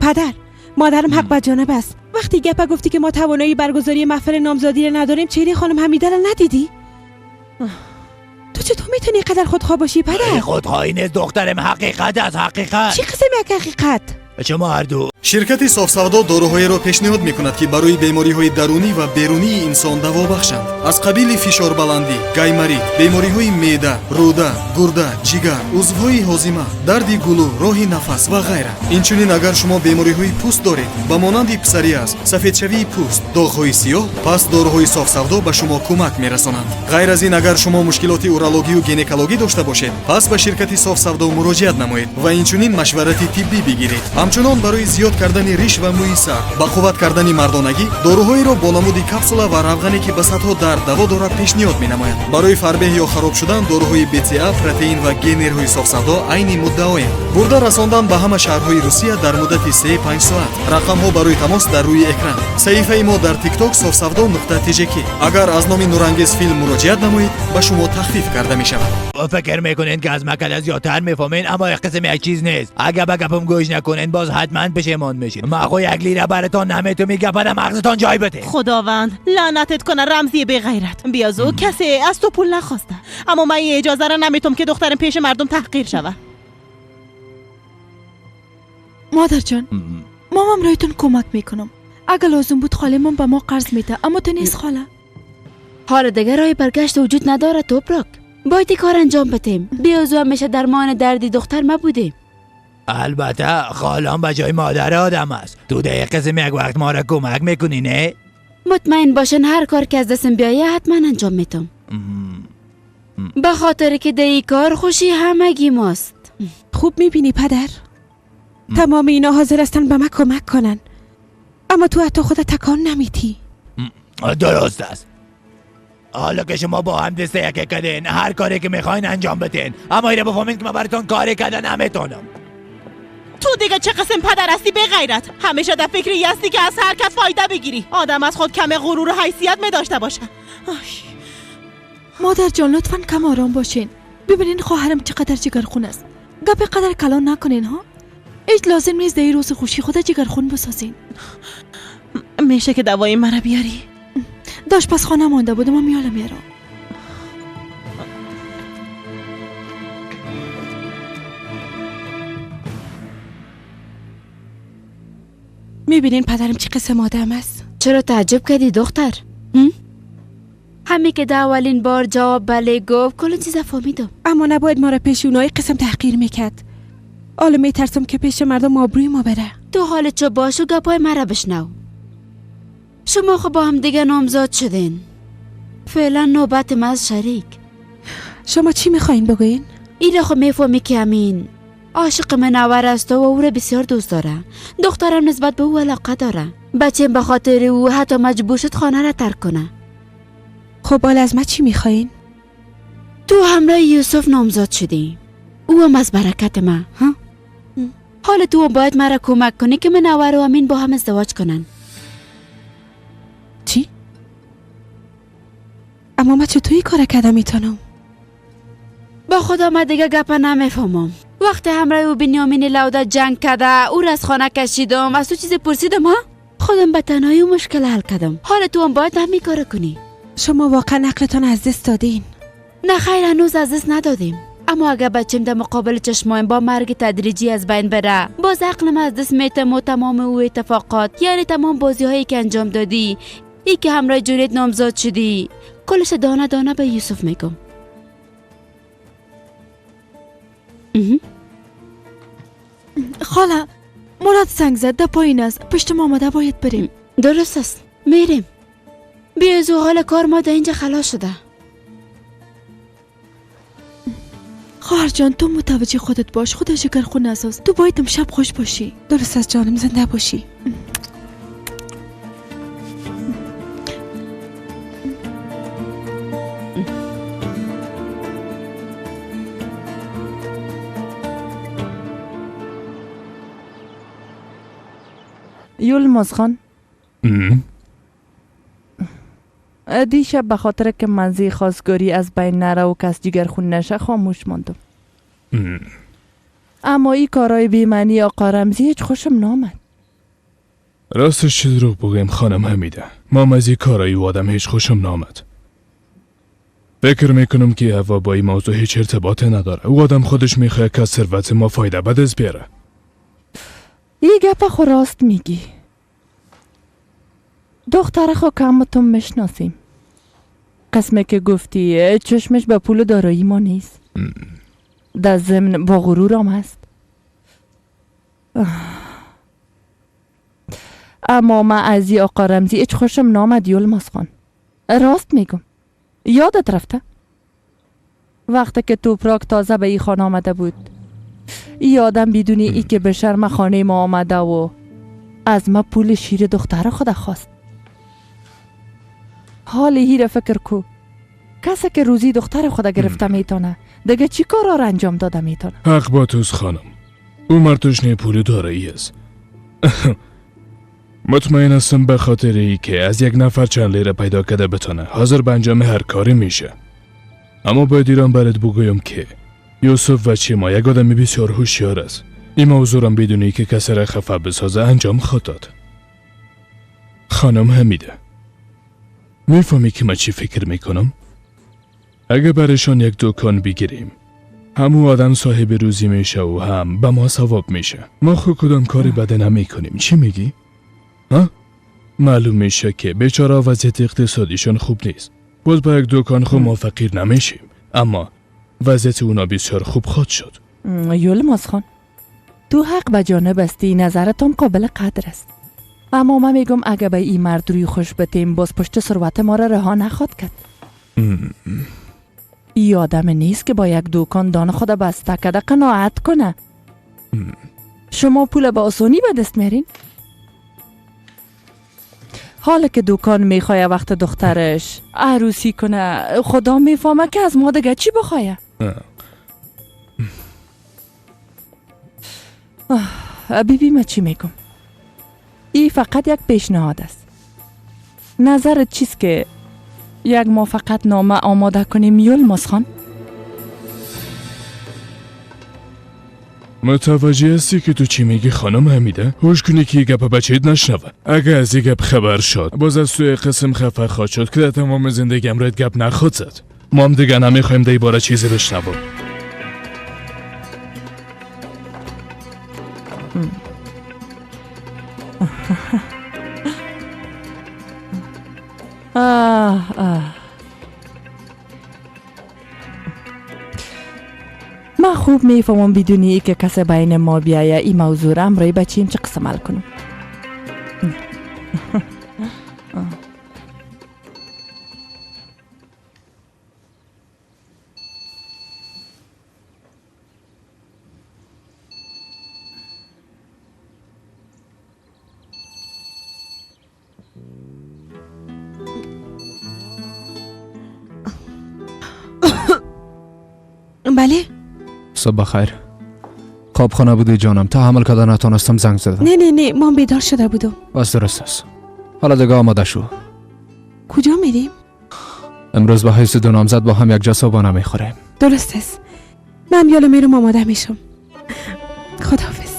پدر، مادرم حق با جانب است. وقتی گپا گفتی که ما توانایی برگزاری محفل نامزادی را نداریم، چهره خانم حمیده را ندیدی؟ تو چطور میتونی اینقدر خودخواه باشی پدر؟ خودخواهی نیست دخترم، حقیقت از حقیقت. چی قسم یک حقیقت؟ شما هر دو. شرکت صاف‌سودا داروهایро пешниҳод мекунад ки барои бемориҳои дарунӣ ва берунии инсон даво бахшанд. аз қабили фишорбаландӣ, гаймарид, бемориҳои меъда, рӯда, гурда, ҷигар, узвҳои ҳозима, дарди гулӯ, роҳи нафас ва ғайра. инчунин агар шумо бемориҳои пӯст доред ба монанди псориаз, сафедшавии пӯст, доғҳои сиёҳ, пас дороҳои софсавдо ба шумо кӯмак мерасонанд. ғайр аз ин агар шумо мушкилоти урологию гинекологӣ дошта бошед, пас ба ширкати софсавдо муроҷиат намоед ва инчунин машварати тиббӣ бигиред. ҳамчунон барои зиёд кардани риш ва мӯи сар, ба қувват кардани мардонагӣ дороҳоеро бо намуди капсула ва равғане ки ба садҳо дард даво дорад пешниҳод менамоянд. барои фарбеҳ ё хароб шудан дороҳои БЦА, протеин ва генерҳои софсавдо айни муддаоянд. бурда расондан ба ҳама шаҳрҳои Русия дар муддати 3-5 соат. рақамҳо барои тамос дар рӯи экран. саҳифаи мо дар TikTok sofsavdo.tjk. агар аз номи нурангез филм муроҷиат намоед ба шумо тахфиф карда мешавад. فکر میکنین که از مکل زیادتر میفهمین، اما یک قسم یک چیز نیست. اگه به گپم گوش نکنین باز حتما پشیمان میشین. ما خو یک لیره براتون نمیتونم میگم مغزتون جای بده. خداوند لعنتت کنه رمزی بی غیرت. بیازو کسی از تو پول نخواسته، اما من این اجازه را نمیتونم که دخترم پیش مردم تحقیر شود. مادر جان، مامام رایتون کمک میکنم. اگه لازم بود خالمون به ما قرض میده، اما تو نیست خاله. حالا دیگه راه برگشت وجود نداره توپراک. باید کار انجام بدیم. بیازو همیشه درمان دردی دختر ما بودیم. البته خالم به جای مادر آدم است. تو در یک قسم یک وقت ما را کمک میکنی نه؟ مطمئن باشن هر کار که از دستم بیایه حتما انجام میدم. به خاطر که در این کار خوشی همگی ماست. خوب میبینی پدر؟ تمام اینا حاضر هستن به من کمک کنن، اما تو حتی خودت تکان نمیدی. درست است. حالا که شما با هم دسته یکی کردین، هر کاری که میخواین انجام بدین، اما ایره بفهمین که من براتون کاری کردن نمیتونم. تو دیگه چه قسم پدر هستی به غیرت؟ همیشه در فکری هستی که از حرکت فایده بگیری. آدم از خود کم غرور و حیثیت می داشته باشه. مادر جان لطفاً کم آرام باشین. ببینین خواهرم چقدر جگرخون است. گپ قدر کلان نکنین ها. هیچ لازم نیست در این روز خوشی خود جگرخون بسازین. میشه که دوای مرا بیاری؟ داشت پس خانه مانده بودم و میاله میرم. میبینین پدرم چه قسم آدم است؟ چرا تعجب کردی دختر؟ همین که در اولین بار جواب بله گفت کل چیز فهمیدم. اما نباید ما را پیش اونای قسم تحقیر میکرد. حالا میترسم که پیش مردم آبروی ما بره. تو حالت چه باش و گپای مرا بشنو. شما خب با هم دیگه نامزاد شدین. فعلا نوبت ما از شریک. شما چی میخواین بگوین؟ این را خب میفهمی که امین عاشق منور است و او را بسیار دوست داره. دخترم نسبت به او علاقه داره. بچه‌م به خاطر او حتی مجبور شد خانه را ترک کنه. خب حالا از ما چی میخواین؟ تو همراه یوسف نامزاد شدی. او هم از برکت ما. حالا تو باید مرا کمک کنی که منور و امین با هم ازدواج کنن. چی؟ اما من چطوری کار کردم میتونم؟ با خدا من دیگه گپا نمیفهمم. وقتی همراه او بنیامین لوده جنگ کرده او را از خانه کشیدم، از تو چیزی پرسیدم ها؟ خودم به تنهایی او مشکل حل کردم. حالا تو هم باید همین کار کنی. شما واقعا عقلتان از دست دادین؟ نه خیر، هنوز از دست ندادیم. اما اگه بچم در مقابل چشمایم با مرگ تدریجی از بین بره، باز عقلم از دست میتم و تمام او اتفاقات، یعنی تمام بازی هایی که انجام دادی، ای که همراه جونیت نامزاد شدی، کلش دانه دانه به یوسف میگم. خاله مراد زنگ زد، در پایین است، پشت ما آمده، باید بریم. درست است، میریم. بیازو حال کار ما در اینجا خلاص شده. خواهر جان تو متوجه خودت باش، خودت جگرخون نساز. تو باید امشب خوش باشی. درست از جانم، زنده باشی. یولماز خان دیشب به خاطر که منزی خواستگاری از بین نره و کس جگرخون نشه خاموش ماندم. اما این کارهای بیمنی آقا رمزی هیچ خوشم نامد. راستش چه دروغ بگم خانم حمیده، ما از این کارای او آدم هیچ خوشم نامد. فکر میکنم که هوا با این موضوع هیچ ارتباطی نداره. او آدم خودش میخواه که از ثروت ما فایده به دست بیاره. این گپ خو راست میگی. دختر خو کم تو میشناسیم. قسمه که گفتی چشمش به پول و دارایی ما نیست. در ضمن با غرورم هست. اما من از این آقا رمزی هیچ خوشم نامد یلماس خان. راست میگم. یادت رفته؟ وقتی که توپراک تازه به این خانه آمده بود، این آدم بدونی ای که به شرم خانه ما آمده و از ما پول شیر دختر خود خواست. حال هی فکر کو کسی که روزی دختر خود گرفته میتونه دیگه چی کارا را انجام داده میتونه؟ حق با توست خانم. او مرتشنه پول دارایی است. مطمئن هستم به خاطر ای که از یک نفر چند لیره پیدا کرده بتونه حاضر به انجام هر کاری میشه. اما باید ایران برات بگویم که یوسف و چیما یک آدم بسیار هوشیار است. این موضوع را بدونی که کسی را خفه بسازه انجام خواهد داد. خانم حمیده، میفهمی که من چی فکر میکنم؟ اگه برشان یک دکان بگیریم، همون آدم صاحب روزی میشه و هم به ما ثواب میشه. ما خود کدام کاری بده نمیکنیم. چی میگی؟ ها؟ معلوم میشه که بیچاره وضعیت اقتصادیشون خوب نیست. باز با یک دکان خود ما فقیر نمیشیم، اما وضعیت اونا بسیار خوب خواهد شد. یلماس خان، تو حق به جانب استی، نظرتم قابل قدر است. اما من میگم اگه به این مرد روی خوش بتیم باز پشت ثروت ما را رها نخواد کرد. این آدم نیست که با یک دکان دان خود بسته کده قناعت کنه. شما پول به آسانی به دست میارین؟ حالا که دکان میخواه وقت دخترش عروسی کنه، خدا میفهمه که از ما دیگه چی بخواه. بیبی من چی میگم؟ این فقط یک پیشنهاد است. نظرت چیست که یک ما فقط نامه آماده کنیم یلماس خان؟ متوجه هستی که تو چی میگی خانم حمیده؟ هوش کنی که گپ بچه‌ت نشنوه. اگه از این گپ خبر شد باز از توی قسم خفه خواهد شد که در تمام زندگی امرت گپ نخواهد زد. ما هم دیگه نمیخوایم در باره چیزی بشنویم. من خوب میفهمم بدونی که کسی بین ما بیایه این موضوع را امرای بچیم چه قسم حل کنم. بله؟ صبح خیر. خوابخانه بودی جانم، تا حمل کده نتونستم زنگ زدم. نه من بیدار شده بودم. بس درست است. حالا دیگه آماده شو. کجا میریم؟ امروز به حیث دو نامزد با هم یک جا صبحانه میخوریم. درست است. من یالا میرم آماده میشم. خداحافظ.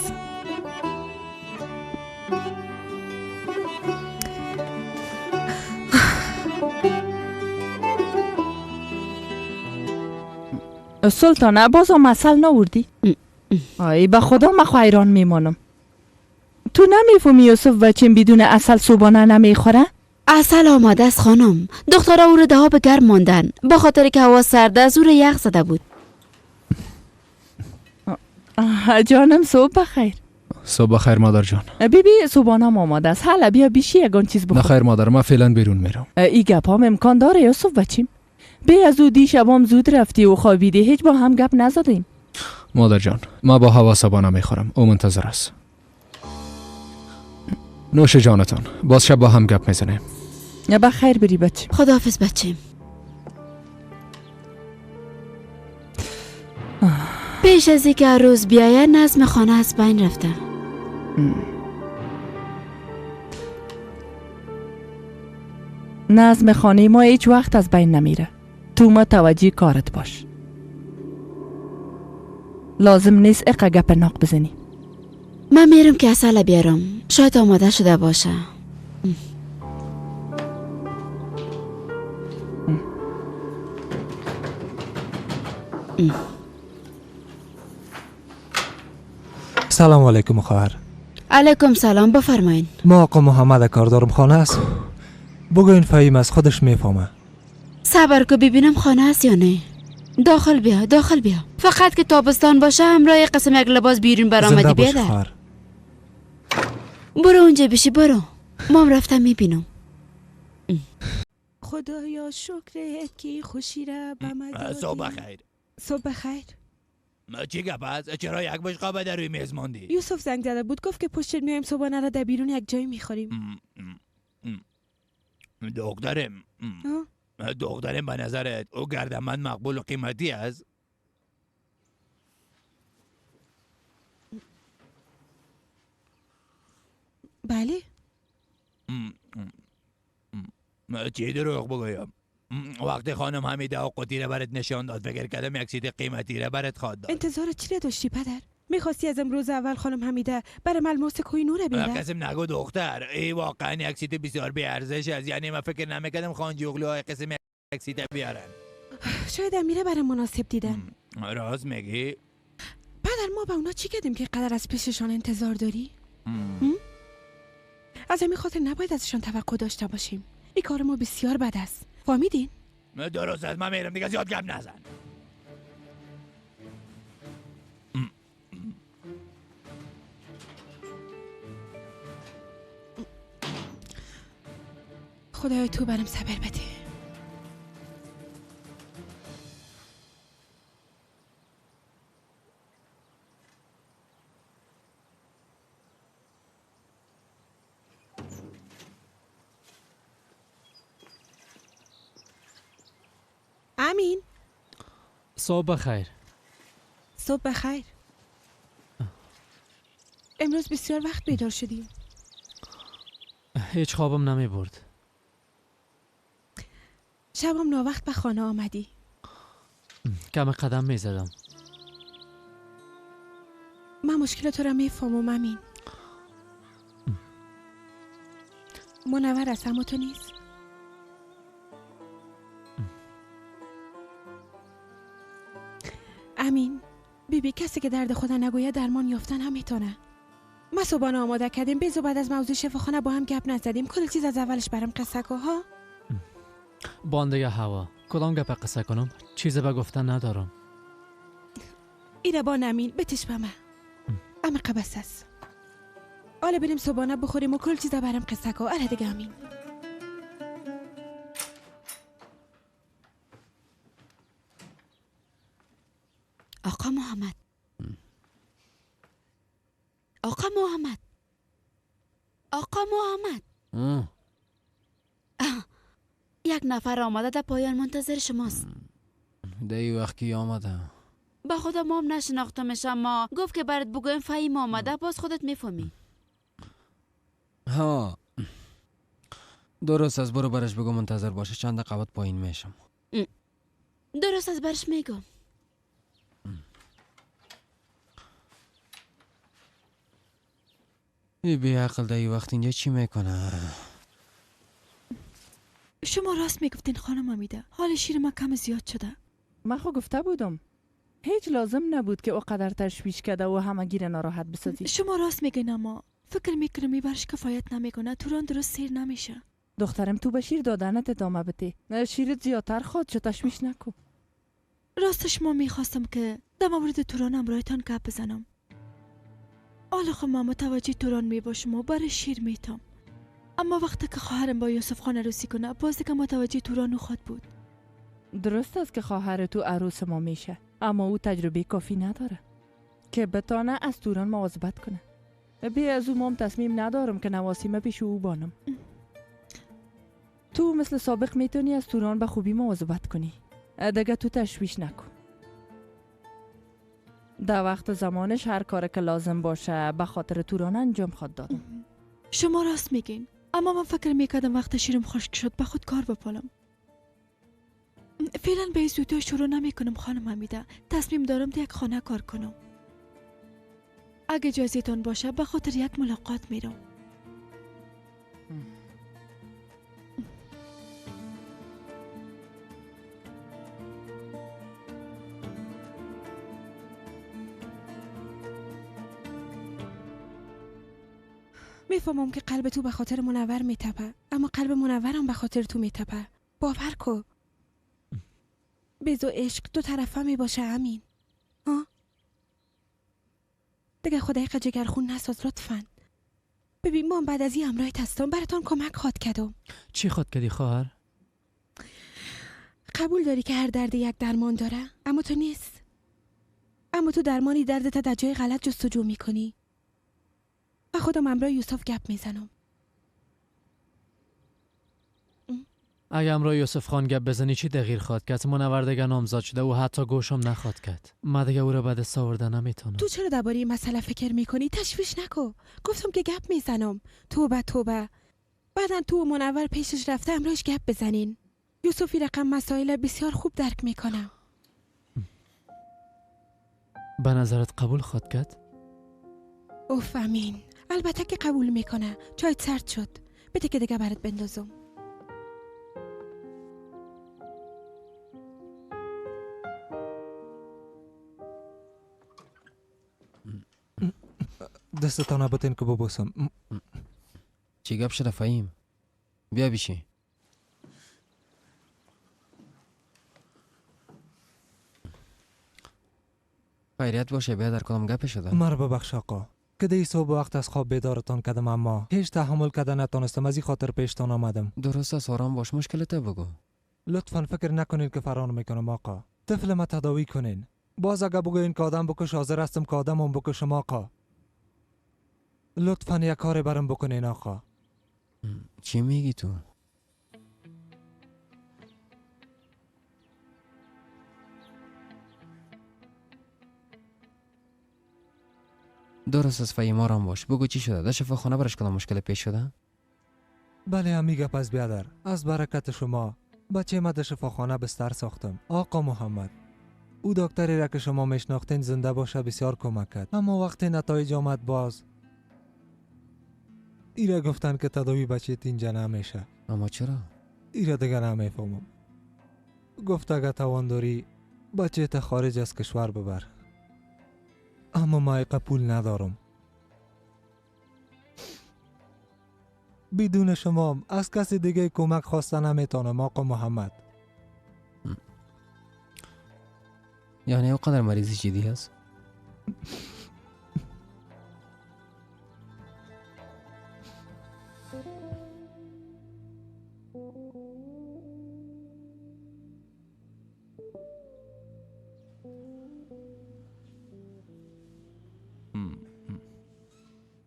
سلطانه بازم مسئله نوردی؟ آی به خدا من حیران میمانم. تو نمیفهمی یوسف بچیم بدون اصل صبحانه نمیخوره؟ اصل آماده است خانم. دخترها او رو دها به گرم ماندن با خاطر که هوا سرد از او رو یخ زده بود. جانم صبح بخیر. صبح خیر مادر جان. بیبی صبحانه آماده است. حالا بیا بیشی یگان چیز بخور. نه خیر مادر، من فعلا بیرون میرم. ای گپ هم امکان داره یوسف بچیم؟ بی از او دیشبام زود رفتی و خوابیدی، هیچ با هم گپ نزدیم. مادر جان ما با هوا صبحانه میخورم، او منتظر است. نوش جانتان، باز شب با هم گپ میزنیم. بخیر بری بچیم. خداحافظ بچیم. پیش از اینکه روز بیایه نظم خانه از بین رفته. نظم خانه ما هیچ وقت از بین نمیره. تو متوجه کارت باش. لازم نیست اقا گپ ناق بزنی. من میرم که اصل بیارم. شاید آماده شده باشه. سلام علیکم خواهر. علیکم سلام، بفرمایین. ما آقا محمد کاردارم خانه است. بگوین فهیم از خودش میفهمه. صبر که ببینم خانه است یا نه. داخل بیا، داخل بیا. فقط که تابستان باشه همراه یک قسم یک لباس بیرون برآمدی. زنده باش بیادر. خواهر. برو اونجا بشی، برو. ما رفتم میبینم. خدایا شکرت که خوشی را به من دادی. صبح خیر. صبح خیر. چی گپ است؟ چرا یک بشقاب در روی میز ماندی؟ یوسف زنگ زده بود، گفت که پشت میایم صبحانه را در بیرون یک جایی میخوریم. دخترم به نظرت او گردنبند مقبول و قیمتی است؟ بله. چی دروغ بگویم؟ وقتی خانم حمیده و قطی را برات نشان داد فکر کردم یک چیز قیمتی را برات خواد داد. انتظار چی را داشتی پدر؟ میخواستی از امروز اول خانم حمیده برای ملموس کوی نور بیاره؟ قسم نگو دختر، ای واقعا یک چیز بسیار بی ارزش است. یعنی من فکر نمیکردم خانجوغلو های قسم یک چیز بیارن. شاید امیره برای مناسب دیدن. راست میگی؟ پدر ما به اونا چی کردیم که قدر از پیششان انتظار داری؟ از همین خاطر نباید ازشان توقع داشته باشیم. این کار ما بسیار بد است. فهمیدین؟ درست است، من میرم دیگه زیاد گپ نزن. خدای تو برام صبر بده. امین، صبح بخیر. صبح بخیر. امروز بسیار وقت بیدار شدیم. هیچ خوابم نمی برد. شبم ناوقت به خانه آمدی. کم قدم می زدم. من مشکل تو را میفهمم امین. منور است اما تو نیست. امین، بیبی کسی که درد خدا نگوید درمان یافتن هم میتونه. ما صبحانه آماده کردیم، بیزو بعد از موضوع شفاخانه با هم گپ نزدیم. کل چیز از اولش برام قصه کو ها. بانده هوا، کدام گپ قصه کنم؟ چیزی به گفتن ندارم. ایره با نمین بتش به من. اما قبس است. حالا بریم صبحانه بخوریم و کل چیز برام قصه کو. آره دیگه امین. آقا محمد، آقا محمد، آقا محمد. یک نفر آمده در پایان منتظر شماست. دی وقت کی آمده؟ با خودم هم نشناختمش، اما گفت که برات بگویم فهیم آمده. باز خودت میفهمی. ها درست از برو برش بگو منتظر باشه، چند دقیقه پایین میشم. درست از برش میگم. بی عقل دی وقت اینجا چی میکنه؟ شما راست میگفتین خانم حمیده. حال شیر ما کم زیاد شده. من خو گفته بودم هیچ لازم نبود که او قدر تشویش کرده و همه گیر ناراحت بسازی. شما راست میگین، اما فکر میکنم میبرش کفایت نمیکنه. توران درست سیر نمیشه. دخترم تو به شیر دادنت ادامه بده. نه شیرت زیادتر خواد شو، تشویش نکو. راستش ما میخواستم که در مورد توران امرایتان گپ بزنم. حالا خب ما متوجه توران میباشم و برای شیر میتم. اما وقتی که خواهرم با یوسف خان عروسی کنه باز دیگه متوجه توران خود بود. درست است که خواهر تو عروس ما میشه، اما او تجربه کافی نداره که بتانه از توران مواظبت کنه. بی از او مام تصمیم ندارم که نواسیمه پیش او بانم. تو مثل سابق میتونی از توران به خوبی مواظبت کنی. دیگه تو تشویش نکن. در وقت زمانش هر کار که لازم باشه به خاطر توران انجام خود دادم. شما راست میگین، اما من فکر میکردم وقت شیرم خشک شد به خود کار بپالم. فعلا به زودی شروع نمیکنم خانم حمیده. تصمیم دارم در یک خانه کار کنم. اگه جایزتون باشه به خاطر یک ملاقات میرم. میفهمم که قلب تو به خاطر منور میتپه، اما قلب منورم به خاطر تو میتپه. باور کو. بزو عشق دو طرفه می باشه. امین ها دیگه خدای جگرخون نساز لطفاً. ببین من بعد از این امرایت هستم، براتون کمک خواد کردم. چی خود کردی خواهر؟ قبول داری که هر درد یک درمان داره، اما تو نیست. اما تو درمانی دردت در جای غلط جستجو میکنی. و خودم امرای یوسف گپ میزنم. اگه امرای یوسف خان گپ بزنی چی دغیر خواد کرد؟ منور دیگه نامزاد شده و حتی گوشم نخواد کرد. من دیگه او را بعد ساورده نمیتونم. تو چرا درباره این مسئله فکر میکنی؟ تشویش نکو. گفتم که گپ میزنم. توبه توبه. بعدن تو و منور پیشش رفته امرایش گپ بزنین. یوسفی رقم مسائل بسیار خوب درک میکنم. به نظرت قبول خواد کرد؟ اوف امین، البته که قبول میکنه. چایت سرد شد. بده که دیگه برات بندازم. دستتان بتین که ببوسم. چی گپ شده فهیم؟ بیا بیشی. خیریت باشه، بیا در کدام گپ شده؟ مرا ببخش آقا که دی صبح وقت از خواب بیدارتان کردم، اما هیچ تحمل کرده نتونستم، از این خاطر پیشتان آمدم. درست است، آرام باش، مشکلت بگو. لطفا فکر نکنین که فرار میکنم آقا. طفل ما تداوی کنین. باز اگه بگوین که آدم بکش، حاضر هستم که آدمم بکشم آقا. لطفا یک کار برم بکنین آقا. چی میگی تو؟ درست است فهیم، آرام باش. بگو چی شده؟ در شفاخانه برش کنم مشکل پیش شده؟ بله امیگه، پس بیادر از برکت شما بچه ما در شفاخانه بستر ساختم. آقا محمد، او دکتری را که شما میشناختین زنده باشه بسیار کمک کرد، اما وقتی نتایج آمد باز ایره گفتن که تداوی بچه اینجا نمیشه. اما چرا؟ ایره دیگه نمیفهمم. گفت اگه توان داری بچه تا خارج از کشور ببر، اما ما پول ندارم. بدون شما از کسی دیگه کمک خواسته نمیتونم آقا محمد. یعنی او قدر مریضی جدی هست؟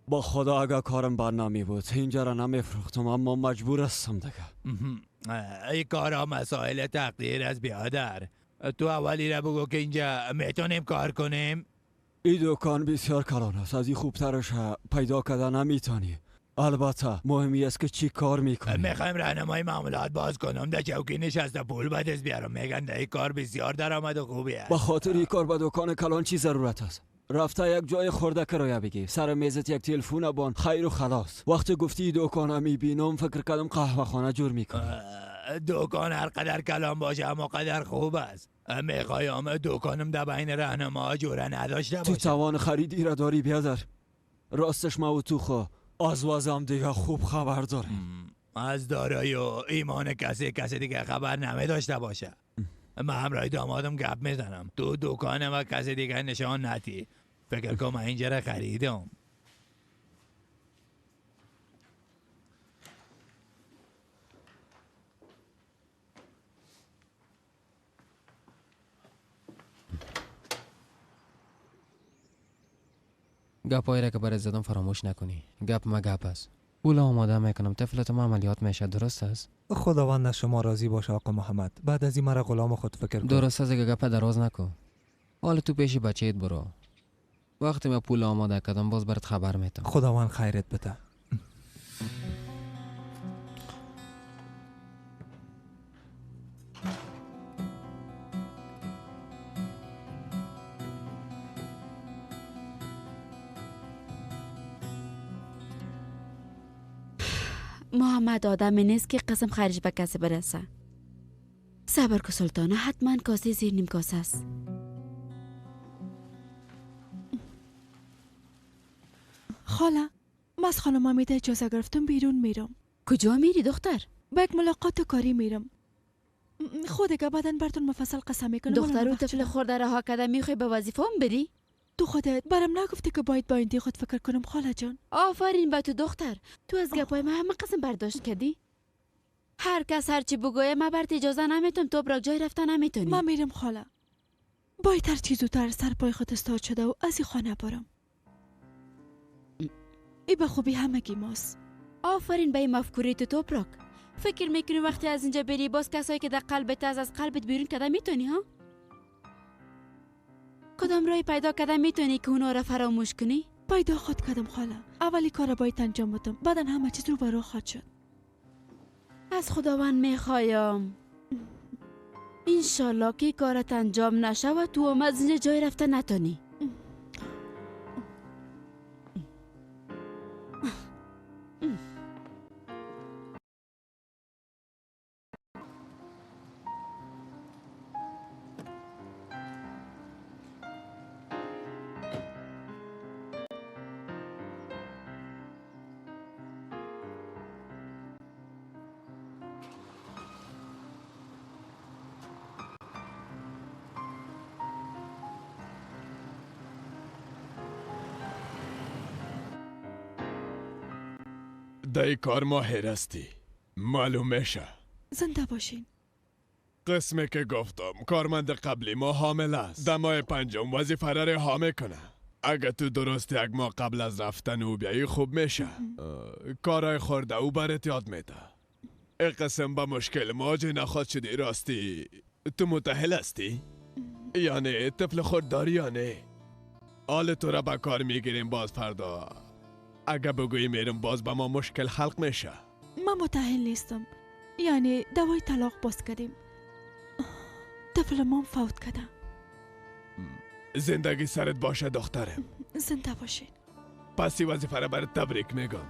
با خدا اگه کارم بر نمی بود اینجا را نمیفروختم، اما مجبور هستم دیگه. ای کارا مسائل تقدیر از بیادر. تو اولی را بگو که اینجا میتونیم کار کنیم. این دکان بسیار کلان است، از این خوبترش پیدا کردن نمیتونی. البته مهمی است که چی کار میکنی. میخوایم راهنمای معاملات باز کنم، در چوکی نشسته پول بدست بیارم. میگن در این کار بسیار درآمد خوبیه. به خاطر این کار به دکان کلان چی ضرورت است؟ رفته یک جای خورده کرایه بگی، سر میزت یک تلفن بان، خیر و خلاص. وقتی گفتی دکان میبینم فکر کردم قهوه خانه جور میکنی. دکان هر قدر کلان باشه اما قدر خوب است. میخوایم دکانم در بین راهنما جوره نداشته باشه. تو توان خریدی را داری بیادر؟ راستش ما و تو خو از وضعم دیگه خوب خبر داریم. از دارایی و ایمان کسی دیگه خبر نمی داشته باشه. من همراه دامادم گپ میزنم. تو دکانم و کسی دیگه نشان ندی. فکر کنم من اینجا را خریدم. گپایی را که برای زدم فراموش نکنی. گپ ما گپ است. پول آماده میکنم، طفلت ما عملیات میشه. درست است؟ خداوند شما راضی باشه آقا محمد. بعد از این مرا غلام خود فکر کن. درست است، اگه گپ دراز نکن. حالا تو پیش بچه‌ت برو. وقتی ما پول آماده کردم باز برات خبر میدم. خداوند خیرت بده. محمد آدمی نیست که قسم خرج به کسی برسه. صبر که سلطانه، حتما کاسه زیر نیم کاسه است. خاله، من از خانم حمیده اجازه گرفتم بیرون میرم. کجا میری دختر؟ به یک ملاقات کاری میرم. خود که بعداً براتون مفصل قسم میکنم. دختر و طفل خورده رها کرده میخوای به وظیفه هم بری؟ تو خودت برام نگفتی که باید با این خود فکر کنم خاله جان؟ آفرین به تو دختر. تو از گپای ما همه قسم برداشت کردی. هر کس هر چی بگویه ما برات اجازه نمیتونم، تو برای جای رفتن نمیتونی. من میرم خاله. باید هر چیز زودتر سر پای خود استاد شده و از این خانه برم. ای به خوبی همگی ماست. آفرین به این مفکوره تو توپراک. فکر میکنی وقتی از اینجا بری باز کسایی که در قلبت از قلبت بیرون کده میتونی ها؟ کدام رای پیدا کده میتونی که اونا را فراموش کنی؟ پیدا خود کدم خاله. اولی کار باید انجام بدم، بعدا همه چیز رو برا خواهد شد. از خداوند میخوایم انشالله که کارت انجام نشه و تو هم از اینجا جای رفته نتونی. دای کار ماهر هستی، معلوم میشه. زنده باشین. قسمی که گفتم کارمند قبلی ما حامل است. دمای پنجم وظیفه را رها میکنه. اگه تو درست یک ماه قبل از رفتن او بیایی خوب میشه. کارای خورده او برات یاد میده. این قسم با مشکل مواجه نخواد شدی. راستی تو متأهل هستی؟ یعنی طفل خود داری یا نه؟ حال تو را به کار میگیریم باز فردا اگه بگویی میرم باز با ما مشکل خلق میشه. من متأهل نیستم. یعنی دوای طلاق باز کردیم. طفل مام فوت کرده. زندگی سرت باشه دخترم. زنده باشین. پسی وظیفه را برات تبریک میگم.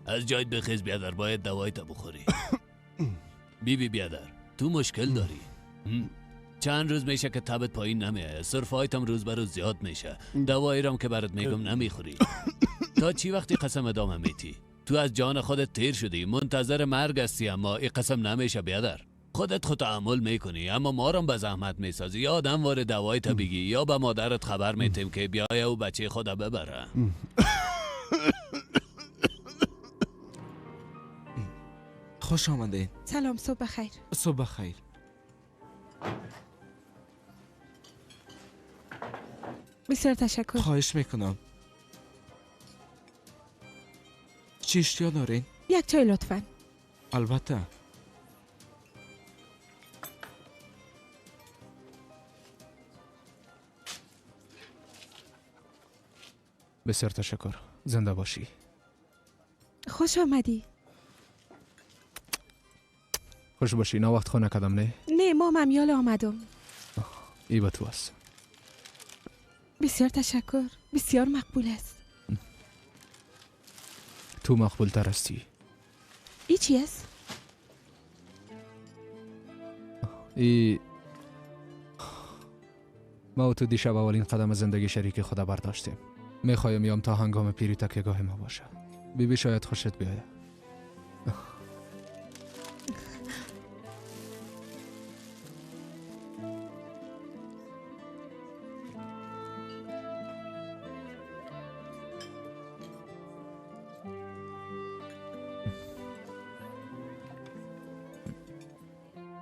از جایت بخیز بیادر، باید دوایت بخوری. بی بیادر تو مشکل داری. چند روز میشه که تبت پایین نمیه، صرفایت هم روز به روز زیاد میشه. دوایی رام که برات میگم نمیخوری. تا چی وقتی قسم ادامه میتی؟ تو از جان خودت تیر شدی، منتظر مرگ هستی، اما این قسم نمیشه بیادر. خودت خود تحمل میکنی اما ما رو به زحمت میسازی. یا آدم وارد دوایت بگی یا به مادرت خبر میتیم که بیایه و بچه خدا ببره. خوش آمدین. سلام، صبح بخیر. صبح بخیر. بسیار تشکر. خواهش میکنم. چی اشتیا دارین؟ یک چای لطفاً. البته. بسیار تشکر. زنده باشی. خوش آمدی. خوش باشی. نه وقت خانه کدم نه؟ نه، ما ممیال آمدم. ای با تو است. بسیار تشکر. بسیار مقبول است. تو مقبول تر هستی. ای چی است؟ ای ما و تو دیشب اولین قدم زندگی شریک خدا برداشتیم. میخوایم یام تا هنگام پیری تکیهگاه ما باشه. بیبی شاید خوشت بیایه.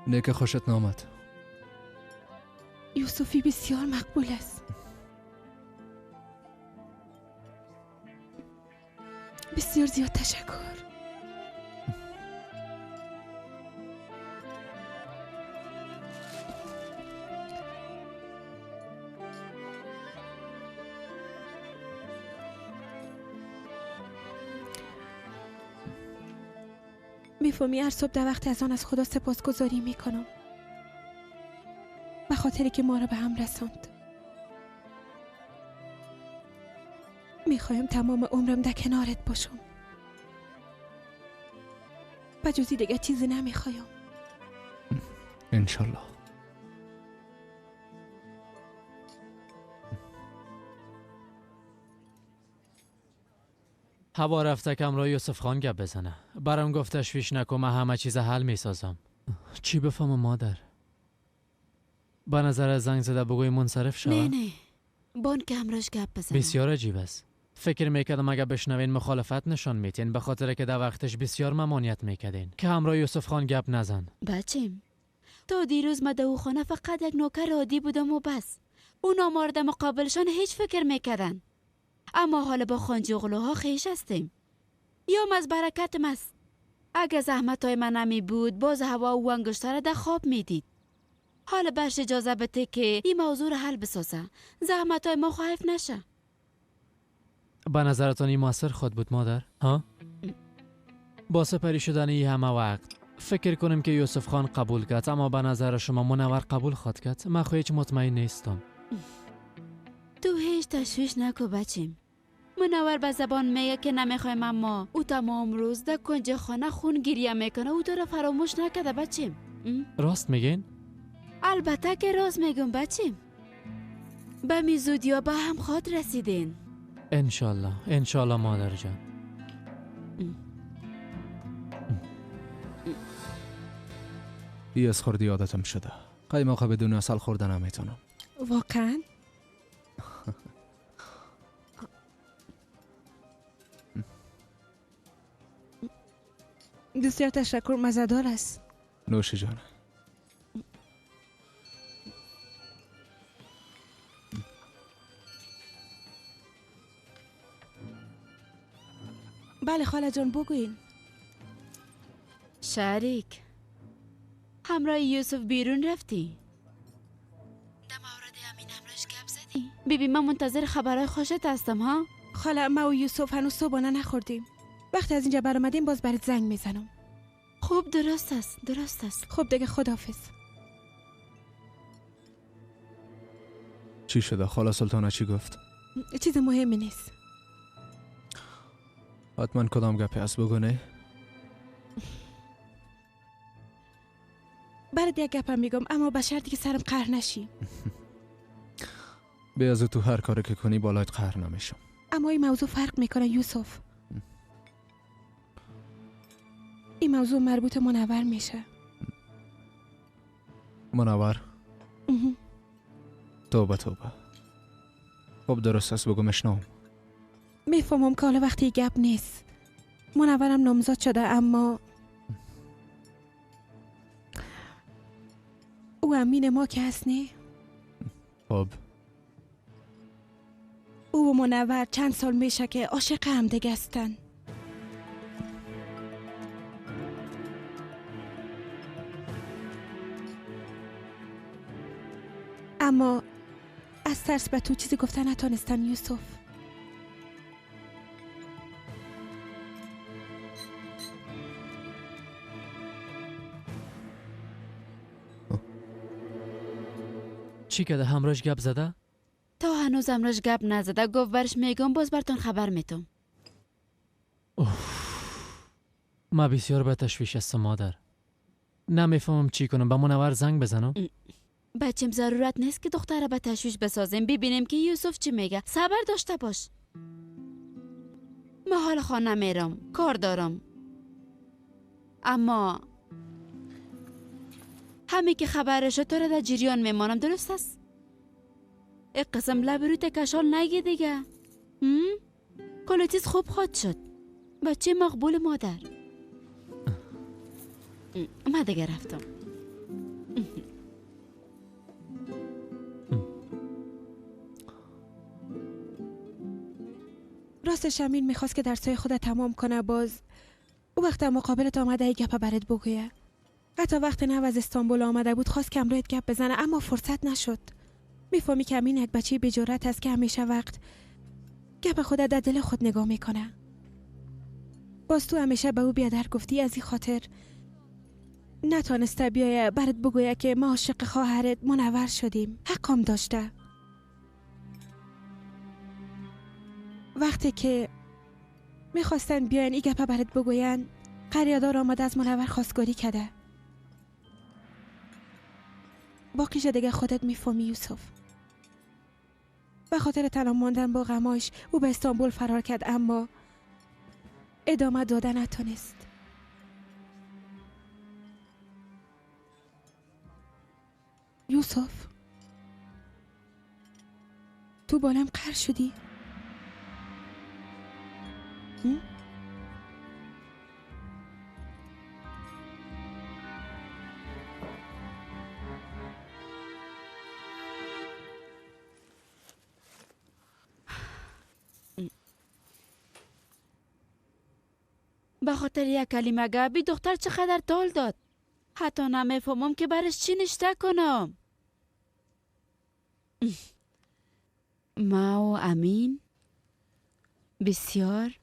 نه که خوشت نامد. یوسفی بسیار مقبول است. بسیار زیاد تشکر. میفهمی هر صبح در وقت از آن از خدا سپاسگزاری میکنم به خاطری که ما را به هم رساند. میخوایم تمام عمرم در کنارت باشم. و جزی دیگه چیزی نمیخوایم. انشالله. هوا رفته که امرای یوسف خان گپ بزنه. برام گفت تشویش نکن، من همه چیز حل میسازم. چی بفهمم مادر؟ به نظر زنگ زده بگوی منصرف شد؟ نه بان که همراش گپ بزنه. بسیار عجیب است. فکر میکردم اگه بشنوین مخالفت نشان میتین، به خاطر که در وقتش بسیار ممانعت میکردین که همراه یوسف خان گپ نزن. بچیم تا دیروز من در خانه فقط یک نوکر عادی بودم و بس. اونا مورد مقابلشان هیچ فکر میکردن. اما حالا با خانجوغلوها خیش هستیم. یا از برکت است. اگه زحمت های من نمی بود باز هوا و انگشتر در خواب میدید. حالا بهش اجازه بده که این موضوع رو حل بسازه. زحمت های ما خواهف نشه. به نظرتان این موثر خود بود مادر؟ ها؟ با سپری شدن این همه وقت فکر کنم که یوسف خان قبول کرد، اما به نظر شما منور قبول خواهد کرد؟ من خود هیچ مطمئن نیستم. تو هیچ تشویش نکو بچیم. منور به زبان میگه که نمیخوایم، اما او تمام روز در کنج خانه خون گریه میکنه. او تو را فراموش نکرده بچیم. راست میگین؟ البته که راست میگم بچیم. به میزودیا به هم خود رسیدین. انشالله انشالله مادر جان. ای از خوردی عادتم شده. قیماقه بدون اصل خوردن نمیتونم. واقعا؟ بسیار تشکر، مزه‌دار است. نوش جان. بله خاله جان بگوین. شریک همراه یوسف بیرون رفتی؟ در مورد همین امروز گپ زدی؟ بیبی من منتظر خبرهای خوشت هستم ها؟ خاله ما و یوسف هنوز صبحانه نخوردیم. وقتی از اینجا برآمدیم باز برات زنگ میزنم. خوب درست است درست است. خب دیگه خداحافظ. چی شده؟ خاله سلطانه چی گفت؟ چیز مهمی نیست. حتما کدام گپی است بگو نه؟ برات یک گپم میگم، اما به شرطی که سرم قهر نشی. بیازو تو هر کاری که کنی بالایت قهر نمیشم. اما این موضوع فرق میکنه یوسف. این موضوع مربوط منور میشه. منور؟ توبه توبه. خب درست است بگو مشنوم. میفهمم که حالا وقتی گپ نیست. منورم نامزاد شده، اما او امین ما که هست نه؟ خب او و منور چند سال میشه که عاشق هم دیگه هستن. اما از ترس به تو چیزی گفتن نتونستن یوسف. چی که همراش گپ زده؟ تا هنوز همراش گپ نزده. گفت برش میگم باز برتون خبر میتم. ما بسیار به تشویش است مادر. نمیفهمم چی کنم. به منور زنگ بزنم؟ بچم ضرورت نیست که دختره به تشویش بسازیم. ببینیم که یوسف چی میگه. صبر داشته باش. ما حال خانه میرم، کار دارم. اما همین که خبرش تو را در جریان میمانم. درست است؟ یک قسم لبروت کشال نگی دیگه. کل چیز خوب خواهد شد. بچه مقبول مادر. من دیگه رفتم. راستش امین میخواست که درسای خود تمام کنه. باز او وقت مقابلت آمده ای گپ برات بگویه. حتی وقت نو از استانبول آمده بود خواست که امرویت گپ بزنه، اما فرصت نشد. میفهمی که امین یک بچه بجرأت است که همیشه وقت گپ خود در دل خود نگاه میکنه. باز تو همیشه به او بیادر گفتی، از این خاطر نتانسته بیایه برات بگویه که ما عاشق خواهرت منور شدیم. حقم داشته. وقتی که میخواستن بیاین این گپه برات بگوین، قریادار آمده از منور خواستگاری کرده. باقیش دیگه خودت میفهمی یوسف. به خاطر تنها ماندن با غماش او به استانبول فرار کرد، اما ادامه دادن نتونست. یوسف تو بالم قهر شدی؟ به خاطر یک کلمه گبی دختر چقدر تال داد. حتی نمیفهمم که برش چی نشته کنم. ما و امین بسیار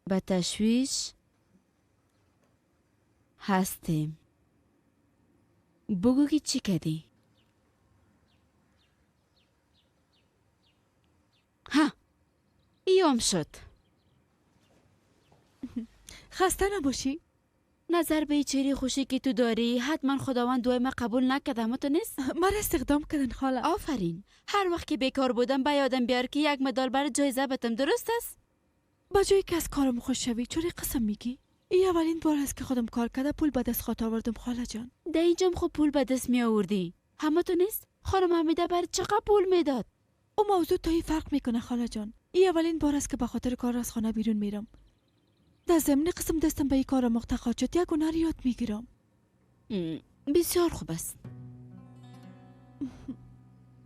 به تشویش هستیم. بگو که چی کردی؟ ها، ایام شد. خسته نباشی. نظر به چهره خوشی که تو داری حتما خداوند دعای ما قبول نکرده، اما تو نیست؟ من استخدام کردن خاله. آفرین. هر وقت که بیکار بودم به یادم بیار که یک مدال برای جایزه بتم، درست است؟ با جایی که از کارم خوش شوی چوری قسم میگی؟ این اولین بار است که خودم کار کرده پول به دست خاطر آوردم خاله جان. ده اینجام خوب پول به دست می آوردی. همه تو نیست؟ خانم حمیده برای چقدر پول میداد؟ او موضوع تا این فرق میکنه خاله جان. این اولین بار است که به خاطر کار از خانه بیرون میرم. در ضمن قسم دستم به این کار مختخات شد، یک هنر یاد میگیرم. بسیار خوب است.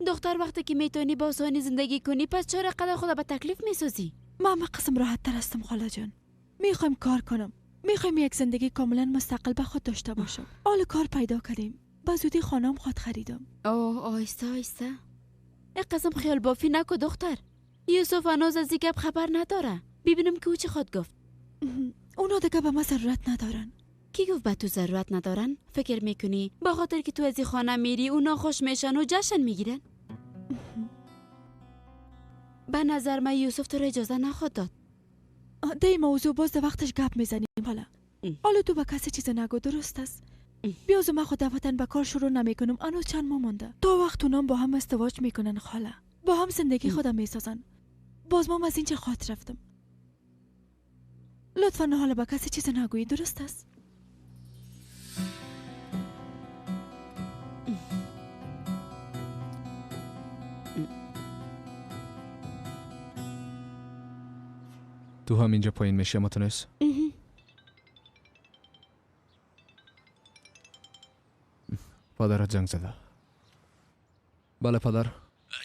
دختر وقتی که میتونی با آسانی زندگی کنی، پس چرا قدر خدا به تکلیف میسازی؟ من قسم راحت تر هستم خاله جان. میخوایم کار کنم. میخوایم یک زندگی کاملا مستقل به خود داشته باشم. حال کار پیدا کردیم. با زودی خانم خود خریدم. اوه آیسته آیسته. یک قسم خیال بافی نکو دختر. یوسف هنوز از این گپ خبر نداره. ببینم که او چی خود گفت. اونا دیگه به ما ضرورت ندارن. کی گفت به تو ضرورت ندارن؟ فکر میکنی با خاطر که تو از این خانه میری اونا خوش میشن و جشن میگیرن؟ به نظر من یوسف تو را اجازه نخواد داد. دی موضوع باز در وقتش گپ میزنیم حالا تو به کسی چیز نگو، درست است؟ بیازو من خود وطن به کار شروع نمیکنم. انو چند ماه مونده. تا وقت اونام با هم ازدواج میکنن خاله. با هم زندگی خودم میسازن. باز ما از اینجا خاط رفتم. لطفا حالا با کسی چیز نگویی، درست است؟ تو هم اینجا پایین میشه متونست؟ پدرت زنگ زده. بله پدر.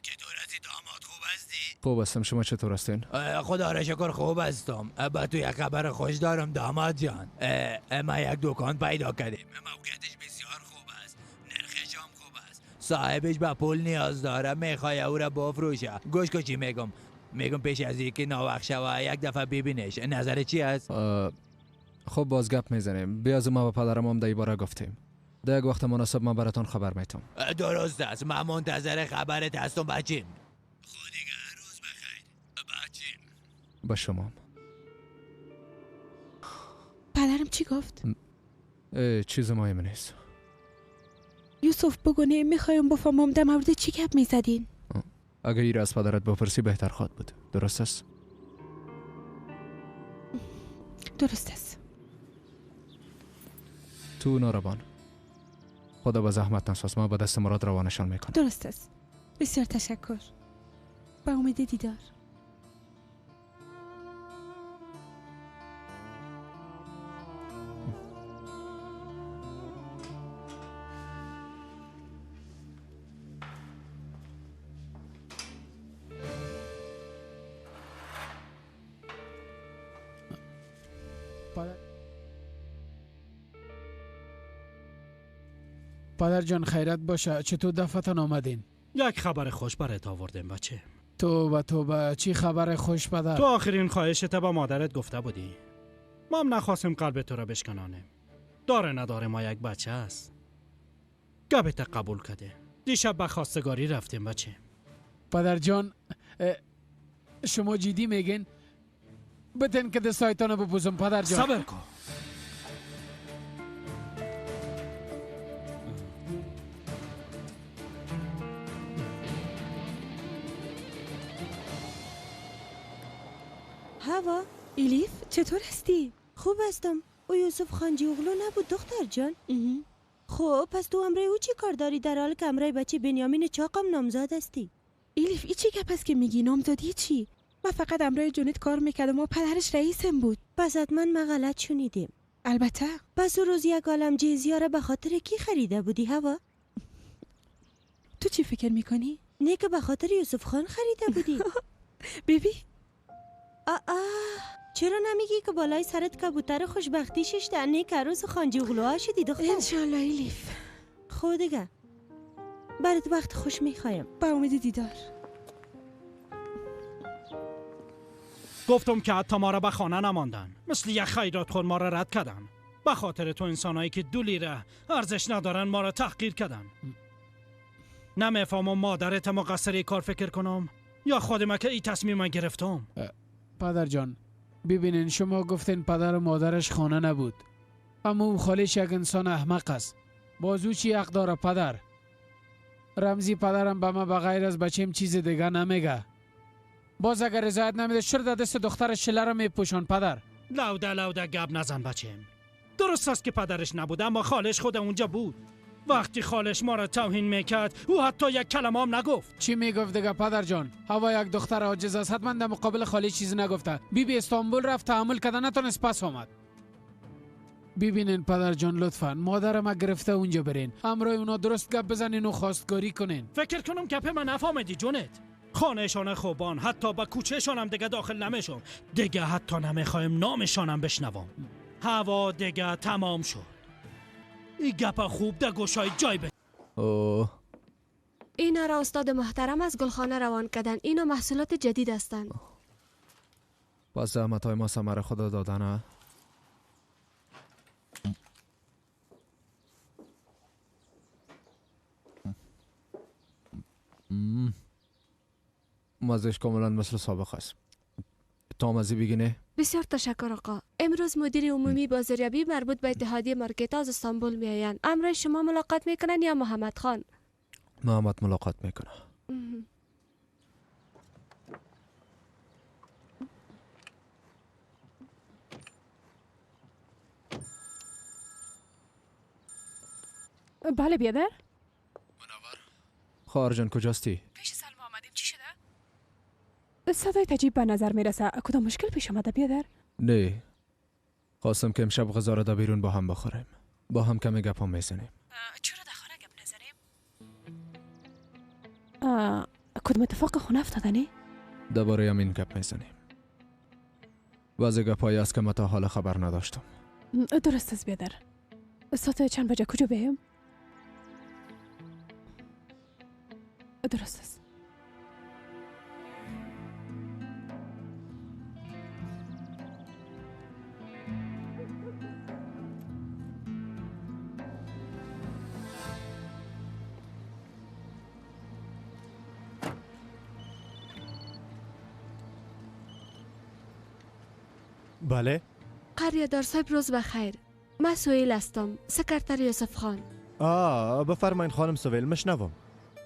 چطور هستی داماد، خوب هستی؟ خوب هستم، شما چطور هستین؟ خدا را شکر خوب هستم. با تو یک خبر خوش دارم داماد جان. ما یک دکان پیدا کردیم. موقعیتش بسیار خوب است. نرخش هم خوب است. صاحبش به پول نیاز داره، میخوای او را بفروشه. گوش کن چی میگم پیش از اینکه ناوقت شوه یک دفعه ببینش. نظر چی است؟ خب باز گپ میزنیم. بیاز ما با پدرم هم در این باره گفتیم. در یک وقت مناسب من براتون خبر میتم. درست است. من منتظر خبرت هستم بچیم. خودیگه روز بخیر بچیم. با شما. پدرم چی گفت؟ چیز مهمی نیست. یوسف بگونه میخوایم بفهمم در مورد چی گپ میزدین. اگه ایر از پدرت بپرسی بهتر خواهد بود. درست است؟ درست است. تو ناربان. خدا به زحمت نساز، ما به دست مراد روانشان میکنم. درست است. بسیار تشکر. با امید دیدار. پدر جان خیرت باشه. چطور دفتن آمدین؟ یک خبر خوش برات آوردم بچه. توبه چی خبر خوش پدر؟ تو آخرین خواهشت با مادرت گفته بودی. ما هم نخواستیم قلب تو را بشکنانیم. داره نداره ما یک بچه است. گبت قبول کده. دیشب به خواستگاری رفتیم بچه. پدر جان شما جدی میگین؟ بتن که دستایتانو بپوزم پدر جان. صبر کن. هوا ایلیف چطور هستی؟ خوب هستم. او یوسف خانجی اغلو نبود دختر جان؟ خب پس تو امره او چی کار داری در حال که امره بچه بنیامین چاقم نامزاد هستی؟ ایلیف ای چی گپ است که میگی؟ نامزادی چی؟ من فقط امره جونت کار میکردم و پدرش رئیسم بود. پس حتما ما غلط شنیدیم. البته. پس او روز یک عالم جیزیا را به خاطر کی خریده بودی هوا؟ تو چی فکر میکنی؟ نه که به خاطر یوسف خان خریده بودی. بیبی چرا نمیگی که بالای سرت کبوتر خوشبختی ششته؟ نه که روز خانجی اغلوها شدی دختر. انشالله ایلیف. خود دیگه برات وقت خوش میخوایم. با امید دیدار. گفتم که حتی ما را به خانه نماندن. مثل یک خیرات خور ما را رد کردن. به خاطر تو انسانایی که 2 لیره ارزش ندارن ما را تحقیر کردن. نمیفهمم مادرت مقصر کار فکر کنم یا خودم که این تصمیم گرفتم. پدر جان ببینین شما گفتین پدر و مادرش خانه نبود، اما او خالش یک انسان احمق است. بازو چی حق داره پدر؟ رمزی پدرم به من بغیر از بچیم چیز دیگه نمیگه. باز اگر رضایت نمیده چرا در دست دختر شله را میپوشان پدر؟ لوده گب نزن بچیم. درست است که پدرش نبود اما خالش خود اونجا بود. وقتی خالش ما را توهین میکرد او حتی یک کلمه هم نگفت. چی میگفت دیگه پدر جان؟ هوا یک دختر عاجز است، حتما در مقابل خالی چیزی نگفته. بیبی استانبول رفت تحمل کرده نتونست پس آمد. ببینین پدر جان لطفا مادرم گرفته اونجا برین، امروی اونا درست گپ بزنین و خواستگاری کنین. فکر کنم گپ من نفهمیدی جونت. خانهشان خوبان، حتی با کوچهشان هم دیگه داخل نمیشم. دیگه حتی نمیخوایم نامشان هم بشنوم. هوا دیگه تمام شد. این گپ خوب در گوشای جای بده. اینا را استاد محترم از گلخانه روان کردن. اینا محصولات جدید هستند. پس زحمت‌های ما ثمره خدا دادن. مزهش کاملا مثل سابق است. تا مزی بگینه؟ بسیار تشکر آقا. امروز مدیر عمومی بازاریابی مربوط به اتحادیه مارکت از استانبول میآیند. امروز شما ملاقات میکنن یا محمد خان؟ محمد ملاقات میکنه. بله بیادر. خواهر جان کجاستی؟ پیش سلما آمدیم. چی شده؟ صدای تجیب به نظر میرسه. کدام مشکل پیش آمده بیادر؟ نه، خواستم که امشب غذا را در بیرون با هم بخوریم، با هم کمی گپ هم میزنیم. چرا در خانه گپ نزنیم؟ کدام اتفاق خونه افتادنی؟ درباره همین گپ میزنیم. بعضی گپایی است که من تا حالا خبر نداشتم. درست است بیادر. ساعت چند بجه کجا بیم؟ درست است. بله؟ قریه‌دار صاحب روز بخیر. من سویل هستم، سکرتر یوسف خان. بفرمایید خانم سویل، مشنوم.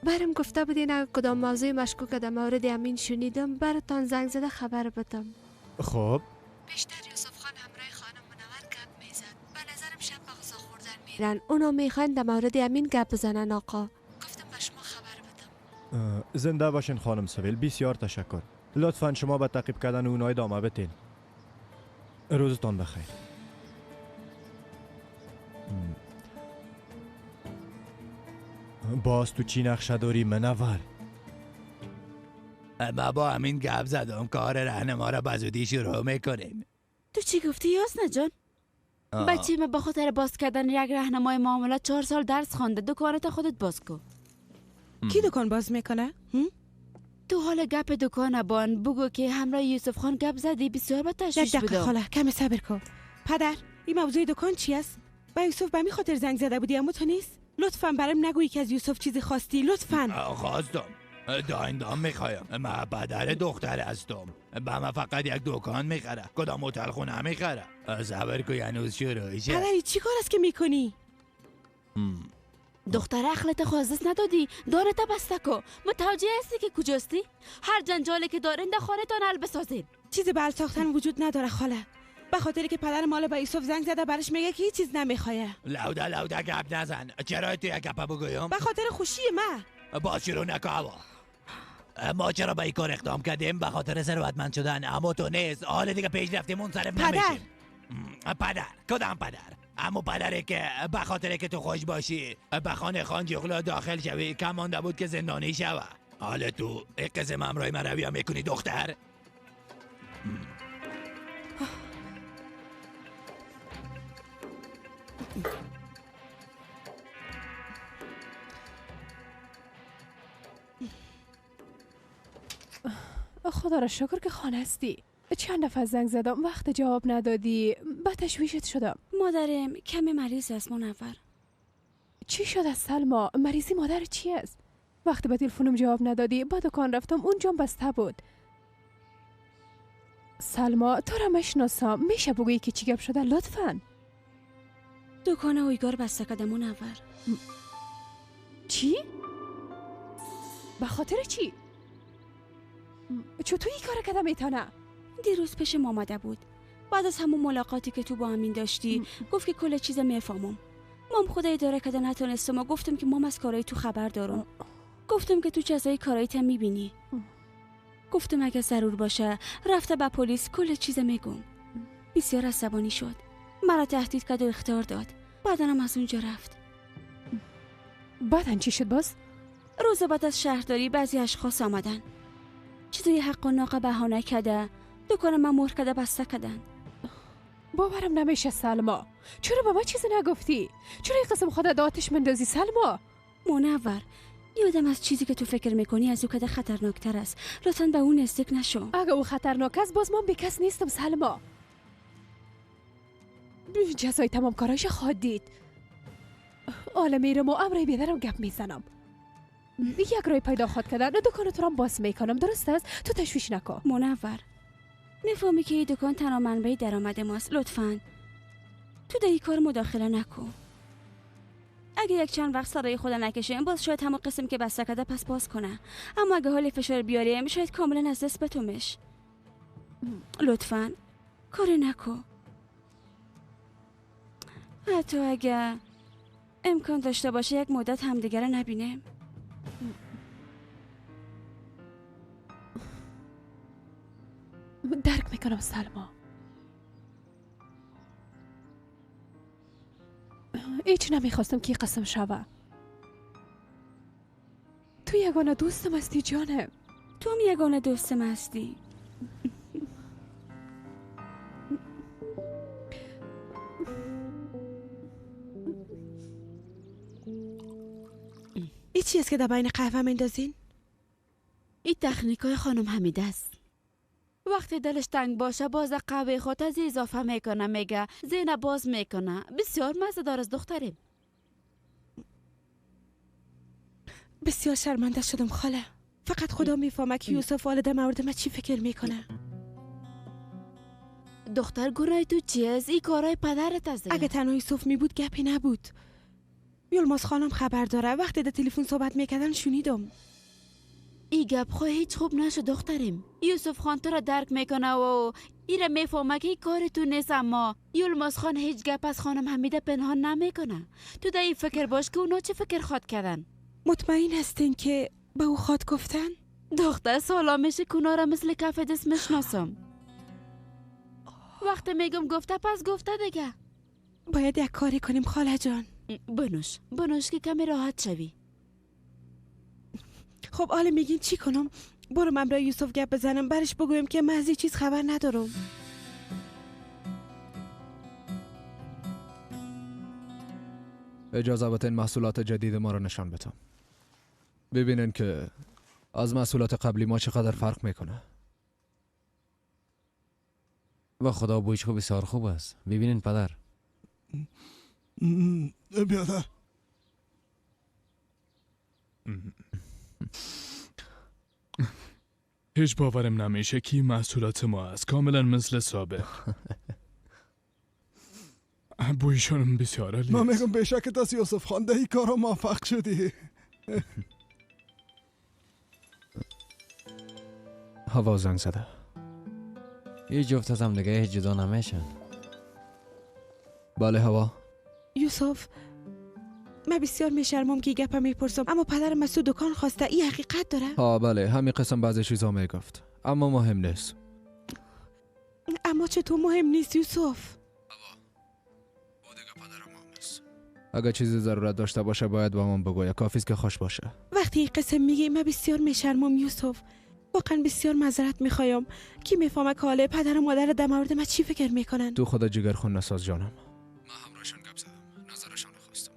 برم گفته بودین اگر کدام موضوع مشکوک در مورد امین شنیدم براتان زنگ زده خبر بدم. خب بیشتر یوسف خان همراه خانم منور گپ میزد. به نظرم شب به غذا خوردن میرن. اونا میخوان در مورد امین گپ بزنن آقا. گفتم به شما خبر بدم. زنده باشین خانم سویل، بسیار تشکر. لطفا شما به تعقیب کردن اونها ادامه بدین. روزتان بخیر. باز تو چی نقشه داری منور؟ ما با همین گپ زدم کار رهن ما را بزودی شروع میکنیم. تو چی گفتی یاسنا جان؟ بچه من با خاطر باز کردن یک راهنمای معاملات 4 سال درس خوانده. دکانت خودت باز کن. کی دکان باز میکنه؟ تو حال گپ دکان بان بگو که همراه یوسف خان گپ زدی، بسیار با یک تشویش دقیقه بودم. خاله کم صبر کن. پدر این موضوع دکان چی است؟ با یوسف به می خاطر زنگ زده بودی اما تو نیست؟ لطفاً برام نگویی که از یوسف چیزی خواستی، لطفاً. خواستم دایندام میخوایم. من پدر دختر هستم. به من فقط یک دکان میخره. کدام هتل خونه میخره. صبر کن هنوز شروعشه. پدری چی کار است که میکنی؟ دختر عقلت خوازست ندادی، دارت بسته کو. متوجه هستی که کجاستی؟ هر جنجالی که دارین در خانه تان حل بسازین. چیزی بر ساختن وجود نداره خاله. به خاطری که پدر مال با یوسف زنگ زده برش میگه که هیچ چیز نمیخواه. لوده گپ نزن. چرا تو یک گپ بگویم؟ به خاطر خوشی ما. باز شروع نکن. ما چرا به این کار اقدام کردیم؟ به خاطر ثروتمند شدن. اما تو نیست. حال دیگه پیش رفتیم منصرف نمیشیم. پدر کدام پدر؟ اما پدری که به خاطر که تو خوش باشی به خانه خان جغلا داخل شوی کم مانده بود که زندانی شوه. حالا تو یک قسم امرای من روی میکنی دختر؟ خدا را شکر که خانه هستی. چند دفعه زنگ زدم وقت جواب ندادی، به تشویشت شدم. مادرم کمی مریض است منور. چی شد از سلما؟ مریضی مادر چی است؟ وقتی به تلفنم جواب ندادی با دکان رفتم اونجا بسته بود. سلما تو را مشناسم، میشه بگویی که چی گپ شده لطفاً؟ دکان اویگار بسته کده منور. چی؟ به خاطر چی؟ چطور این کار کده میتونه؟ دیروز پیشم آمده بود. بعد از همون ملاقاتی که تو با امین داشتی گفت که کل چیز میفهمم. مام خدا اداره کده نتونستم و گفتم که مام از کارهای تو خبر دارم. گفتم که تو جزای کارهایت هم میبینی. گفتم اگه ضرور باشه رفته به پلیس کل چیز میگم. بسیار عصبانی شد. مرا تهدید کرد و اخطار داد. بعدنم از اونجا رفت. بعدن چی شد باز؟ روز بعد از شهرداری بعضی اشخاص آمدن. چیزای حق و ناقه بهانه کده. دکان من مهر کده بسته کدن. باورم نمیشه سلما. چرا به من چیزی نگفتی؟ چرا این قسم خودت آتش مندازی سلما؟ منور یادم از چیزی که تو فکر میکنی از او کده خطرناکتر است. لطفاً به اون نزدیک نشو. اگه او خطرناک است باز من بیکس نیستم سلما. جزای تمام کارایش خواهد دید. حالا میرم و امرای بیدرم گپ میزنم. یک رای پیدا خواهد کردن دکان تو را باز میکنم، درست است؟ تو تشویش نکن. منور نفهمی که این دکان تنها منبع درآمد ماست. لطفاً تو در این کار مداخله نکن. اگه یک چند وقت سرای خود نکشیم باز شاید همون قسم که بسته کرده پس باز کنه. اما اگه حال فشار بیاریم شاید کاملا از دست بتومش. لطفاً کار نکن. حتی اگه امکان داشته باشه یک مدت همدیگه رو نبینیم. درک میکنم سلما. هیچ نمیخواستم که قسم شوه. تو یگانه دوستم هستی جانم. تو هم یگانه دوستم هستی. این چیست که در بین قهوه مندازین؟ این تکنیکای خانم حمیده است. وقتی دلش تنگ باشه باز قهوه خود از اضافه میکنه، میگه زینه باز میکنه. بسیار مزه‌دار از دختریم. بسیار شرمنده شدم خاله. فقط خدا میفهمه که یوسف والد مورد ما چی فکر میکنه. دختر گناه تو چیست؟ این کارای پدرت است. اگه تنها یوسف می بود گپی نبود. یلماز خانم خبر داره. وقتی در تلفن صحبت میکردن شنیدم. ای گپ خو هیچ خوب نشد دختریم. یوسف خان تو را درک میکنه و ایره میفهمه که این کار تو نیست، اما یلماز خان هیچ گپ از خانم حمیده پنهان نمیکنه. تو در این فکر باش که اونا چه فکر خواد کردن. مطمئن هستین که به او خواد گفتن؟ دختر سالا میشه کنار مثل کف دست میشناسم. وقتی میگم گفته پس گفته دیگه. باید یک کاری کنیم خاله جان. بنوش که کمی راحت شوی. خب حالا میگین چی کنم؟ برو من برای یوسف گپ بزنم، برش بگویم که من از این چیز خبر ندارم. اجازه بدین محصولات جدید ما رو نشان بدم. ببینین که از مسئولات قبلی ما چقدر فرق میکنه؟ و خدا بویش خوب بسیار خوب است. ببینین پدر. بیادر. هیچ باورم نمیشه که محصولات ما است، کاملا مثل سابق. بویشانم بسیار عالی. من میگم بشکت از یوسف خان دهی کارا موفق شدی. هوا زنگ زده. یه جفت از هم دیگه هیچ جدا نمیشن. بله هوا. یوسف من بسیار میشرمم که گپم میپرسم، اما پدرم از تو دکان خواسته. این حقیقت داره؟ ها بله، همین قسم بعضی چیزا میگفت، اما مهم نیست. اما چطور مهم نیست یوسف؟ اگر چیزی ضرورت داشته باشه باید با من بگویه، کافی است که خوش باشه. وقتی این قسم میگی من بسیار میشرمم یوسف. واقعا بسیار معذرت میخوایم. کی میفهمه که حاله پدر و مادر در مورد من چی فکر میکنن؟ تو خدا جگرخون نساز جانم. من همراهشان گپ زدم، نظرشان رو خواستم.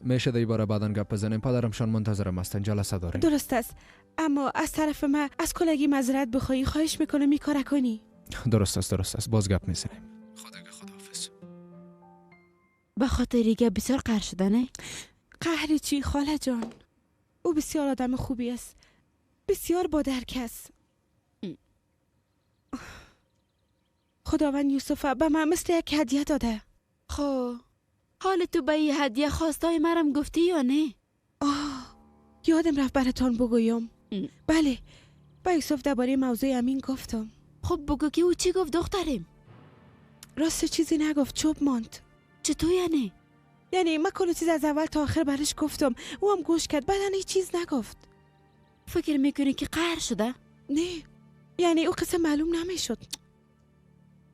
میشه دی باره بعدن گپ بزنیم؟ پدرمشان منتظرم هستن، جلسه داریم. درست است، اما از طرف من از کلگی معذرت بخوایی. خواهش میکنم این کار کنی. درست است، باز گپ میزنیم. به خاطر دیگه بسیار قهر شدنه؟ قهر چی خاله جان؟ او بسیار آدم خوبی است، بسیار با درک است. خداوند یوسف به من مثل یک هدیه داده. خب حال تو به این هدیه خواستای مرم گفتی یا نه؟ یادم رفت براتان بگویم. بله، با یوسف درباره موضوع امین گفتم. خب بگو که او چی گفت دخترم؟ راست چیزی نگفت، چوب ماند. چطور یعنی؟ یعنی من کل چیز از اول تا آخر برش گفتم، او هم گوش کرد، بعدن هیچ چیز نگفت. فکر میکنی که قهر شده؟ نه، یعنی او قصه معلوم نمیشد.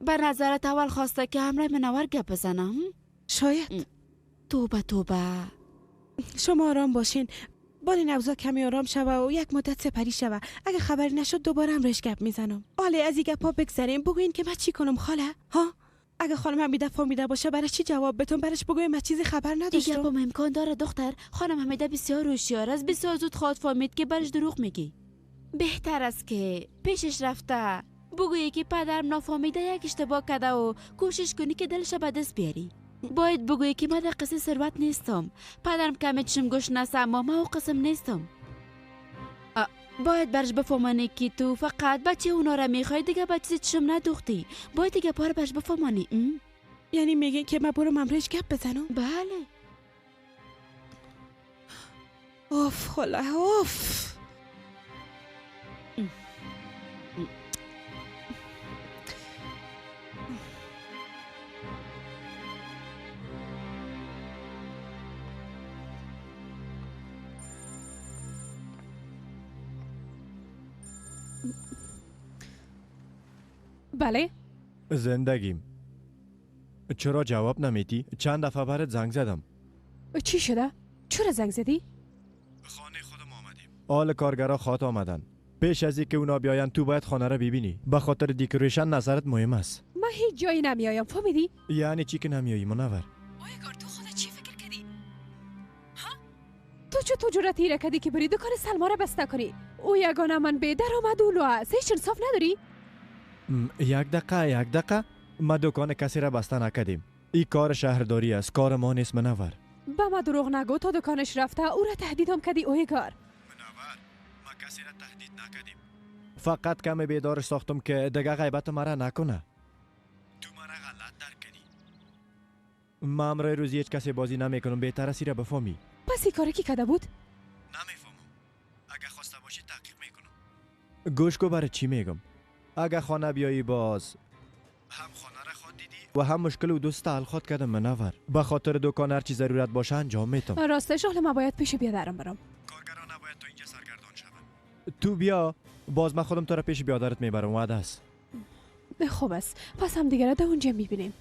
به نظرت اول خواسته که همراه منور گپ بزنم؟ شاید. توبه. شما آرام باشین، بال نوزا کمی آرام شوه و یک مدت سپری شوه. اگه خبری نشد دوباره همراهش گپ میزنم. حالا از این گپا بگذریم. بگوین که من چی کنم خاله؟ ها؟ اگه خانم حمیده فهمیده باشه برای چی جواب بتون؟ برش بگویم من چیزی خبر نداشتم. این گپا امکان داره دختر. خانم حمیده بسیار هوشیار است، بسیار زود خواهد فهمید که برش دروغ میگی. بهتر است که پیشش رفته بگویی که پدرم نافهمیده یک اشتباه کرده و کوشش کنی که دلش به دست بیاری. باید بگویی که من در قصه ثروت نیستم. پدرم کمی چشم گوش نسه، اما من او قسم نیستم. باید برش بفهمانی که تو فقط بچه اونا را میخوای، دیگه بچه چشم ندوختی. باید دیگه پار برش بفهمانی. یعنی میگه که من برو ممرش گپ بزنم؟ بله. اوف خلا اوف. بله؟ زندگیم. چرا جواب نمیدی؟ چند دفعه برات زنگ زدم. چی شده؟ چرا زنگ زدی؟ خانه خودم آمدیم. آل کارگرا خاط آمدن. پیش از اینکه اونا بیاین تو باید خانه را ببینی. به خاطر دکوریشن نظرت مهم است. من هیچ جایی نمیایم، فهمیدی؟ یعنی چی که نمیایی منور؟ اویگار تو خودت چی فکر کردی؟ ها؟ تو چطور جرأت ایره کردی که بری دکان سلما را بسته کنی؟ او یگانه من به درآمد اولو است. هیچ انصاف نداری؟ یک دقیقه ما دکان کسی را بسته نکردیم. این کار شهرداری است، کار ما نیست منور. با ما دروغ نگو، تا دکانش رفته او را تهدید هم کردی اویگار. منور ما کسی را تهدید نکردیم. فقط کمی بیدارش ساختم که دیگه غیبت مرا نکنه. تو مرا غلط درک کردی. ما امروز روز هیچ کسی بازی نمیکنم، بهتر است را بفهمی. پس این کاری کی کرده بود؟ نمیفهمم. اگه خواسته باشی تحقیق میکنم. گوش کو برای چی میگم. اگه خانه بیایی باز هم خانه را خود دیدی و هم مشکل و دوست حل خود کردم منور. به خاطر دکان هر چی ضرورت باشه انجام میتم. راستش حالا ما باید پیش بیادرم برم. کارگرا نباید تو اینجا سرگردان شون. تو بیا، باز من خودم تو را پیش بیادرت میبرم. وعده است. خوب است، پس هم دیگه را در اونجا میبینیم.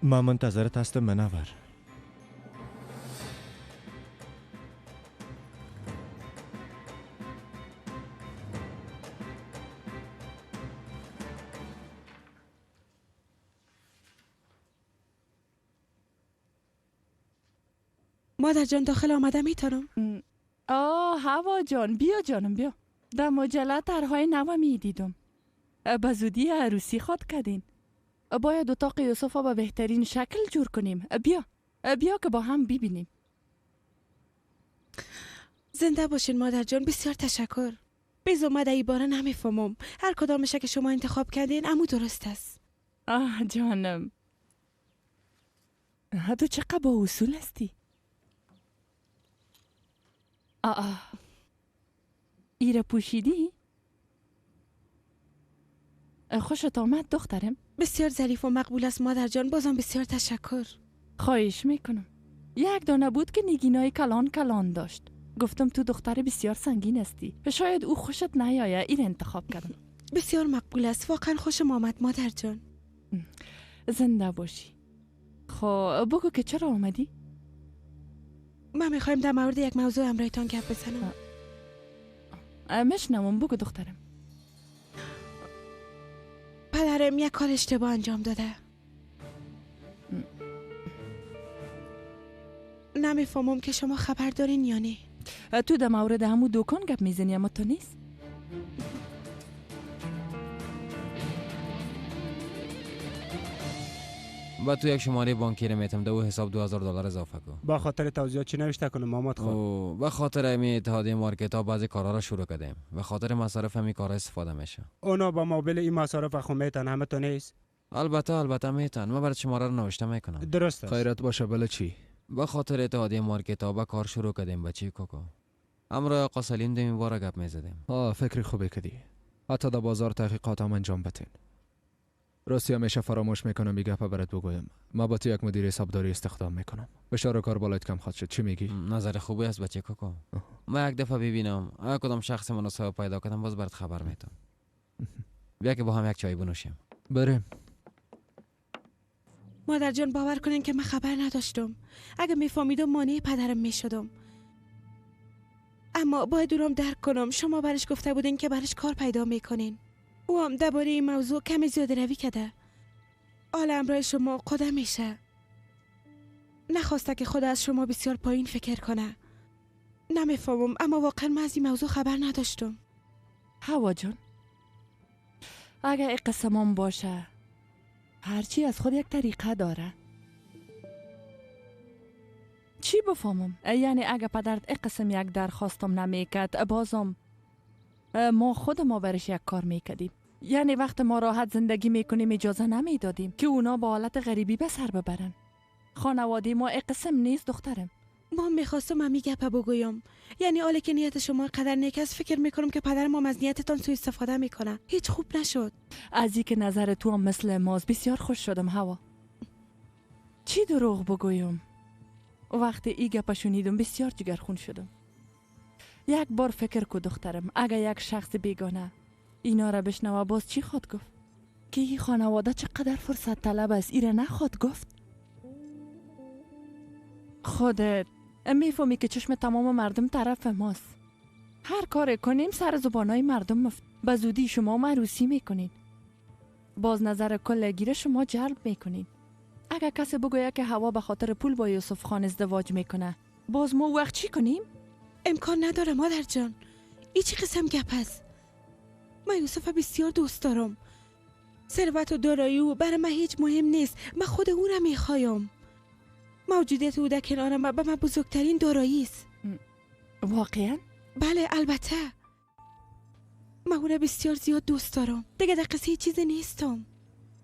من منتظرت هستم منور. مادر جان داخل آمده میتونم؟ هوا جان بیا جانم بیا. در مجله طرحهای نو می دیدم. به زودی عروسی خود کردین. باید اتاق یوسف به بهترین شکل جور کنیم. بیا که با هم ببینیم. زنده باشین مادر جان، بسیار تشکر. بیز اومده ای باره نمیفهمم. هر کدامشه که شما انتخاب کردین امو درست است. جانم، تو چقدر با اصول هستی. ایره پوشیدی؟ خوشت آمد دخترم؟ بسیار ظریف و مقبول است مادر جان، بازم بسیار تشکر. خواهش میکنم. یک دانه بود که نگینای کلان کلان داشت. گفتم تو دختر بسیار سنگین هستی. شاید او خوشت نیایه، این انتخاب کردم. بسیار مقبول است، واقعا خوشم آمد مادر جان. زنده باشی. خب بگو که چرا آمدی؟ من میخوایم در مورد یک موضوع امرایتان گپ بزنم. مشنوم، بگو دخترم. پدرم یک کار اشتباه انجام داده. نمیفهمم که شما خبر دارین یا نه. تو در مورد همون دکان گپ میزنی اما تو نیست؟ بعد تو یک شماره بانکی میتم دو حساب $2000 اضافه کن. با خاطر توضیحات چی نوشته کنم محمد خان؟ به خاطر امی اتحادیه مارکت ها بعضی کارا را شروع کردیم. به خاطر مصارف همی کارا استفاده میشه. اونا با مابل این مصارف خو میتن، همه تو نیست؟ البته میتن. من برای شماره رو نوشته میکنم. درست است. خیرت باشه. بله چی؟ به خاطر اتحادیه مارکت ها با کار شروع کردیم بچی کوکو. امروز آقا سلیم دمی بار گپ میزدیم. فکر خوبی کردی. حتی در بازار تحقیقات هم انجام بدین. راستی همیشه فراموش میکنم بی گپ برات بگویم. ما با تو یک مدیر حسابداری استخدام میکنم. بشار کار بالایت کم خواهد شد. چی میگی؟ نظر خوبی است بچه کوکو. ما یک دفعه ببینم اگه کدام شخص مناسب پیدا کردم باز برات خبر میدم. بیا که با هم یک چای بنوشیم. بریم. مادر جان باور کنین که من خبر نداشتم. اگه میفهمیدم مانع پدرم میشدم. اما باید اونم درک کنم. شما برش گفته بودین که برش کار پیدا میکنین. او هم درباره این موضوع کمی زیاده روی کرده. حال امرای شما قدم میشه. نخواسته که خود از شما بسیار پایین فکر کنه. نمیفهمم، اما واقعا من از این موضوع خبر نداشتم. هوا جان، اگه این قسمم باشه هرچی از خود یک طریقه داره. چی بفهمم؟ یعنی اگه پدرت این قسم یک درخواستم نمیکرد بازم ما خود ما برش یک کار میکردیم. یعنی وقت ما راحت زندگی میکنیم اجازه نمیدادیم که اونا با حالت غریبی به سر ببرن. خانواده ما این قسم نیست دخترم. ما میخواستم همی گپه بگویم. یعنی حالا که نیت شما قدر نیک است فکر میکنم که پدرم هم از نیتتان سوء استفاده میکنه. هیچ خوب نشد. از این که نظر تو هم مثل ماست بسیار خوش شدم هوا. چی دروغ بگویم؟ وقتی ای گپه شنیدم بسیار جگرخون شدم. یک بار فکر کو دخترم، اگه یک شخص بیگانه اینا را بشنوه باز چی خود گفت؟ که این خانواده چقدر فرصت طلب است ایره نخواد گفت؟ خودت میفهمی که چشم تمام مردم طرف ماست. هر کار کنیم سر زبانای مردم مفت. به زودی شما عروسی میکنین. باز نظر کلگیر شما جلب میکنین. اگه کسی بگویه که هوا به خاطر پول با یوسف خان ازدواج میکنه باز ما وقت چی کنیم؟ امکان نداره مادر جان. ای چی قسم گپ است؟ من یوسف بسیار دوست دارم. ثروت و دارایی او برای من هیچ مهم نیست. من خود او را میخوایم. موجودیت او در کنارم به من بزرگترین دارایی است. واقعا؟ بله البته. من او را بسیار زیاد دوست دارم. دیگه در قصه چیزی نیستم.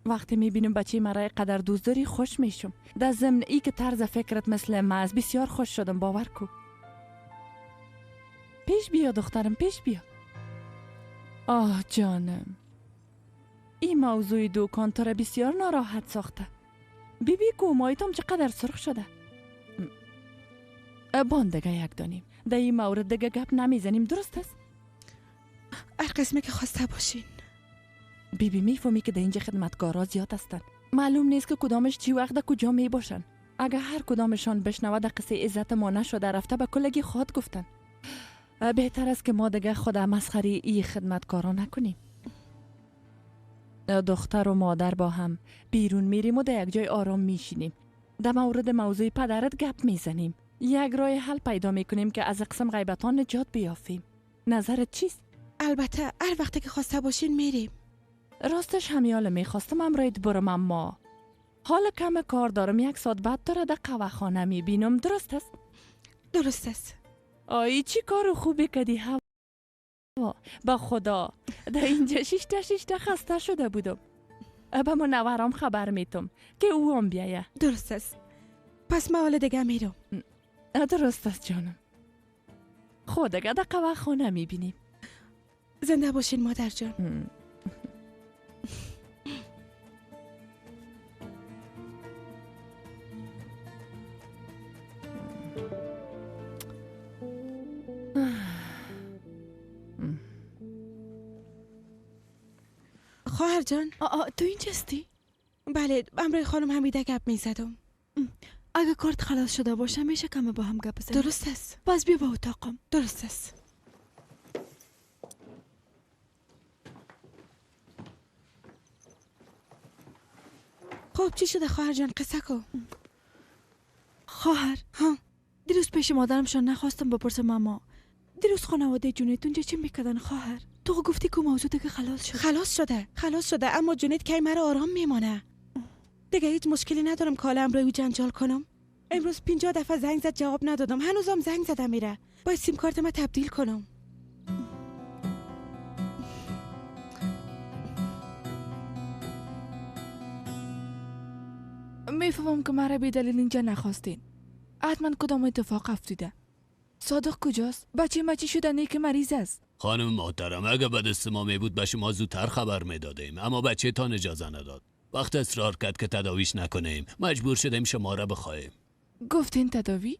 وقتی میبینم بچه مرا قدر دوست داری خوش میشم. در ضمن ای که طرز فکرت مثل من است بسیار خوش شدم. باور کو. پیش بیا دخترم پیش بیا. آه جانم، این موضوع دکان تو را بسیار ناراحت ساخته. بیبی کومایتم چقدر سرخ شده. بان دیگه یک دانیم. در این مورد دیگه گپ نمیزنیم، درست است؟ هر قسمه که خواسته باشین. بیبی میفهمی که در اینجا خدمتگارا زیاد هستن. معلوم نیست که کدامش چی وقت در کجا می باشن. اگه هر کدامشان بشنوه در قصه عزت ما نشده رفته به کلگی خود گفتن. بهتر است که ما دیگه خود مسخری ای خدمتکارا نکنیم. دختر و مادر با هم بیرون میریم و در یک جای آرام میشینیم. در مورد موضوع پدرت گپ میزنیم. یک راه حل پیدا میکنیم که از قسم غیبتان نجات بیافیم. نظرت چیست؟ البته هر وقتی که خواسته باشین میریم. راستش همیاله میخواستم امرایت برم، اما حالا کم کار دارم. 1 ساعت بعد داره در قهوه خانه میبینم. درست است؟ درست است. آی چی کار خوبی کردی هوا. با خدا در اینجا شیشته خسته شده بودم. به منورم خبر میتم که او هم بیایه. درست است. پس من حالا دیگه میرم. درست است جانم. خود دیگه در قهوه خانه میبینیم. زنده باشین مادر جان. خواهر جان. تو اینجاستی؟ بله، امرای خانم حمیده گپ میزدم. اگه کارت خلاص شده باشه میشه کمه با هم گپ بزنیم. درست است. پس بیا با اتاقم. درست است. خب چی شده خواهر جان؟ قصه کو. خواهر دیروز پیش مادرمشان نخواستم بپرسم اما دیروز خانواده جونیت اونجا چی میکردن خواهر؟ تو گفتی که موضوع دیگه خلاص شده اما جونیت کی مرا آرام میمانه. دیگه هیچ مشکلی ندارم که حالا امروز جنجال کنم. امروز 50 دفعه زنگ زد جواب ندادم. هنوزم زنگ زده میره. باید سیم کارت ما تبدیل کنم. میفهمم که مرا بی دلیل اینجا نخواستین. حتما کدام اتفاق افتاده. صادق کجاست؟ بچه مچی شدنی که مریض است. خانم محترم، اگه به دست ما می بود به شما زودتر خبر میدادیم، اما بچه تان اجازه نداد. وقت اصرار کرد که تداویش نکنیم، مجبور شدیم شما را بخواهیم. گفتین تداوی؟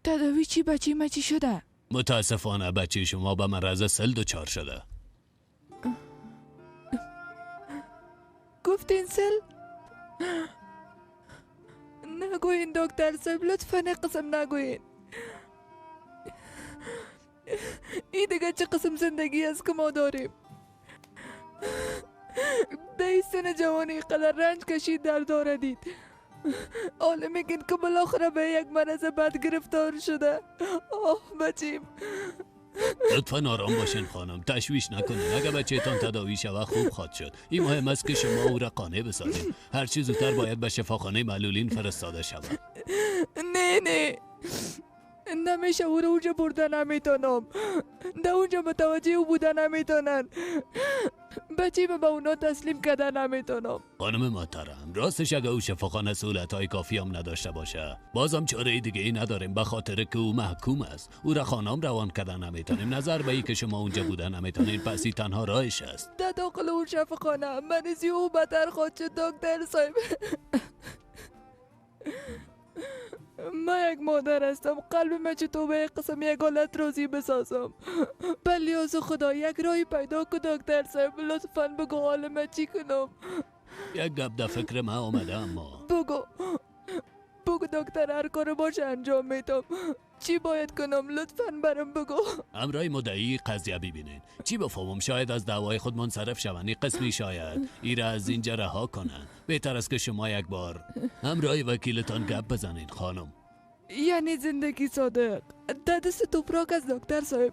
تداوی چی؟ بچه مچی شده؟ متاسفانه بچه شما به مرض سل دچار شده. گفتین سل؟ نگوین دکتر صاحب، لطفاً قسم نگوین. این دیگه چه قسم زندگی است که ما داریم؟ در سن جوانی قدر رنج کشید در داردید. حالا میگین که بالاخره به یک مرض بد گرفتار شده. آه بچیم. لطفا آرام باشین خانم، تشویش نکنین. اگه بچه‌تان تداوی شود خوب خواهد شد. این مهم است که شما او را قانع بسازید. هر چیز زودتر باید به شفاخانه معلولین فرستاده شود. نه نمیشه او رو اونجا بردن نمیتونم. در اونجا متوجه او بودن نمیتونن. بچه به اونا تسلیم کردن نمیتونم. خانم محترم، راستش اگه او شفاخانه سهولت‌های کافی هم نداشته باشه، بازم چاره دیگه ای نداریم، به خاطر که او محکوم است. او را خانم روان کردن نمیتونیم. نظر به ای که شما اونجا بودن نمیتونین، پس این تنها راهش است. در داخل اون شفاخانه منیزی او بدتر خود شد دکتر صاحب. من یک مادر هستم. قلب من چطور به قسم یک حالت روزی بسازم؟ بلیاز خدا یک راهی پیدا که دکتر صاحب. لطفاً بگو حال من چی کنم؟ یک گپ در فکر من آمده. اما بگو دکتر، هر کار باشه انجام میدم. چی باید کنم؟ لطفاً برام بگو. امرای مدعی قضیه ببینین. چی بفهمم؟ شاید از دعوای خود منصرف شوند. قسمی شاید ایره از اینجا رها کنن. بهتر است که شما یک بار امرای وکیلتان گپ بزنین خانم. یعنی زندگی صادق در دست توپراک از دکتر صاحب.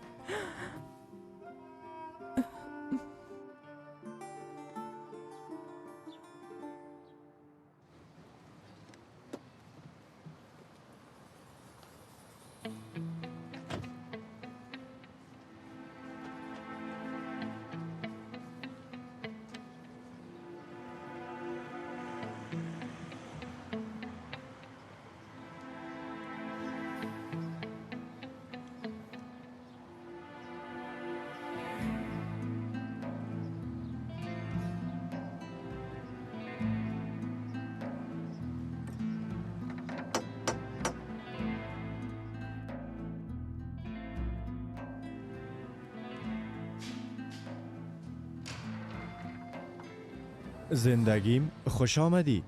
زندگیم خوش آمدی.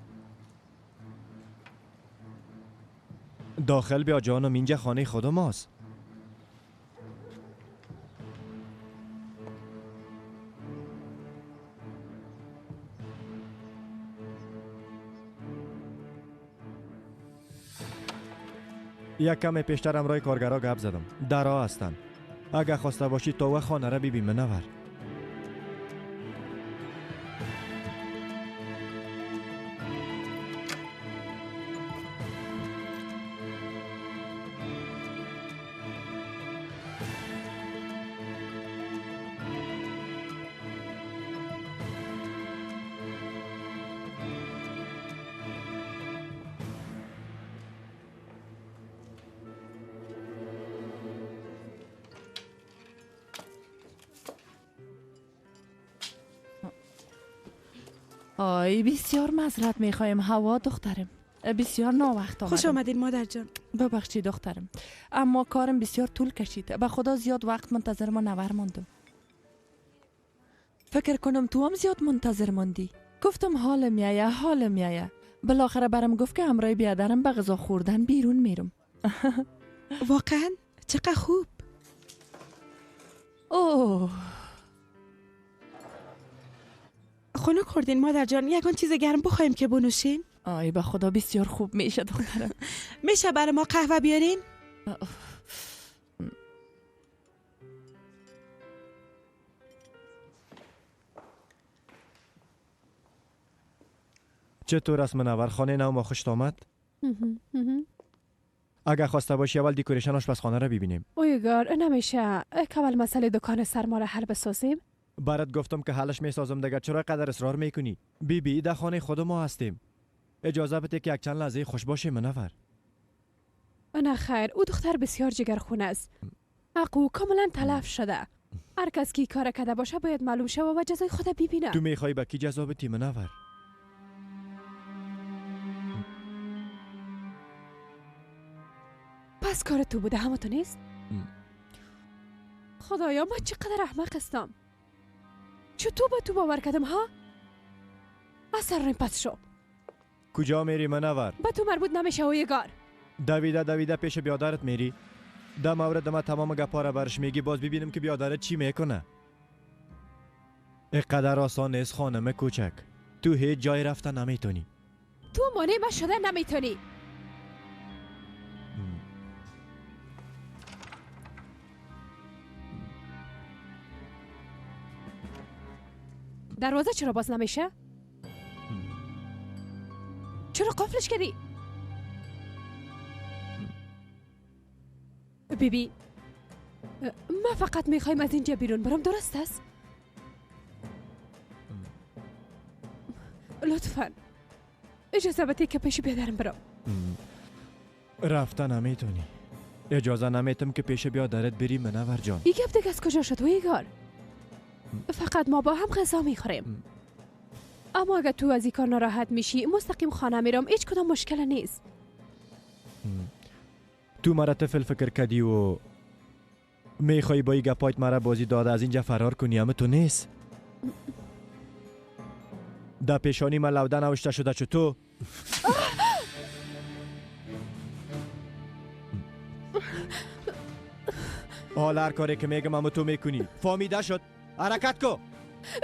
داخل بیا جانم، اینجا خانه خود ماست. یک کم پیشتر امرای کارگرا گپ زدم. در راه هستن. اگه خواسته باشی تو و خانه را ببین منور. آی بسیار معذرت میخوایم هوا دخترم، بسیار ناوقت آمدم. خوش آمدین مادر جان. ببخشید دخترم، اما کارم بسیار طول کشید. به خدا زیاد وقت منتظر ما نور ماندم. فکر کنم تو هم زیاد منتظر ماندی. گفتم حالم میایه. بالاخره برام گفت که همراه بیادرم به غذا خوردن بیرون میرم. واقعا چقدر خوب. اوه خونه خوردین مادر جان؟ یکان چیز گرم بخوایم که بنوشین؟ آی به خدا بسیار خوب میشه دخترم. میشه برای ما قهوه بیارین؟ چطور است منور؟ خانه نو ما خوشت آمد؟ اگه خواسته باشی اول دیکوریشن آشپزخانه را ببینیم. اویگار نمیشه کامل مسئله دکان سرما را حل بسازیم؟ برات گفتم که حلش میسازم دیگه، چرا قدر اصرار میکنی؟ بی در خانه خود ما هستیم. اجازه بده که یک چند لحظه خوش باشه منور. نه خیر، او دختر بسیار جگرخون است. عقو کاملا تلف شده. هر کس کی کار کرده باشه باید معلوم شه و جزای خود ببینه. تو میخوای با کی جزا بدی منور؟ پس کار تو بوده همه تو نیست؟ خدایا من چقدر احمق هستم. چطور به تو باور کردم ها؟ اثر ریم پس شو. کجا میری منور؟ به تو مربوط نمیشه اویگار. دویده پیش بیادرت میری؟ در مورد ما تمام گپا را برش میگی، باز ببینیم که بیادرت چی میکنه. اینقدر آسان نیست خانم کوچک. تو هیچ جای رفتن نمیتونی. تو مانع من شده نمیتونی. دروازه چرا باز نمیشه؟ چرا قفلش کردی؟ بیبی ما فقط میخوایم از اینجا بیرون برم، درست است؟ لطفاً اجازه بده که پیش بیادرم برم. رفتن نمیتونی. اجازه نمیتم که پیش بیادرت بری منور جان. این گپ دیگه از کجا شد اویگار؟ فقط ما با هم غذا میخوریم. اما اگر تو از این کار ناراحت میشی مستقیم خانه میرم، هیچ کدام مشکل نیست. تو مرا طفل فکر کردی و میخوای با این گپایت مرا بازی داده از اینجا فرار کنی، اما تو نیست. در پیشانی من لوده نوشته شده چه تو حال هر کاری که میگم اما تو میکنی. فهمیده شد؟ حرکت کو.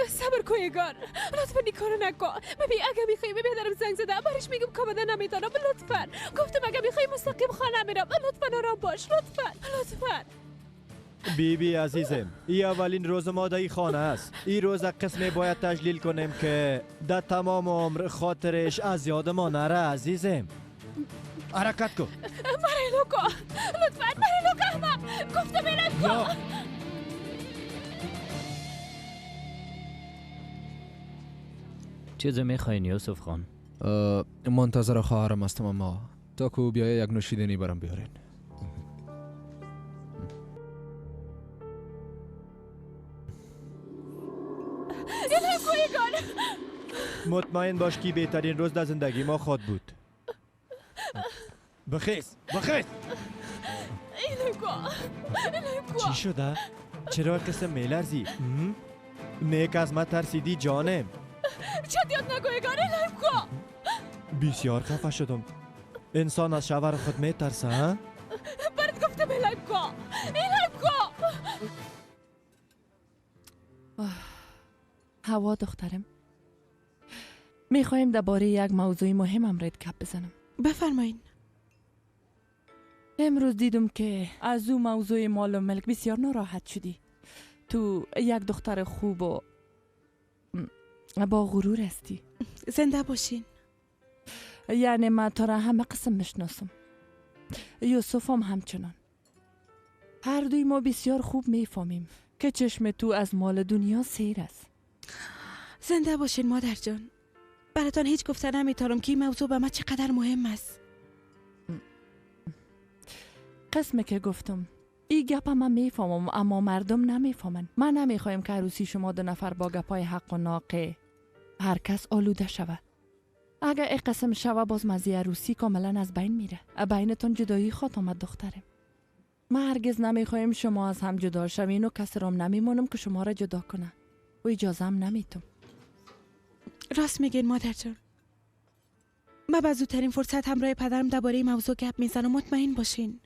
صبر کن یگار، لطفا این کارو نکن. ببین اگه میخوای به بیادرم زنگ زدم برش میگم کامده نمیتونم. لطفا گفتم اگه میخوای مستقیم خانه میرم. لطفا آرام باش. لطفا بیبی عزیزم، این اولین روز ما در این خانه است. این روز قسمی باید تجلیل کنیم که در تمام عمر خاطرش از یاد ما نره عزیزم. حرکت کو. مریلو کو. لطفا مریلو کو. گفتم میرم کو. چیزی میخواین یوسف خان؟ منتظر خواهرم هستم اما تا که بیایه یک نوشیدنی برام بیارین. مطمئن باش که بهترین روز در زندگی ما خود بود. بخیز. چی شده؟ چرا قسم میلرزی؟ نیک از ما ترسیدی جانم. چند یاد نگویگان الهیم کو. بسیار خفه شدم. انسان از شوهر خود میترسه ها؟ برات گفتم الهیم کو. هوا دخترم، میخوایم درباره یک موضوع مهم امرت گپ بزنم. بفرمایین. امروز دیدم که از او موضوع مال و ملک بسیار ناراحت شدی. تو یک دختر خوب و با غرور هستی. زنده باشین. یعنی من تا را همه قسم میشناسم. یوسف هم همچنان. هر دوی ما بسیار خوب میفهمیم که چشم تو از مال دنیا سیر است. زنده باشین مادر جان. براتان هیچ گفته نمیتارم که این موضوع به من چقدر مهم است. قسمه که گفتم این گپ من میفهمم اما مردم نمیفهمن. من نمیخوایم که عروسی شما 2 نفر با گپای حق و ناقه هر کس آلوده شود. اگر این قسم شود باز مزی عروسی کاملا از بین میره. بینتون جدایی خواهد آمد دخترم. من هرگز نمیخوایم شما از هم جدا شوین و کسی رام نمیمونم که شما را جدا کنه و اجازه هم نمیتم. راست میگین مادر جان. من به زودترین فرصت همراه پدرم درباره موضوع گپ میزنم، مطمئن باشین.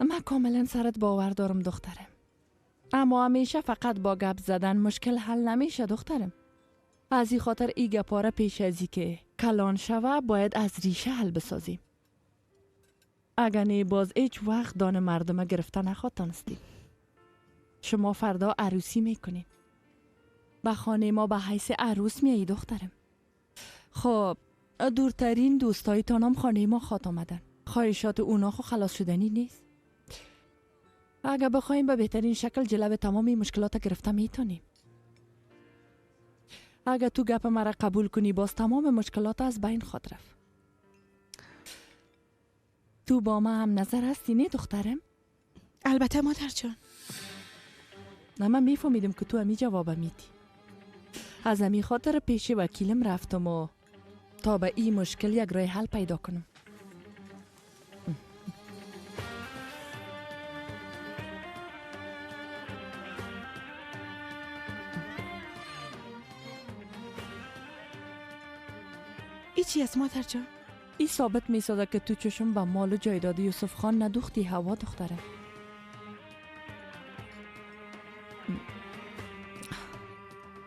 من کاملا سرت باور دارم دخترم، اما همیشه فقط با گپ زدن مشکل حل نمیشه دخترم. از این خاطر ای گپاره پیش ازی که کلان شوه باید از ریشه حل بسازیم. اگر نه باز هیچ وقت دان مردم گرفته نخواهد تانستی. شما فردا عروسی میکنین. به خانه ما به حیث عروس میایی دخترم. خب دورترین دوستایتان هم خانه ما خواهد آمدن. خواهشات اونا خو خلاص شدنی نیست. اگر بخوایم به بهترین شکل جلو تمامی مشکلات گرفته میتونیم. اگر تو گپ مرا قبول کنی باز تمام مشکلات از بین خواهد رفت. تو با ما هم نظر هستی نه دخترم؟ البته مادر جان. نه من میفهمیدم که تو همی جواب میدی. از همی خاطر پیش وکیلم رفتم و تا به این مشکل یک راه حل پیدا کنم. ای چی است مادر جان؟ ای ثابت می سازه که تو چشم به مال و جایداد یوسف خان ندوختی هوا دختره.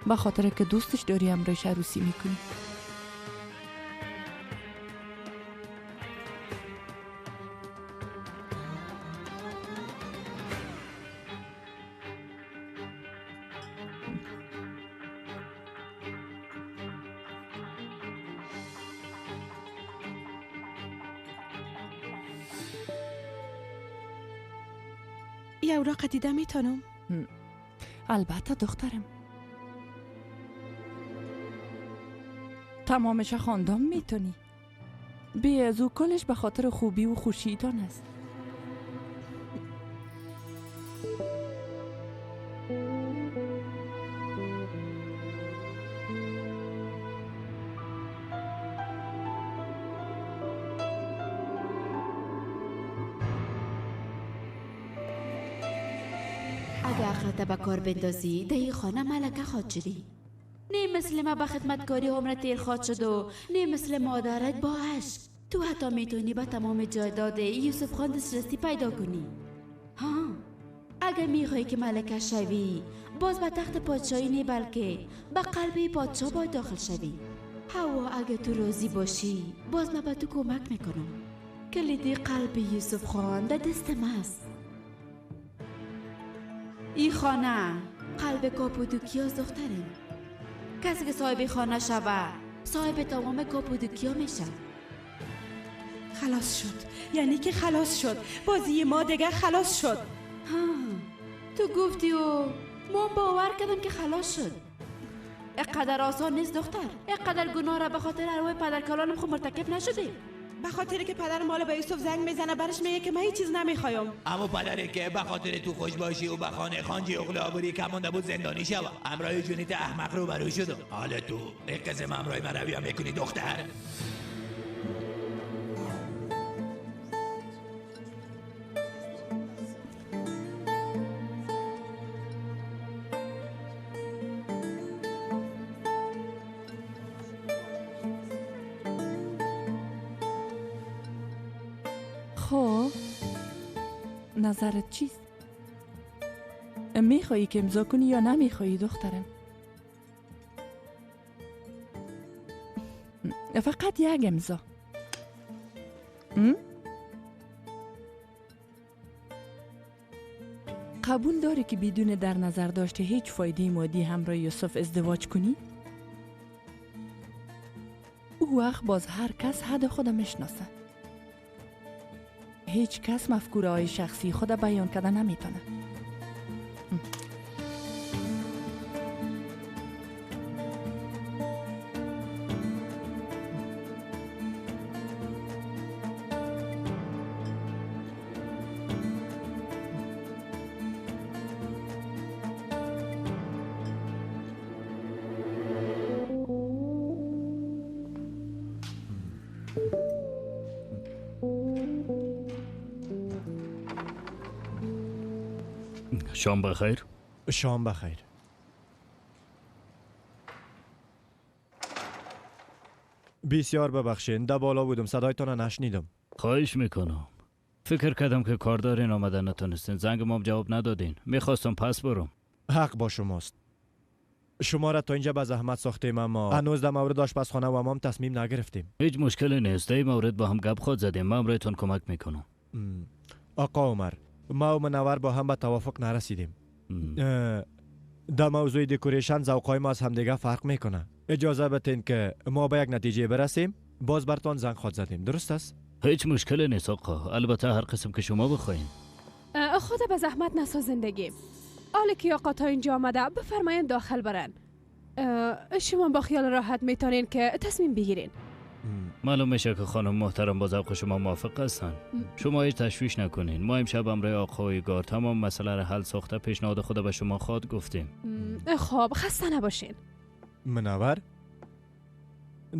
به خاطر که دوستش داری امرش عروسی میکنی. یه اوراق دیده میتونم؟ البته دخترم. تمامش خواندم میتونی. بی از او کلش به خاطر خوبی و خوشیتان است. اگه اخرت به کار بندازی ده این خانه ملکه خواد شدی. نه مثل ما به خدمتکاری عمر تیر خواد شد و نه مثل مادرت با عشق. تو حتی میتونی به تمام جایداد یوسف خان دسترسی پیدا کنی. ها اگه میخوای که ملکه شوی باز به تخت پادشاهی نه بلکه به قلب پادشاه باید داخل شوی. هوا اگه تو راضی باشی باز من به تو کمک میکنم. کلید قلب یوسف خان در دست ماست. این خانه قلب کاپودوکیاست دخترم. کسی که صاحب خانه شوه صاحب تمام کاپودوکیا میشه. خلاص شد. یعنی که خلاص شد. بازی ما دیگه خلاص شد. ها تو گفتی و ما باور کردم که خلاص شد. اقدر آسان نیست دختر. اقدر گناه را به خاطر ارواح پدر کلانم خود مرتکب نشده. به خاطر که پدر مال به یوسف زنگ میزنه برش میگه که من هیچ چیز نمیخوایم. اما پدره که به خاطر تو خوش باشی و به خانه خانجی اغل آبوری کمانده بود زندانی شوه. امرای جونیت احمق رو برو شدم. حالا تو یک قسم امرای من روی هم میکنی دختر. خب نظرت چیست؟ میخوایی که امضا کنی یا نمیخوایی دخترم؟ فقط یک امضا. قبول داری که بدون در نظر داشته هیچ فایده مادی همراه یوسف ازدواج کنی؟ او وقت باز هر کس حد خود میشناسه. هیچ کس مفکوره های شخصی خود بیان کرده نمیتونه. شام بخیر. شام بخیر. بسیار ببخشید، در بالا بودم، صدایتان نشنیدم. خواهش میکنم. فکر کردم که کار دارین آمده نتونستین، زنگ مام جواب ندادین. میخواستم پس برم. حق با شماست. شما را تا اینجا به زحمت ساختیم، اما هنوز در مورد آشپزخانه و امام تصمیم نگرفتیم. هیچ مشکلی نیست. در این مورد با هم گپ خود زدیم. من برایتون کمک میکنم. آقا عمر، ما و منور با هم به توافق نرسیدیم. در موضوع دکوریشن ذوقهای ما از همدیگه فرق میکنه. اجازه بدین که ما به یک نتیجه برسیم. باز برتان زنگ خود زدیم. درست است؟ هیچ مشکلی نیست آقا. البته هر قسم که شما بخواین. خود به زحمت نسا زندگی. حالا که آقا تا اینجا آمده بفرمایین داخل برن. شما با خیال راحت میتونین که تصمیم بگیرین. معلوم میشه که خانم محترم با ذوق شما موافق هستن. شما هیچ تشویش نکنین. ما امشب امروی آقای گار تمام مسئله را حل ساخته پیشنهاد خود به شما خواد گفتیم. خب خسته نباشین. منور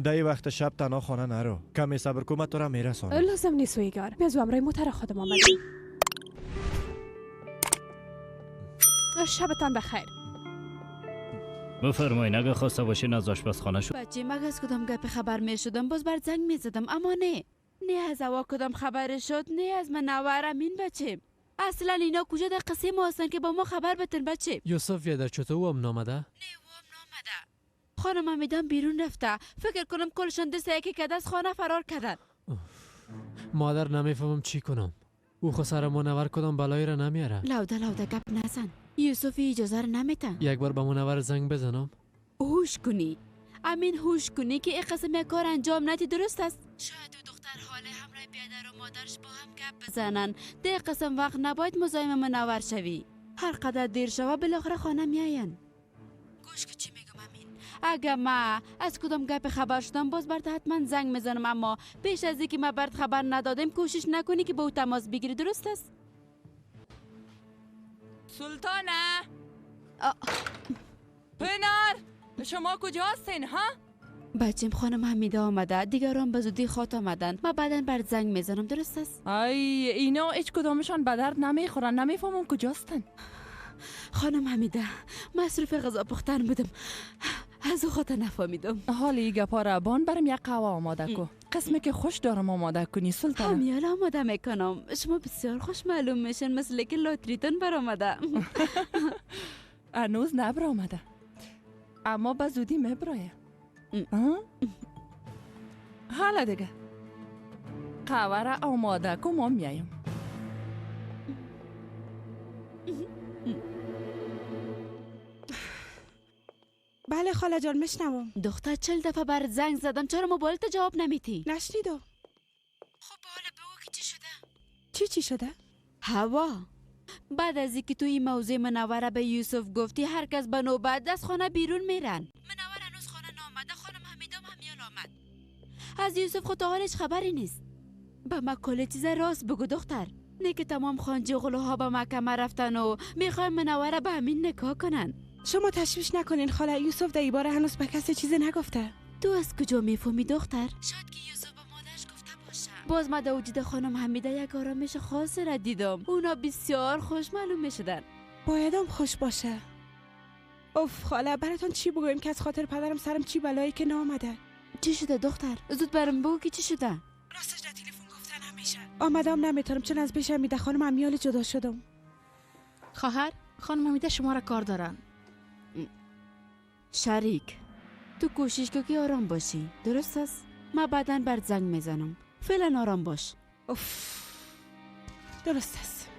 در وقت شب تنها خانه نرو. کمی صبر کن، تو را میرسانم. لازم نیست ویگار. میازو امروی متر خودم آمدیم. شبتان بخیر. بفرمایین. اگه خواسته باشین از آشپزخانه شو. بچه مگه از کدام گپ خبر می شدم باز بر زنگ می زدم، اما نه از هوا کدام خبر شد، نه از منور امین. بچه اصلا اینا کجا در قصه ما هستن که با ما خبر بتن؟ بچه یوسف یادر چطور او هم نامده؟ خانم امیدم بیرون رفته. فکر کنم کلشان دسته یکی که از خانه فرار کردن. مادر نمیفهمم چی کنم. او خو سر منور کدام بلایی را نمیاره. لوده گپ نزن. یوسف اجازه را نمیتن. یک بار به منور زنگ بزنم. هوش کنی امین، هوش کنی که این قسم یک کار انجام ندی. درست است؟ شاید او دختر حاله همراه بیادر و مادرش با هم گپ بزنن. ده قسم وقت نباید مزاحم منور شوی. هر قدر دیر شوه بالاخره خانه میاین. گوش که چی میگم امین. اگه ما از کدام گپ خبر شدم باز برات حتما زنگ میزنم، اما پیش از اینکه ما برات خبر ندادم کوشش نکنی که با او تماس بگیری. درست است؟ سلطانه پنار، شما کجا هستین ها؟ بچم خانم حمیده آمده، دیگران به زودی خاط آمدن. ما بعداً بر زنگ میزنم. درست است؟ ای اینا هیچ کدامشان به درد نمیخورن. نمیفهمم کجاستن. خانم حمیده مصروف غذا پختن بودم، از او خاطر نفهمیدم. حالا ای گپا را بان برم یک قهوه آماده کو. قسمی که خوش دارم آماده کنی سلطانه. همیال آماده میکنم. شما بسیار خوش معلوم میشن، مثل که لاتریتون برآمده. هنوز نبرآمده، اما به زودی میبرایه. حالا دیگه قهوه را آماده کو، ما میایم. بله خاله جان میشنوم. دختر 40 دفعه بر زنگ زدم، چرا موبایلت جواب نمیدی؟ نشنیدم. خب حالا بگو که چی شده؟ چی شده؟ هوا بعد از اینکه تو این موضوع منوره به یوسف گفتی هر کس به نوبت از خانه بیرون میرن. منور هنوز خانه نامده. خانم حمیده هم همیال آمد. از یوسف خود تا حال هیچ خبری نیست. به ما کل چیز راست بگو دختر. نه که تمام خانجی غلوها به مکه رفتن و میخوایم منوره به همین نکاح کنن. شما تشویش نکنین خاله. یوسف در این باره هنوز به کسی چیزی نگفته. تو از کجا میفهمی دختر؟ شاید که یوسف به مادرش گفته باشه. باز ما در وجود خانم حمیده یک آرامش خاص را دیدم. اونا بسیار خوش معلوم میشدن. بایدم خوش باشه. اوف خاله براتون چی بگویم که از خاطر پدرم سرم چی بلایی که نامده. چی شده دختر؟ زود برام بگو که چی شده. راستش در تلفن گفتن نمیشه. آمدم نمیتونم چون از پیش حمیده خانم امیال جدا شدم. خواهر خانم حمیده شما را کار دارن. شریک تو کوشش کن که آرام باشی. درست است؟ ما بعداً بر زنگ میزنم. فعلا آرام باش. اوف درست است.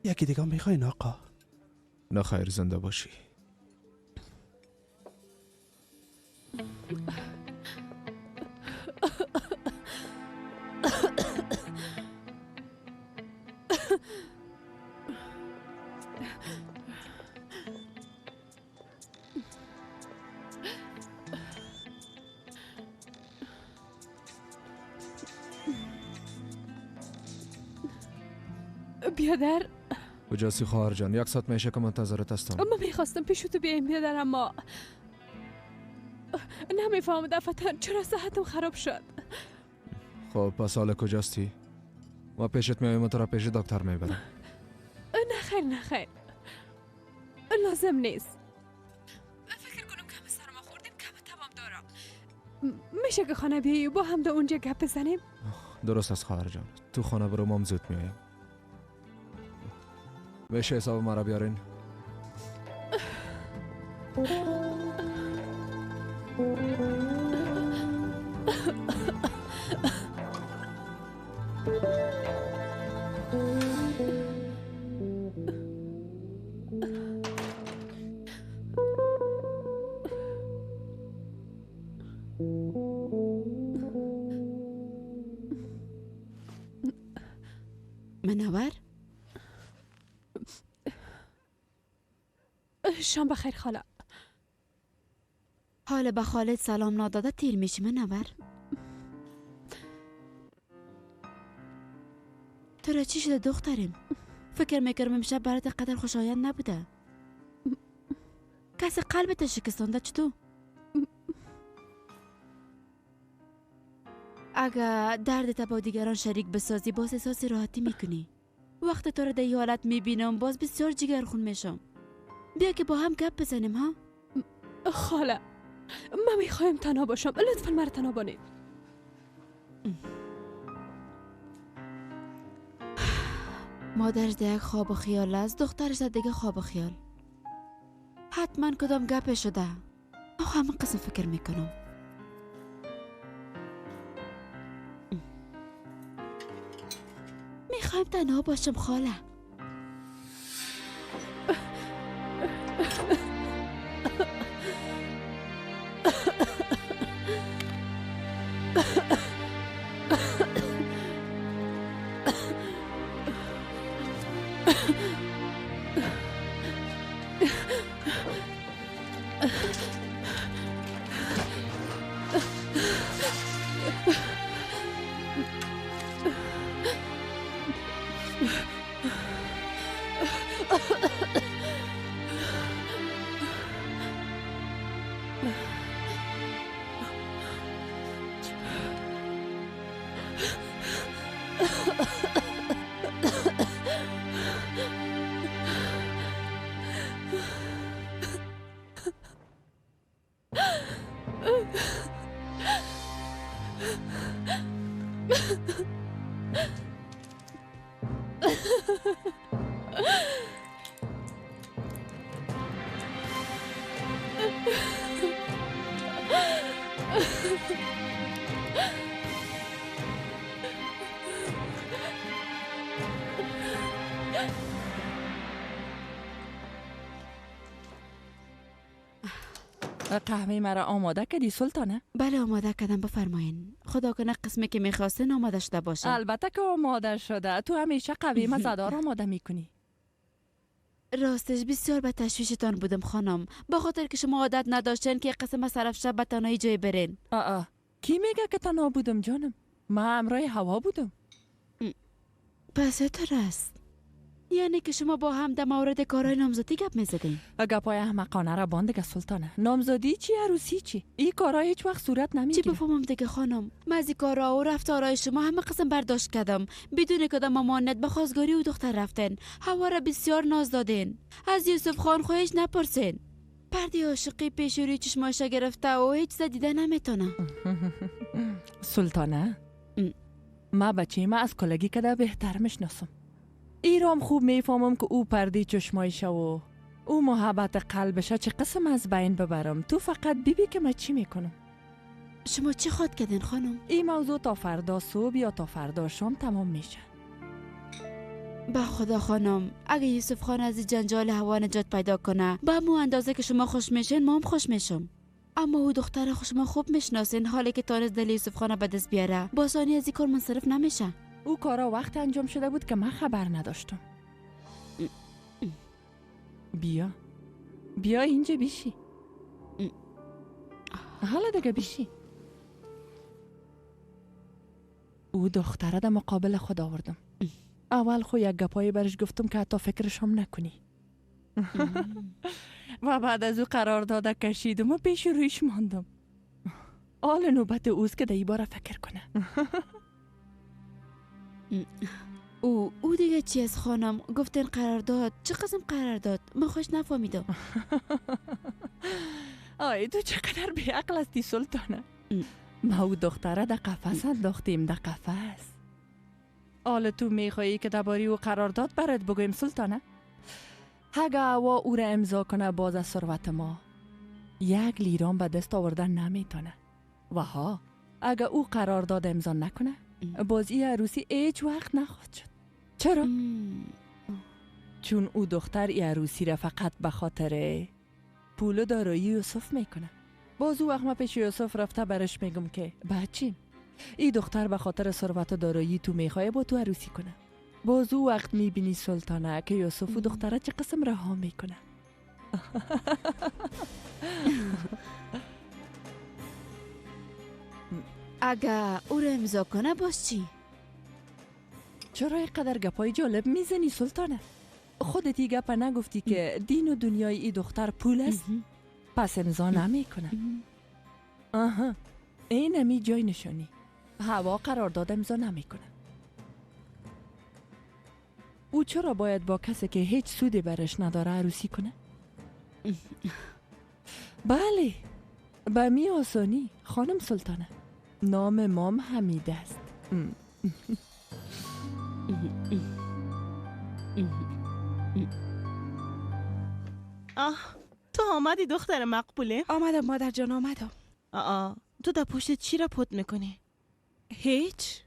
یکی دیگه میخواین آقا؟ نه خیر، زنده باشی. بیادر کجاسی خواهر جان؟ 1 ساعت میشه که منتظرت هستم. اما میخواستم پیش تو بیایم بیادر، اما نمیفهم دفعتا چرا صحتم خراب شد. خب پس حالا کجاستی؟ ما پیشت میایم و تو را پیش دکتر میبرم. نه خیر لازم نیست. فکر کنم کم سرما خوردیم، کم تمام دارم. میشه که خانه بیایی با هم در اونجا گپ بزنیم؟ درست است خواهر جان، تو خانه برو، ما زود میایم. میشه حساب ما را بیارین؟ منور؟ شام بخیر خاله. حال به خالد سلام ناداده تیر میشی منور؟ تو را چی شده دخترم؟ فکر میکردم امشب برات قدر خوشایند نبوده. کسی قلبت شکستانده چطور؟ اگه دردت با دیگران شریک بسازی باز احساس راحتی میکنی. وقت تو را در این حالت میبینم باز بسیار جگرخون میشم. بیا که با هم گپ بزنیم ها؟ خاله من میخوایم تنها باشم، لطفا مرا تنها بانید. مادرش دیگه خواب و خیال است، دخترش دیگه خواب و خیال. حتما کدام گپ شده. همه قسم فکر میکنم. میخوایم تنها باشم خاله. قهوه مرا آماده کردی سلطانه؟ بله آماده کردم، بفرمایین. خدا کنه قسمی که میخواستین آماده شده باشه. البته که آماده شده. تو همیشه قهوه مزه‌دار آماده میکنی. راستش بسیار به تشویشتان بودم خانم، به خاطر که شما عادت نداشتین که قسم صرف شب به تنهایی جای برین. کی میگه که تنها بودم جانم؟ من همراه هوا بودم. پس تو راست. یعنی که شما با هم در مورد کارهای نامزدی گپ میزدین؟ گپای احمقانه را باند دیگه سلطانه. نامزدی چی عروسی چی؟ این کارها هیچ وقت صورت نمیگیره. چی بفهمم دیگه خانم؟ من از کارها و رفتارهای شما همه قسم برداشت کردم. بدون کدام ممانعت به خواستگاری و دختر رفتن. هوا را بسیار ناز دادین. از یوسف خان خواهش نپرسین. پرده عاشقی پیش روی چشماش گرفته و هیچ چیز دیده نمیتونه. سلطانه ما بچه ما از کلگی کده بهتر میشناسم. ایرام خوب میفهمم که او پرده چشمایشه و او محبت قلبشه چه قسم از بین ببرم. تو فقط بیبی که من چی میکنم. شما چی خواد کردین خانم؟ این موضوع تا فردا صبح یا تا فردا شام تمام میشه. با خدا خانم، اگه یوسف خان از این جنجال هوا نجات پیدا کنه با مو اندازه که شما خوش میشین ما هم خوش میشم. اما او دختر شما خوب میشناسین، حالی که تانست دل یوسف خان به دست بیاره با آسانی از این کار منصرف نمیشه. او کارا وقت انجام شده بود که من خبر نداشتم. بیا اینجا بیشی. حالا دیگه بیشی. او دختره در مقابل خود آوردم. اول خو یک گپایی برش گفتم که حتی فکرش هم نکنی. و بعد از او قرار داده کشیدم و پیش رویش ماندم. حال نوبت اوست که دی باره فکر کنه. او دیگه چی از خانم؟ گفتن قرارداد. چه قسم قرارداد؟ من خوش نفهمیدم. آی تو چقدر بیعقل هستی سلطانه. ما او دختره در قفس انداختیم، در قفس. حالا تو میخوایی که درباره او قرارداد برات بگویم سلطانه؟ اگه هوا او را امضا کنه باز از ثروت ما 1 لیرام به دست آوردن نمیتونه. و ها اگه او قرارداد امضا نکنه باز این عروسی هیچ وقت نخواهد شد. چرا؟ چون او دختر این عروسی را فقط به خاطر پول و دارایی یوسف میکنه. باز او وقت ما پیش یوسف رفته برش میگم که بچیم این دختر به خاطر ثروت و دارایی تو میخواه با تو عروسی کنه. باز او وقت میبینی سلطانه که یوسف و دختره چه قسم رها میکنه. اگه او رو امضا کنه باز چی؟ چرا اینقدر گپای جالب میزنی سلطانه؟ خودت این گپا نگفتی که دین و دنیای این دختر پول است؟ پس امضا نمیکنه. آها این همی جای نشانی. هوا قرارداد امضا نمیکنه. او چرا باید با کسی که هیچ سودی برش نداره عروسی کنه؟ بله به می آسانی خانم سلطانه. نام مام حمیده است. تو آمدی دختر مقبوله؟ آمدم مادر جان آمدم. تو در پشت چی را پت میکنی؟ هیچ.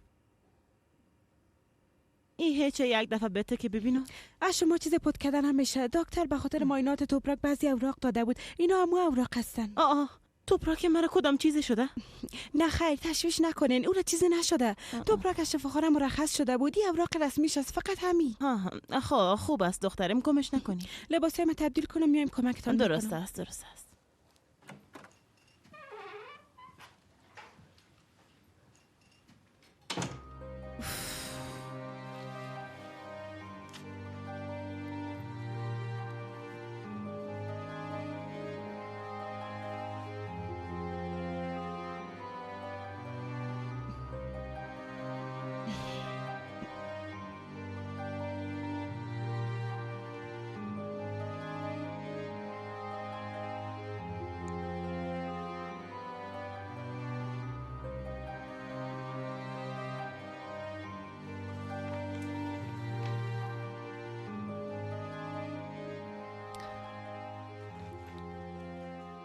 این هیچ یک دفعه بته که ببینم. از شما چیز پت کردن همیشه. دکتر به خاطر معاینات توپراک بعضی اوراق داده بود. اینا همو اوراق هستن. توپراک مرا کدام چیزی شده؟ نه خیر تشویش نکنین، او را چیزی نشده. توپراک از شفاخانه مرخص شده بود. این اوراق رسمیش است، فقط همین. خوب است دخترم، کمش نکنی. لباسای ما تبدیل کنم میایم کمکتان میکنم. درست است.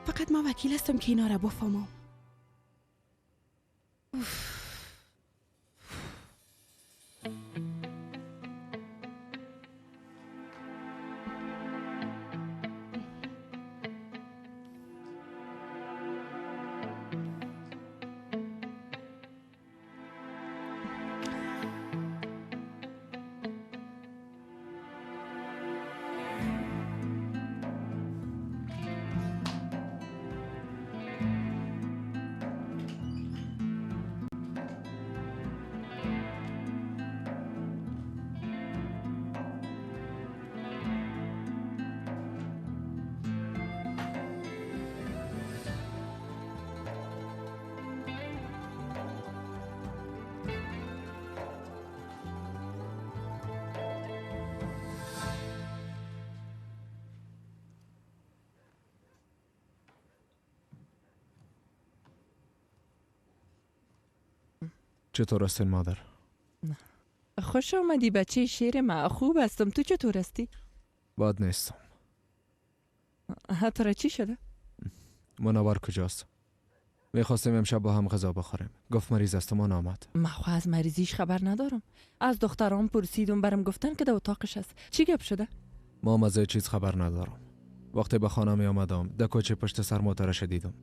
فقط ما وکیل هستم که اینا را بفهمم. چطور هستین مادر؟ خوش آمدی بچه شیر ما. خوب هستم. تو چطور هستی؟ باد نیستم. تو را چی شده؟ منور کجاست؟ میخواستیم امشب با هم غذا بخوریم. گفت مریض است و آمد. من از مریضیش خبر ندارم. از دختران پرسیدم، برم گفتن که در اتاقش است. چی گپ شده؟ ما مزه چیز خبر ندارم. وقتی به خانه می آمدم در کوچه پشت سر موترش دیدم.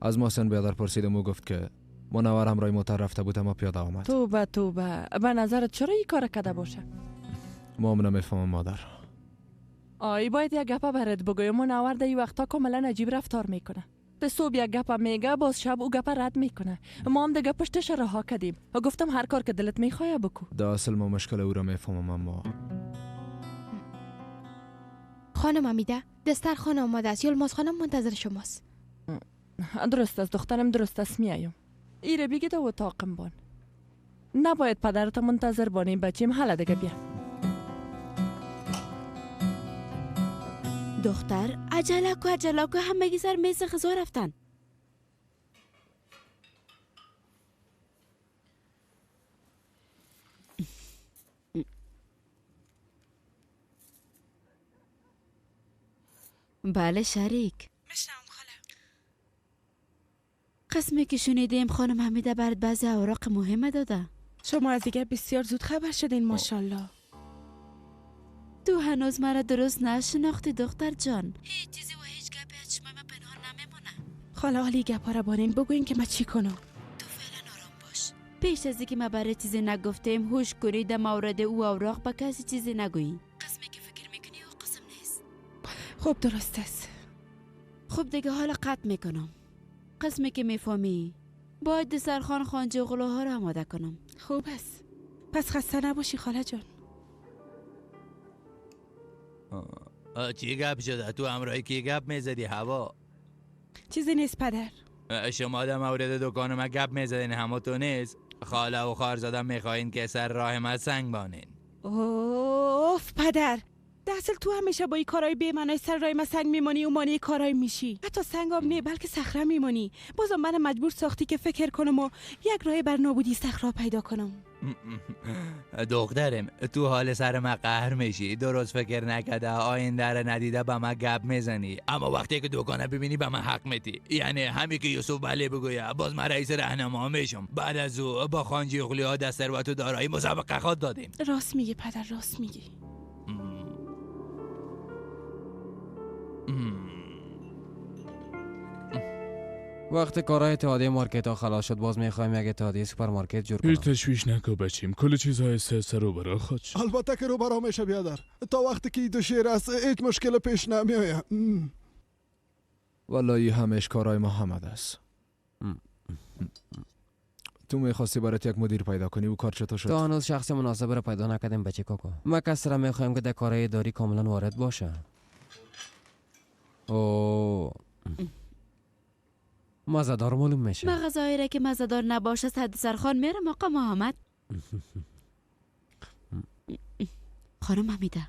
از محسن بیادر پرسیدم و گفت که منور همراه موتر رفته بود اما پیاده آمد. توبه به نظرت چرا این کار کرده باشه؟ ما نمیفهمم مادر. باید یک گپا برات بگویم. منور در این وقتا کاملا عجیب رفتار میکنه. به صبح یک گپ میگه، باز شب او گپ رد میکنه. ما هم دیگه پشتش رها کردیم و گفتم هر کار که دلت میخواد بکو. در اصل ما مشکل او را میفهمم اما خانم امیده، دسترخوان آماده است. یلماز خانم منتظر شماست. درست است دخترم، درست است. میایم. ایره بگی در اتاقم بان. نباید پدرت منتظر بانیم بچیم. حالا دیگه بیا. دختر عجله کو همگی سر میز غذا رفتن. بله شریک. میشنم خاله. قسمی که شنیدیم خانم حمیده برات بعضی اوراق مهم داده. شما از دیگه بسیار زود خبر شدین ماشاءالله. تو هنوز مرا درست نشناختی دختر جان. هیچ چیزی و هیچ گپی از چشمای من پنهان نمیمونه. خاله حالی گپا را بانین بگوین که من چی کنم. تو فعلا آرام باش. پیش از اینکه ما برای چیزی نگفتیم هوش کنی در مورد او اوراق به کسی چیزی نگویی. قسمی که فکر میکنی او قسم نیست. خب درست است. خب دیگه حالا قطع میکنم. قسمی که میفهمی باید دسترخوان خانجه و غلوها را آماده کنم. خوب است. پس خسته نباشی خاله جان. چی گپ شده؟ تو همراهی کی گپ میزدی هوا؟ چیزی نیست پدر. شما در مورد دکان ما گپ میزدین همه تو نیست؟ خاله و خارزادم میخواین که سر راه ما سنگ بانین. اوف پدر، اصل تو همیشه با این کارهای بی‌معنی سر راه ما سنگ میمانی و مانی کارهای میشی. حتی سنگ هم نه بلکه صخره میمانی. بازم من مجبور ساختی که فکر کنم و یک راه بر نابودی صخره پیدا کنم. دخترم تو حال سر ما قهر میشی. درست فکر نکرده آینده را ندیده به ما گپ میزنی، اما وقتی که دکانه ببینی به من حق میدی. یعنی همین که یوسف بله بگویه باز من رئیس راهنما میشم. بعد از او با خانجی اغلی ها دست ثروت و دارایی مسابقه خود دادیم. راست میگی پدر، راست میگی. وقت کارهای اتحادیه مارکت ها خلاص شد باز میخوایم یک اتحادیه سوپرمارکت جور کنم. هیچ تشویش نکن بچیم. کل چیزهای سر رو برا خود شد. البته که رو برا میشه بیادر. تا وقتی که دو شیر است هیچ مشکل پیش نمیآید. والله همش کارهای محمد است. تو میخواستی برات یک مدیر پیدا کنی و کار چطور شد؟ تا هنوز شخص مناسب را پیدا نکردیم بچه کوکو. ما کسی را میخوایم که در کارهای اداری کاملا وارد باشه. اوه مزدار معلوم میشه. مغازه‌ای را که مزدار نباشه صد سرخان میرم آقا محمد. خانم حمیده،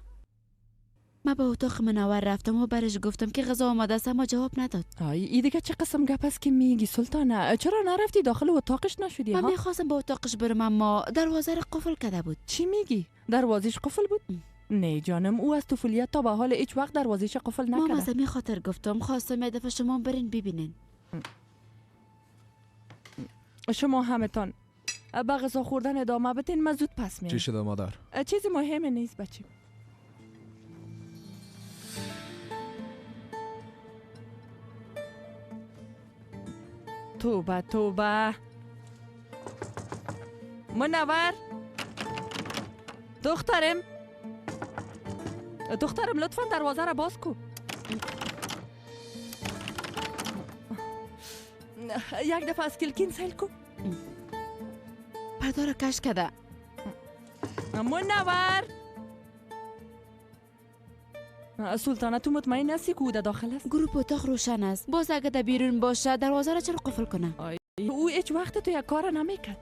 من به اتاق منور رفتم و برش گفتم که غذا آماده است اما جواب نداد. این دیگه چه قسم گپ است که میگی سلطانه؟ چرا نرفتی داخل اتاقش نشدی؟ من میخواستم به اتاقش برم اما دروازه را قفل کرده بود. چی میگی؟ دروازش قفل بود؟ نه جانم، او از طفولیت تا به حال هیچ وقت دروازش قفل نکرده. ما از خاطر گفتم خواستم یه دفعه شما برین ببینین. شما همتان به غذا خوردن ادامه بدین، من زود پس میام. چی شده مادر؟ چیزی مهم نیست بچه. توبه منور، دخترم لطفا دروازه را باز کو. یک دفعه از کلکین سیل کو. پرده را کش کده. منور سلطانه، تو مطمئن هستی که او در داخل است؟ گروپ اتاق روشن است. باز اگه در بیرون باشه دروازه را چرا قفل کنه؟ او هیچ وقت تو یک کار نمیکرد.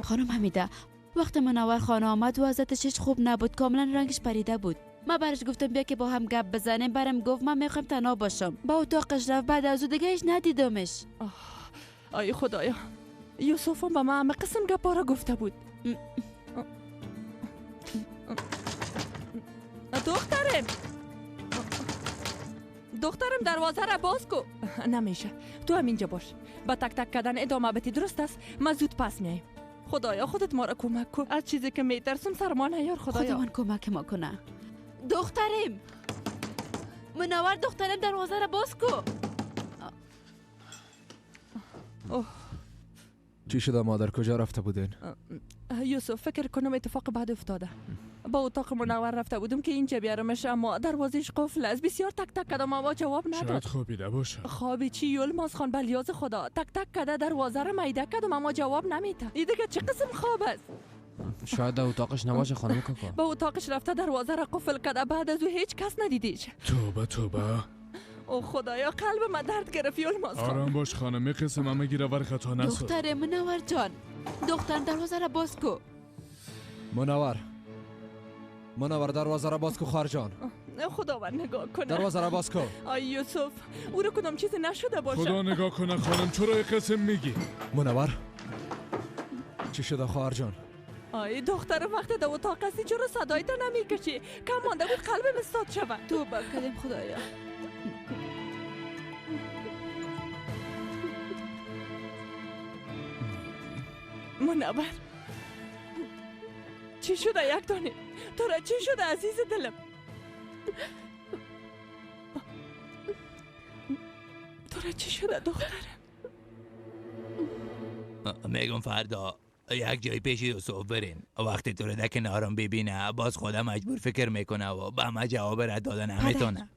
خانم حمیده، وقت منور خانه آمد وضعیتش هیچ خوب نبود، کاملا رنگش پریده بود. من برش گفتم بیا که با هم گپ بزنیم، برم گفت من میخوام تنها باشم. با اتاقش رفت، بعد از او دیگه هیچ ندیدمش. آی خدایا، یوسف به من همه قسم گپا را گفته بود. دخترم دروازه را باز کو. نمیشه، تو همینجا باش. با تک تک کردن ادامه بدی، درست است؟ ما زود پس میاییم. خدایا خودت ما را کمک کن. از چیزی که میترسم سرما نیار خدایا. خدا من کمک ما کنه. دخترم منور، دخترم دروازه را باز کو. چی شده مادر؟ کجا رفته بودین؟ یوسف فکر کنم اتفاق بعد افتاده. با اتاق منور رفته بودم که اینجا بیارمش، اما دروازهش قفل است. بسیار تک تک کردم اما جواب نداد. شاید خوابیده باشه. خوابی چی یلماز خان؟ بلیاز خدا، تک تک کرده دروازه را میده کردم اما جواب نمیده. این دیگه چه قسم خواب است؟ شاید در اتاقش نباشه خانم کاکا. با اتاقش رفته دروازه را قفل کرده، بعد از او هیچ کس ندیدیش. توبه توبه. او خدایا قلب من درد گرفت یلماز خان. آرام باش خانم، قسم همه گیره ور خطا نسا. دختر منور جان، دختر دروازه را باز کو. منور دروازه را باز کو خواهر جان. خداوند نگاه کنه. دروازه را باز کو. آی یوسف، او رو کدام چیزی نشده باشه. خدا نگاه کنه خانم، چرا این قسم میگی؟ منور چی شده خواهر جان؟ آی دختر وقتی در اتاق هستی چرا صدایت نمیکشی؟ کم مانده بود قلبم استاد شود. توبه کردم خدایا. منور چی شده یک دانه؟ تو را چی شده عزیز دلم؟ تو را چی شده دخترم؟ میگم فردا یک جای پیش یوسف برین. وقتی تو رو در کنارم ببینه باز خودم مجبور فکر میکنه و به همه جواب رد دادن نمیتونه.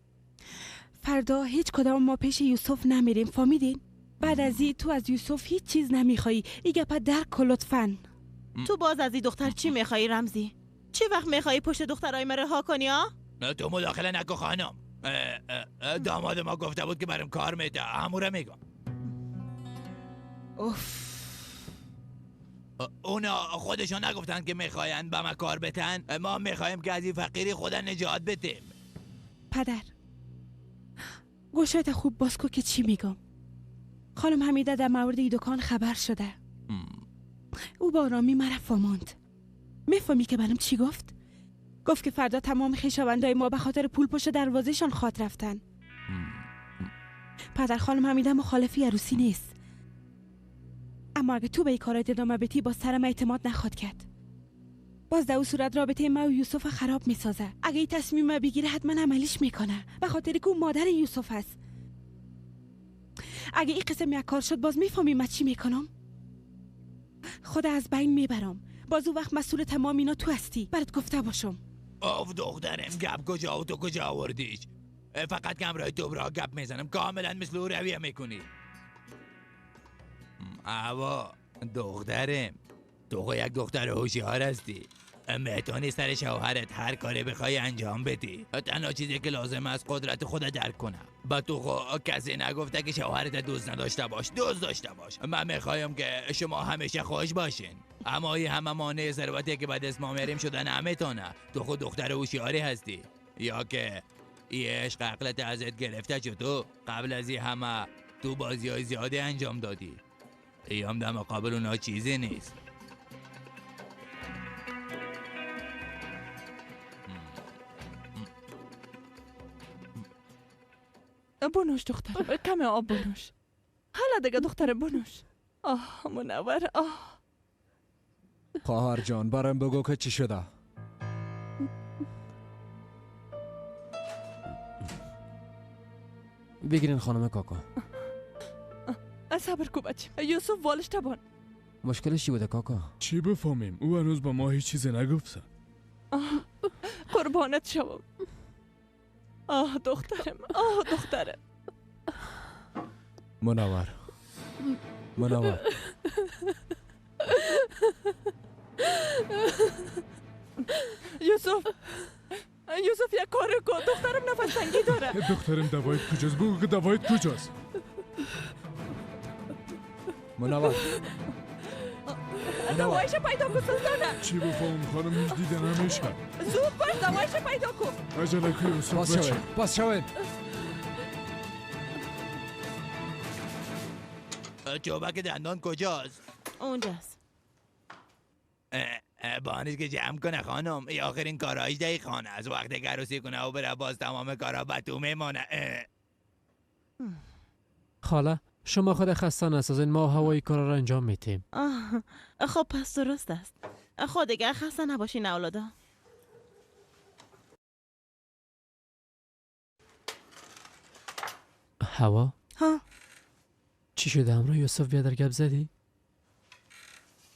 فردا هیچ کدام ما پیش یوسف نمیریم، فهمیدین؟ بعد از این تو از یوسف هیچ چیز نمیخوایی. این گپا درک کن لطفاً. تو باز از این دختر چی میخوایی رمزی؟ چی وقت میخوایی پشت دخترای ما رها کنی ها؟ تو مداخله نکن خانم. داماد ما گفته بود که برام کار میده، هموره میگم. اونا خودشون نگفتن که میخواین به ما کار بتن؟ ما میخوایم که از این فقیری خدا نجات بدیم. پدر گوشایت خوب باز کن که چی میگم. خانم حمیده در مورد این دکان خبر شده. او با آرامی مرا فهماند. میفهمی که برام چی گفت؟ گفت که فردا تمام خویشاوندای ما به خاطر پول پشت دروازه‌شان خاط رفتن. پدر خانم حمیده مخالفی عروسی نیست، اما اگه تو به این کارات ادامه بدی با سرم اعتماد نخواد کرد. باز در اون صورت رابطه ما و یوسف خراب میسازه. اگه این تصمیم بگیره حتما عملیش میکنه، به خاطر که اون مادر یوسف هست. اگه این قسم یک کار شد باز میفهمی من چی میکنم؟ خدا از بین میبرم. باز اون وقت مسئول تمام اینا تو هستی. برات گفته باشم. آف دخترم، گپ کجا و تو کجا آوردیش؟ فقط که همراه تو برا گپ میزنم، کاملا مثل او رویه میکنی. اوا دخترم، تو خو یک دختر هوشیار هستی. میتونی سر شوهرت هر کاری بخوای انجام بدی. تنها چیزی که لازم است قدرت خود درک کنه. با تو خو کسی نگفته که شوهرت دوست نداشته باش، دوست داشته باش. من میخوایم که شما همیشه خوش باشین. اما این همه مانع ثروتی که بعد از ما میریم شده نمیتونه. تو خود دختر هوشیاری هستی، یا که این عشق عقلت ازت گرفته شد. تو قبل از این همه تو بازی‌های زیادی انجام دادی. ایام در مقابل اونا چیزی نیست. بنوش دختر، کم آب بنوش. حالا دیگه دختر بنوش. منور. خواهر جان برام بگو که چی شده. بگیرین خانم کاکا. صبر کو بچه. یوسف والش تبان. مشکلش چی بوده کاکا؟ چی بفهمیم؟ او هنوز با ما هیچ چیزی نگفته. قربانت شوم. دخترم، دخترم. منور یوسف یک کار کن. دخترم نفس تنگی داره. دخترم دوایت کجاست؟ بگو که دوایت کجاست؟ منور دوایش پیدا کن سلطانه. چی بفهم خانم؟ هیچ دیده نمیشه. زود باش دوایش پیدا کن. عجله که یوسف باز شوید. چوبک دندان کجاست؟ اونجاست. بانش که جمع کنه خانم. ای آخرین کارایش دهی خانه از وقت که عروسی کنه و بره باز تمام کارا به تو میمانه. خاله شما خود خسته نسازین، ما هوایی کارا را انجام میتیم. خب پس درست است. خود دیگه خسته نباشین اولادا. هوا ها چی شده؟ همراه یوسف بیادر گپ زدی؟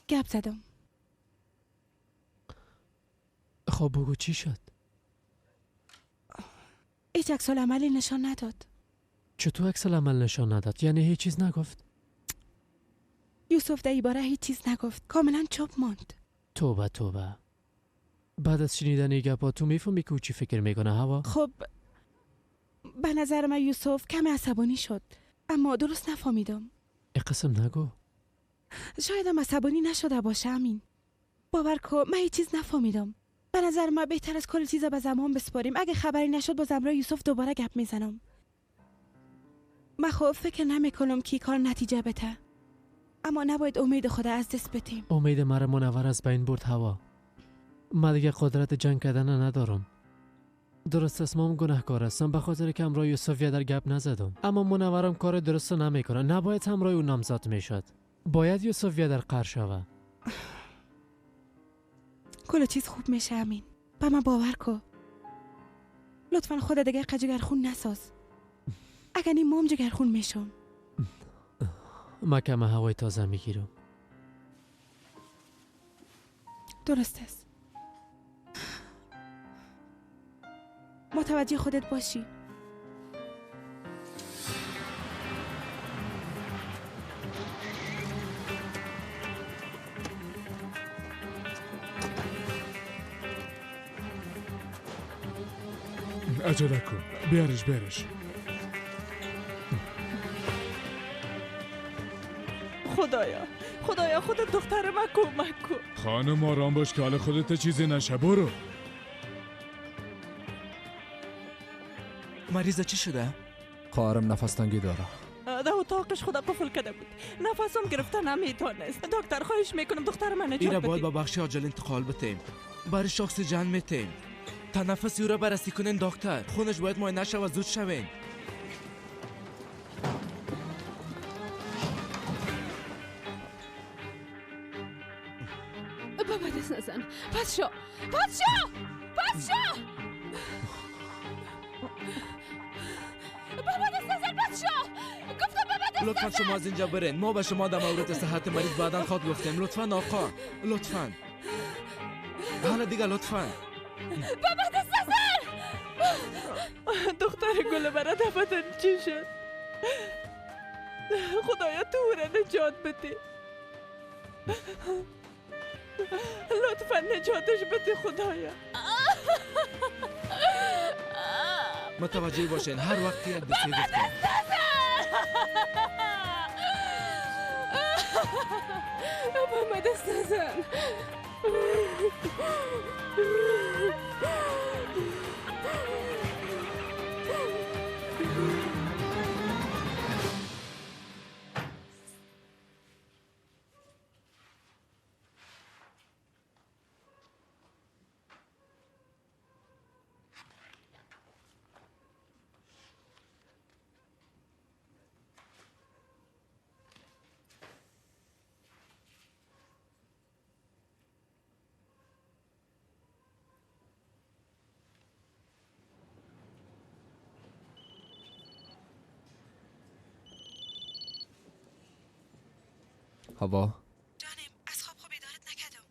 گپ زدم. خب بگو چی شد؟ هیچ عکس العملی نشان نداد. چطور عکس العمل نشان نداد؟ یعنی هیچ چیز نگفت؟ یوسف در باره هیچ چیز نگفت. کاملا چوب ماند. توبه توبه. بعد از شنیدن این گپا تو میفهمی که او چی فکر میکنه هوا؟ خب به نظر من یوسف کمی عصبانی شد، اما درست نفهمیدم. این قسم نگو. شایدم عصبانی نشده باشه. امین باور کن من هیچ چیز نفهمیدم. به نظر من بهتر از کل چیزا به زمان بسپاریم. اگه خبری نشد با زمرا یوسف دوباره گپ میزنم. من خب فکر نمیکنم که کار نتیجه بده، اما نباید امید خود از دست بدیم. امید مرا منور از بین برد هوا. من دیگه قدرت جنگ کردن ندارم. درست است من گناهکار هستم به خاطر که همراه یوسف در گپ نزدم، اما منورم کار درست نمیکنه. نباید همراه او نامزد میشد. باید یوسف در قهر شود. کل چیز خوب میشه امین. به من باور کن. لطفا خود دیگه جگرخون نساز. اگر این مام جگرخون میشم. من کم هوای تازه میگیرم. درست است. متوجه خودت باشی. عجله کن. بیارش. خدایا خودت دختر من کمک کن. خانم آرام باش که حال خودت چیزی نشه. برو. مریضه چی شده؟ خواهرم نفس تنگی داره. در اتاقش خدا قفل کرده بود. نفسم گرفته نمیتونست. دکتر خواهش میکنم دختر من نجات ایره بدید. باید با بخش عاجل انتقال بتیم. برش اکسیژن میتیم. تنفسی او را بررسی کنین دکتر. خونش باید معاینه شه و زود شوین. بابا دست نزن. پس شو. بابا دست نزن. پس شو. گفتم بابا دست نزن. لطفا شما از اینجا برین. ما به شما در مورد صحت مریض بعداً خود گفتیم. لطفا آقا. لطفا. حالا دیگه لطفا. بابا دست نزن. دختر گل برا دفتن چی شد؟ خدایا تو را نجات بده. لطفا نجاتش بده خدایا. متوجه باشین هر وقت یک دستی گفتیم. بابا دست نزن. هوا جانم از خواب بیدارت نکردم.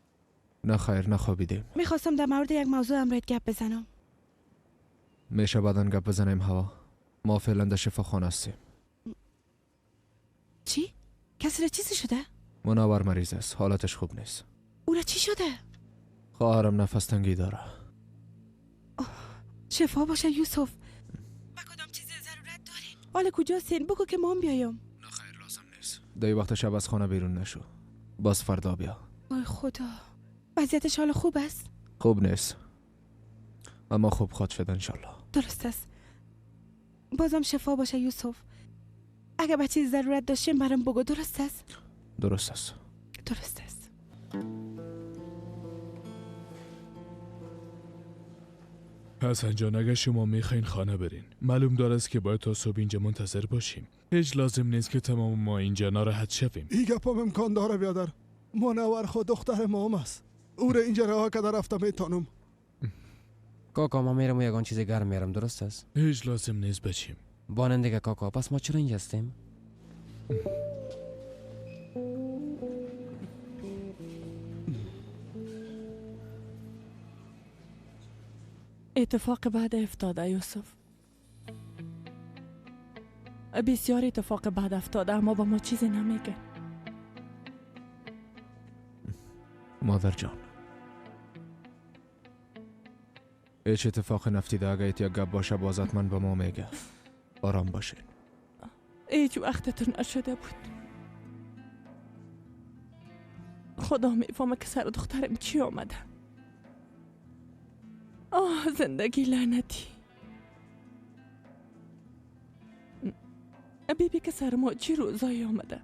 نه خیر نخوابیدیم. میخواستم در مورد یک موضوع امروز گپ بزنم. میشه بعداً گپ بزنیم هوا. ما فعلا در شفاخانه هستیم. چی؟ کسی را چیزی شده؟ منور مریض است. حالتش خوب نیست. او را چی شده؟ خواهرم نفس تنگی داره. شفا باشه یوسف. با کدام چیزی ضرورت دارین؟ حالا کجاستین؟ بگو که ما هم بیایم. دی وقت شب از خانه بیرون نشو. باز فردا بیا. ای خدا. وضعیتش حالا خوب است؟ خوب نیست. اما خوب خواهد شد انشالله. درست است. بازم شفا باشه یوسف. اگه به چیز ضرورت داشتیم برام بگو. درست است؟ درست است. درست است. حسن جان اگر شما میخواین خانه برین معلوم داره است که باید تا صبح اینجا منتظر باشیم. هیچ لازم نیست که تمام ما اینجا ناراحت شویم. این گپم امکان داره بیادر. منور خود دختر مام است. او را اینجا رها کرده رفته میتونم. کاکا ما میرم و یگان چیز گرم میارم، درست است؟ هیچ لازم نیست بچیم. بانندگی کاکا، پس ما چرا اینجا هستیم؟ اتفاق بعد افتاده یوسف. بسیار اتفاق بعد افتاده اما با ما چیزی نمیگه. مادر جان هیچ اتفاق نفتیده اگه یا گپ باشه بازت من به ما میگه. آرام باشین. هیچ وقتتون نشده بود. خدا میفهمه که سر دخترم چی آمده. زندگی لعنتی. بیبی که سر ما چی روزایی آمده.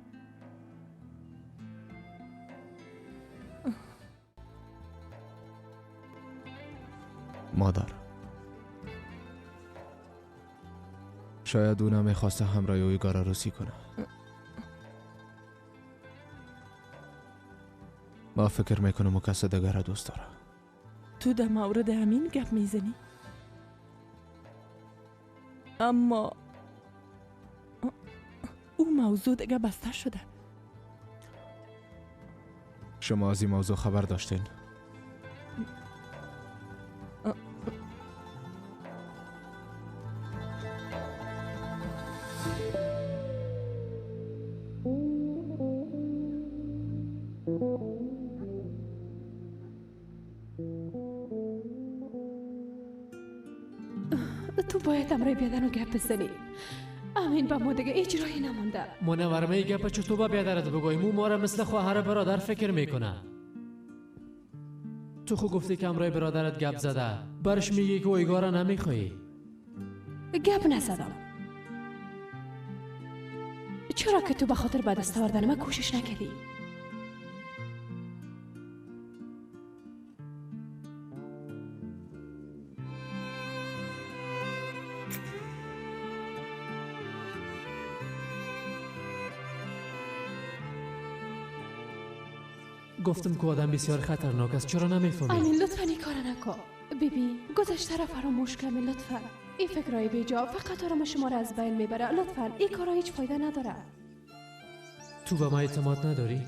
مادر شاید او نمیخواسته همراه اویگار روسی کنه. ما فکر میکنم و کس دیگر دوست داره. تو در مورد همین گپ میزنی؟ اما او موضوع دیگه بسته شده. شما از این موضوع خبر داشتین؟ تو باید امرای بیادن و گپ بزنی. امین با ما دیگه هیچ راهی نمونده. منور می گپ چطور با بیادرت بگویم؟ او ما را مثل خواهر برادر فکر میکنه. تو خود گفتی که امرای برادرت گپ زده، برش میگی که اویگارا نمیخوایی. گپ نزدم. چرا که تو به خاطر به دست آوردن من کوشش نکردی؟ گفتم که آدم بسیار خطرناک است، چرا نمیفهمی؟ امین لطفا این کار نکن. بیبی گذشته را فراموش کن لطفا. این فکرهای بیجا فقط آرام شما را از بین میبره. لطفا این کارا هیچ فایده نداره. تو به ما اعتماد نداری؟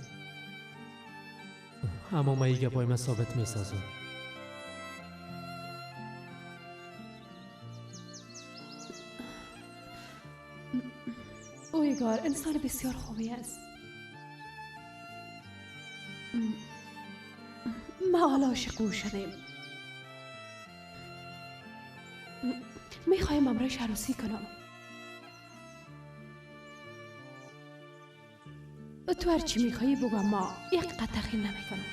اما ما این گپای من ثابت میسازم. اویگار انسان بسیار خوبی است. ما حالا عاشق او شدیم. میخوایم امرایش عروسی کنم. تو هرچی میخوایی بگو، ما یک قطع تخیل نمیکنم.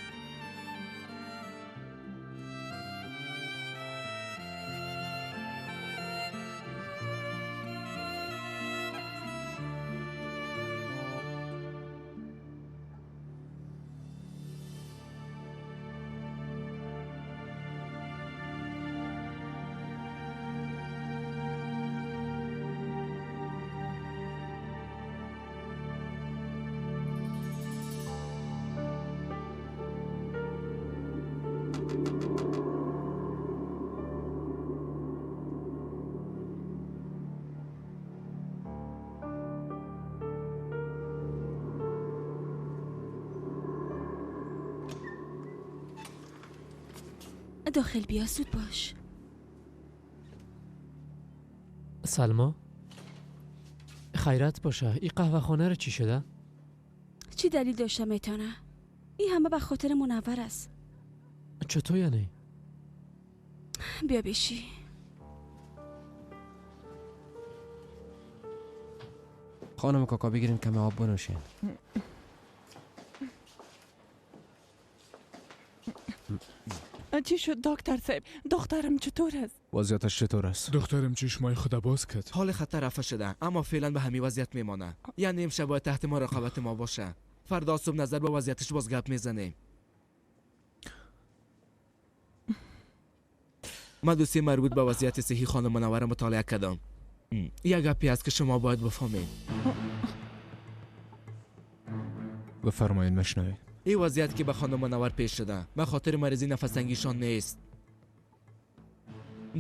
داخل بیا، زود باش. سلما خیرت باشه. این قهوه خانه رو چی شده؟ چی دلیل داشته میتونه؟ این همه به خاطر منور است. چطور یعنی؟ بیا بشی. خانم کاکا بگیرین کمی آب بنوشین. چی شد دکتر صاحب؟ دخترم چطور است؟ وضعیتش چطور است؟ دخترم چشمای خود باز کرد. حال خطر رفع شده اما فعلا به همین وضعیت میمانه. یعنی امشب باید تحت مراقبت ما باشه. فردا صبح نظر به وضعیتش باز گپ میزنیم. من دوسیه مربوط به وضعیت صحی خانم منوره مطالعه کردم. یک گپی است که شما باید بفهمید. بفرمایید مشنوید. این وضعیتی که به خانم منور پیش شده به خاطر مریضی نفس‌تنگیشان نیست.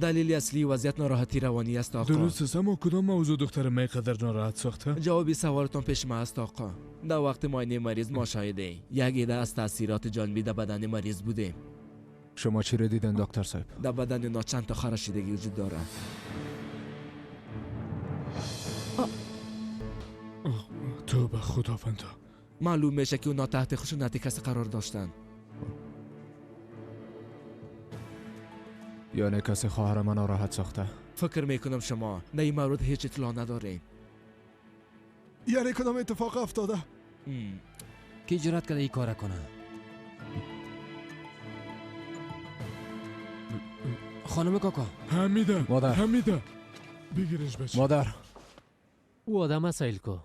دلیل اصلی وضعیت ناراحتی روانی است آقا. درست است، اما کدام موضوع دختر می قدر ناراحت ساخته؟ جوابی سوالتون پیش ما است آقا. در وقت معاینه مریض ما شاهده یک عده از تاثیرات جانبی در بدن مریض بودیم. شما چی را دیدن دکتر صاحب؟ در بدن نا چند تا خراشیدگی وجود داره. تو به خداوندا. معلوم میشه که اونا تحت خشونت کسی قرار داشتن. یعنی کسی خواهر من ناراحت ساخته؟ فکر میکنم شما در این مورد هیچ اطلاع ندارین. یعنی کدام اتفاق افتاده؟ کی جرأت کرده این کار کنه؟ خانم کاکا. حمیده. مادر. حمیده. بگیرش بچه. مادر. او آدم سیل کو.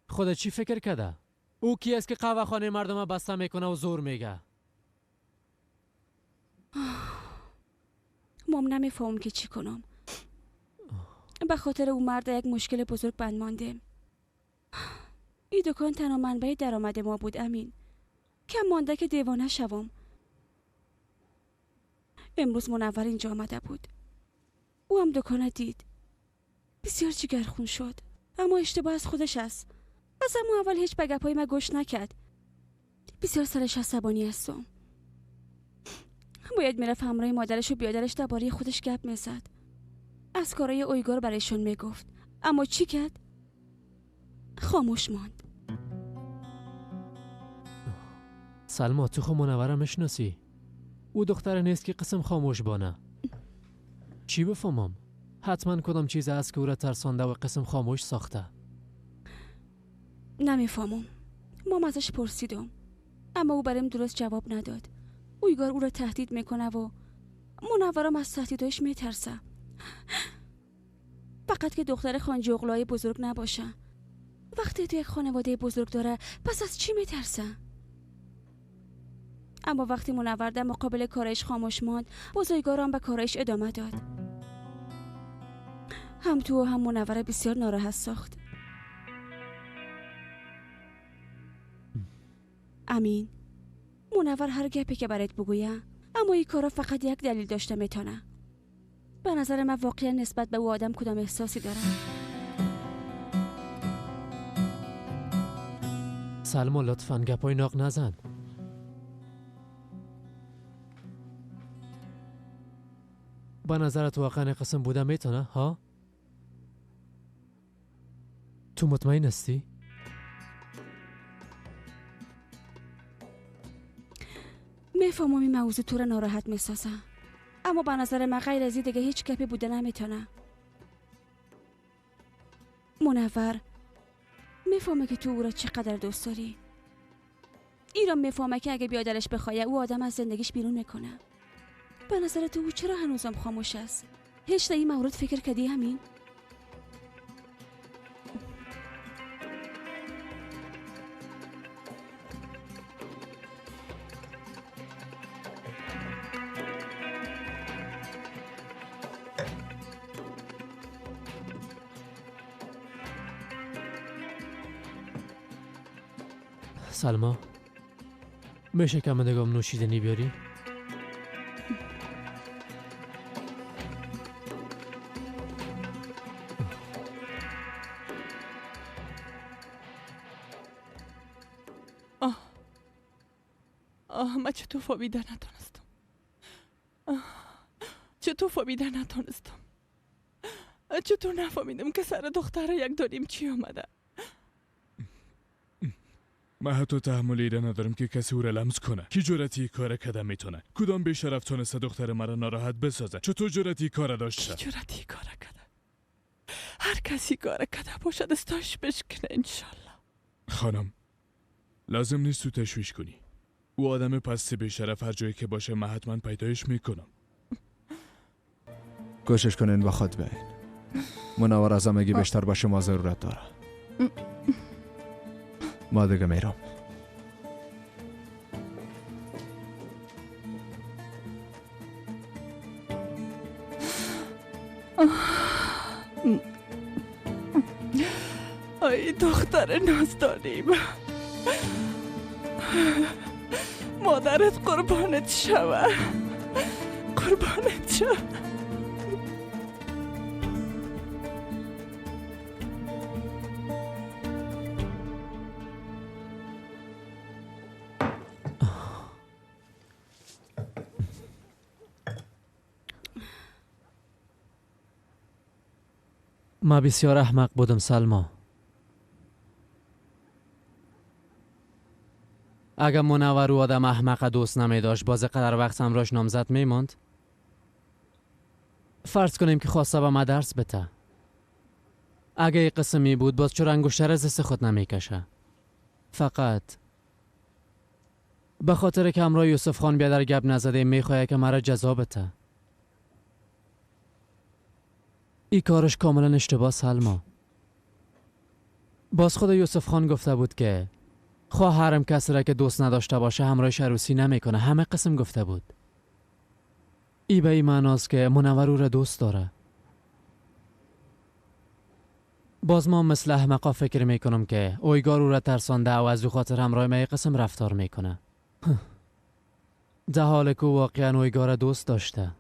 خودت چی فکر کرده؟ او کی است که قهوه خانه مردم بسته میکنه و زور میگه؟ مام نمیفهم که چی کنم. به خاطر او مرد یک مشکل بزرگ بند ماندیم. این دکان تنها منبع درآمد ما بود امین. کم مانده که دیوانه شوم. امروز منور اینجا آمده بود. او هم دکان دید. بسیار جگرخون شد. اما اشتباه از خودش است. از همون اول هیچ به گپای من گوش نکرد. بسیار سرش عصبانی هستم. باید میرفت همراه مادرش و بیادرش درباره خودش گپ میزد. از کارای اویگار برایشون میگفت. اما چی کرد؟ خاموش ماند. سلما تو خو منوره میشناسی؟ او دختر نیست که قسم خاموش بانه. چی بفهمم؟ حتما کدام چیز است که او را ترسانده و قسم خاموش ساخته. نمیفهمم. مام ازش پرسیدم اما او برام درست جواب نداد. اویگار او را تهدید میکنه و منورم از تهدیدش میترسه. فقط که دختر خانجوغلای بزرگ نباشه. وقتی تو یک خانواده بزرگ داره پس از چی میترسه؟ اما وقتی منور در مقابل کارش خاموش ماند بزرگوار هم به کارش ادامه داد. هم تو و هم منور بسیار ناراحت ساخت. امین، منور هر گپی که برات بگویم اما این کارا فقط یک دلیل داشته میتونه. به نظر من واقعا نسبت به او آدم کدام احساسی داره. سلما لطفاً گپای ناق نزن. به نظرت واقعا قسم بوده میتونه ها؟ تو مطمئن هستی؟ میفهمم این موضوع تو را ناراحت میسازه اما به نظر من غیر از این دیگه هیچ گپی بوده نمیتونه. منور میفهمه که تو او را چقدر دوست داری. این را میفهمه که اگه بیادرش بخواه او آدم از زندگیش بیرون میکنه. به نظر تو او چرا هنوزم خاموش است؟ هیچ در این مورد فکر کردی همین؟ سلما میشه کم دگم نوشیدنی بیاری؟ من چطور فهمیده نتونستم. چطور فهمیده نتونستم. چطور نفهمیدم که سر دختر یک داریم چی آمده. من حتی تحمل ایره ندارم که کسی او را لمس کنه. کی جرأتی کار کده میتونه؟ کدام بیشرف تونسته دختر مرا ناراحت بسازه؟ چطور جرأتی کار داشته؟ کی جرأتی کار کده؟ هر کسی کار کده باشد استاش بشکنه انشالله. خانم لازم نیست تو تشویش کنی. او آدم پستی بیشرف هر جایی که باشه من حتما پیدایش میکنم. کوشش کنین با خود بیاین. منور از همگی بیشتر با شما ضرورت داره. ما دیگه میرم. ای دختر نازداریم، مادرت قربانت شوه، قربانت شوه. ما بسیار احمق بودم سلما. اگر منور و آدم احمق دوست نمی داشت باز قدر وقت همراش نامزد می ماند. فرض کنیم که خواسته به ما درس بته. اگه این قسمی بود باز چرا انگشتر از دست خود نمی کشه. فقط به خاطر که همراه یوسف خان بیادر گپ نزده می خواهد که مرا جزا بته. ای کارش کاملا اشتباه سلما. باز خود یوسف خان گفته بود که خواهرم کسی را که دوست نداشته باشه همراهش عروسی نمیکنه. همه قسم گفته بود. ای به این معناست که منور او را دوست داره. باز ما مثل احمقا فکر میکنم که اویگار او را ترسانده و از او خاطر همراه ما قسم رفتار میکنه. در حالی که واقعا اویگار را دوست داشته.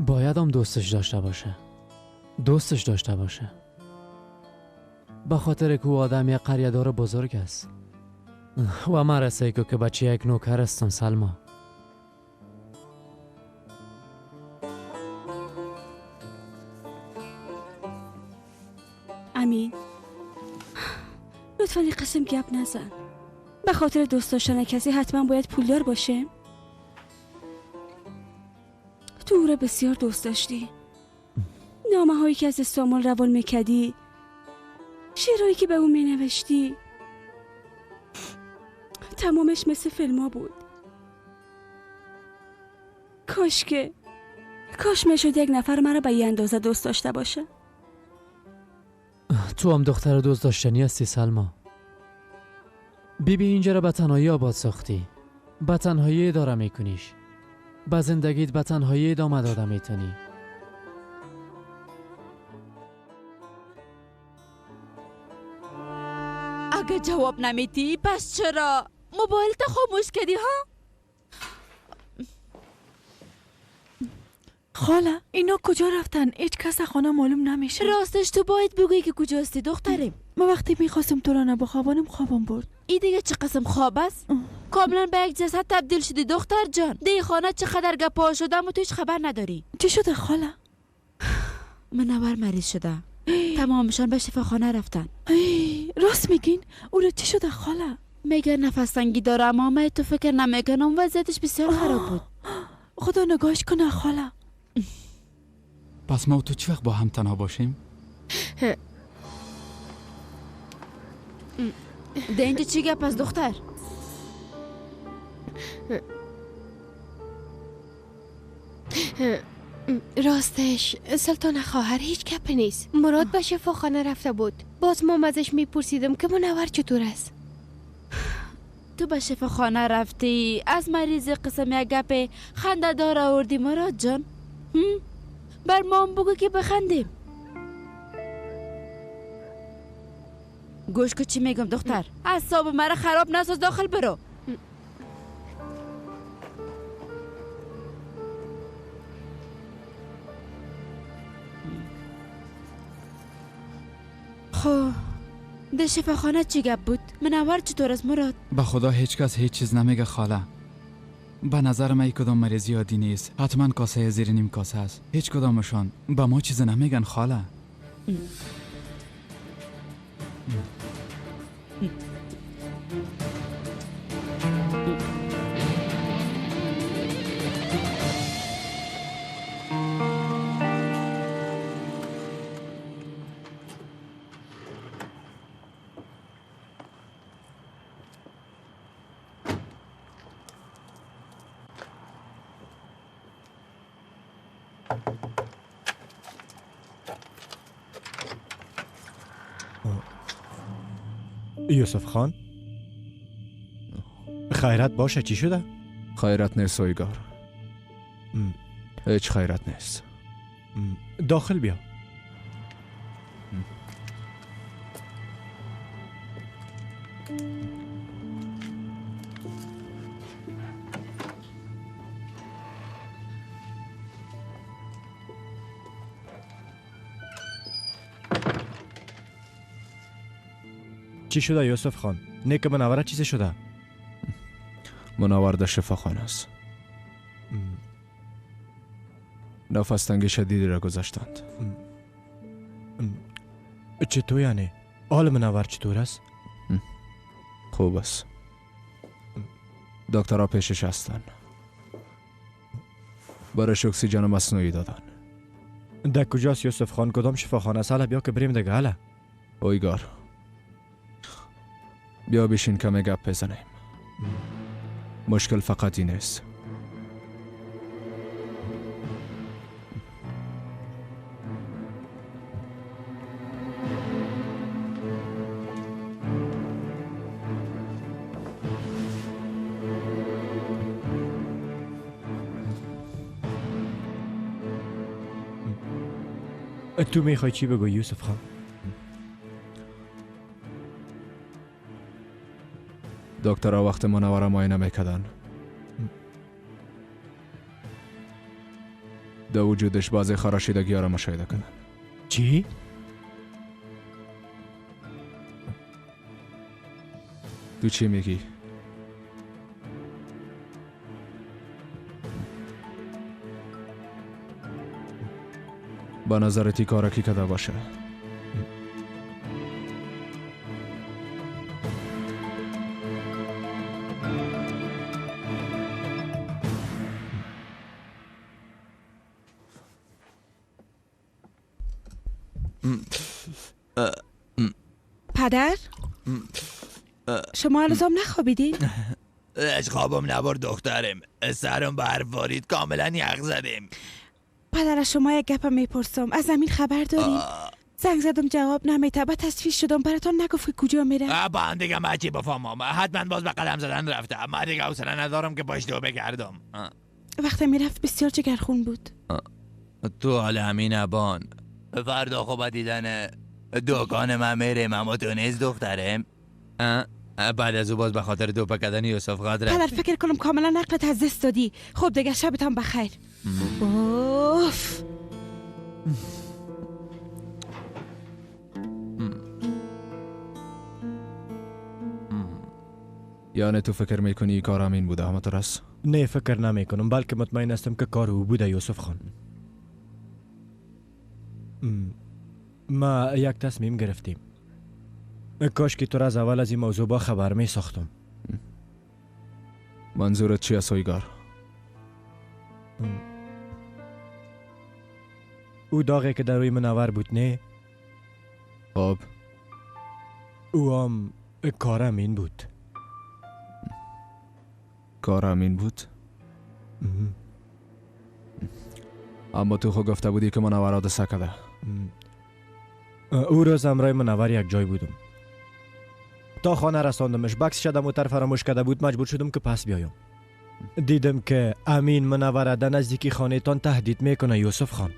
باید هم دوستش داشته باشه. دوستش داشته باشه. به خاطر که او آدم یک قریه‌دار بزرگ است. و من رسه که بچه یک نوکر هستم سلما. امین لطفا این قسم گپ نزن. به خاطر دوست داشتن کسی حتما باید پولدار باشه. تو او را بسیار دوست داشتی. نامه هایی که از استانبول روان میکردی، شعرهایی که به او مینوشتی، تمامش مثل فیلم ها بود. کاش میشد یک نفر مرا به این اندازه دوست داشته باشه. تو هم دختر دوست داشتنی هستی سلما. بیبی اینجا را به تنهایی آباد ساختی. به تنهایی اداره میکنیش. به زندگیت به تنهایی ادامه داده میتونی. اگه جواب نمیدی پس چرا موبایل تا خاموش کردی ها؟ خاله اینا کجا رفتن؟ هیچ کس خانه معلوم نمیشه. راستش تو باید بگویی که کجاستی دخترم. ما وقتی میخواستم تو را نبخوابانم خوابم برد. این دیگه چه قسم خواب است؟ کاملا به یک جسد تبدیل شدی دختر جان. دی خانه چقدر گپا شده و تو هیچ خبر نداری. چی شده خاله؟ منور مریض شده. تمامشان به شفاخانه رفتن. راست میگین؟ او را چی شده خاله؟ میگه نفس تنگی داره اما من تو فکر نمیکنم وضعیتش بسیار خراب بود. خدا نگاهش کنه خاله. پس ما و تو چه وقت با هم تنها باشیم؟ ده اینجا چی گپ است دختر؟ راستش سلطان خواهر هیچ گپ نیست. مراد به شفاخانه رفته بود. باز ما ازش میپرسیدم که منور چطور است. تو به شفاخانه رفتی از مریض قسم یک گپ خنده دار آوردی مراد جان. بر ما هم بگو که بخندیم. گوش که چی میگم دختر؟ اعصاب مرا خراب نساز، داخل برو. خب ده شفاخانه چی گپ بود؟ منور چطور است مراد؟ به خدا هیچ کس هیچ چیز نمیگه خاله. به نظر من کدام مریضی عادی نیست. حتما کاسه زیر نیم کاسه است. هیچ کدامشان به ما چیز نمیگن خاله. یوسف خان خیرت باشه چی شده؟ خیرت نیست سویگار. هیچ خیرت نیست. داخل بیا. چی شده یوسف خان؟ نیک منوره چیزی شده؟ منور در شفاخانه است. نفس تنگی شدیدی را گذاشتند. چطور یعنی؟ حال منور چطور است؟ خوب است. دکترها پیشش هستند. برایش اکسیژن مصنوعی دادن. در کجاست یوسف خان؟ کدام شفاخانه است؟ حالا بیا که بریم دیگه. حالا اویگار بیا بشین کمی گپ بزنیم. مشکل فقط این است. تو میخوای چی بگو یوسف خان؟ دکترها وقت منوره معاینه میکردن در وجودش بعضی خراشیدگی ها را مشاهده کردن. چی؟ تو چی میگی؟ به نظرتی کارا کی کده باشه؟ پدر؟ شما هنوزم نخوابیدین؟ اش خوابم نبرد دخترم. سرم برف بارید، کاملا یخ زدیم. پدر از شما یک گپ میپرسم. از زمین خبر داریم؟ زنگ زدم جواب نمیده. بعد تشویش شدم براتون نگفت که کجا میره. با هم دیگه من چی بفهمم؟ حتما باز به قدم زدن رفته. من دیگه حوصله ندارم که پشتو بگردم. وقتی میرفت بسیار جگرخون بود. تو حال همین ابان فردا خوب دیدن دکان من میریم، اما تو نیست دخترم. بعد از او باز به خاطر دوپه کردن یوسف قادره. پدر فکر کنم کاملا نقلت از دست دادی. خب دیگه شبتان بخیر. اوف. یعنی تو فکر میکنی این کار همین بوده همه ترس؟ نه فکر نمیکنم، بلکه مطمئن هستم که کار او بوده یوسف خان. ما یک تصمیم گرفتیم. کاش که تو را از اول از این موضوع با خبر می ساختم. منظورت چی است اویگار؟ او داغی که در روی منور بود نه؟ خب او هم کار همین بود. کار همین بود؟ اما تو خود گفته بودی که منور حادثه کرده. او روز امرای منور یک جای بودم. تا خانه رساندمش، بکس شدم و طرف فراموش کرده بود، مجبور شدم که پس بیایم. دیدم که امین منور در نزدیکی خانه تان تهدید میکنه یوسف خان.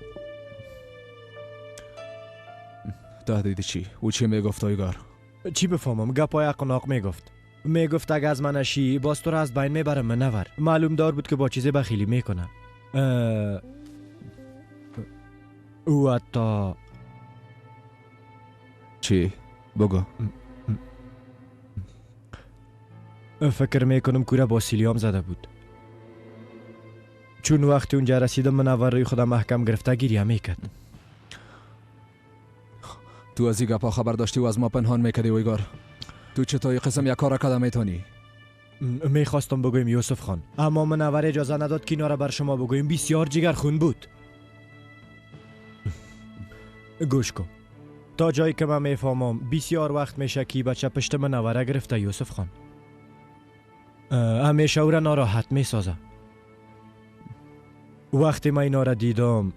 تهدید چی؟ او چی میگفت اویگار؟ چی بفهمم؟ گپای اقناق میگفت. میگفت اگه از من اشی باز تو را از بین میبرم منور. معلوم دار بود که با چیز بخیلی میکنه. او حتی چی؟ بگو. فکر میکنم کوره با سیلیام زده بود. چون وقتی اونجا رسیدم منور روی خودم محکم گرفته گریه میکرد. تو از این گپا خبر داشتی و از ما پنهان میکردی اویگار؟ تو چطور قسم یک کار کده میتونی؟ میخواستم بگویم یوسف خان، اما منور اجازه نداد که اینا را بر شما بگویم. بسیار جگرخون بود. گوش کن. تا جایی که من میفهمم بسیار وقت میشه که بچه پشت منوره گرفته یوسف خان. همیشه او را ناراحت میسازه. وقتی من اینا را دیدم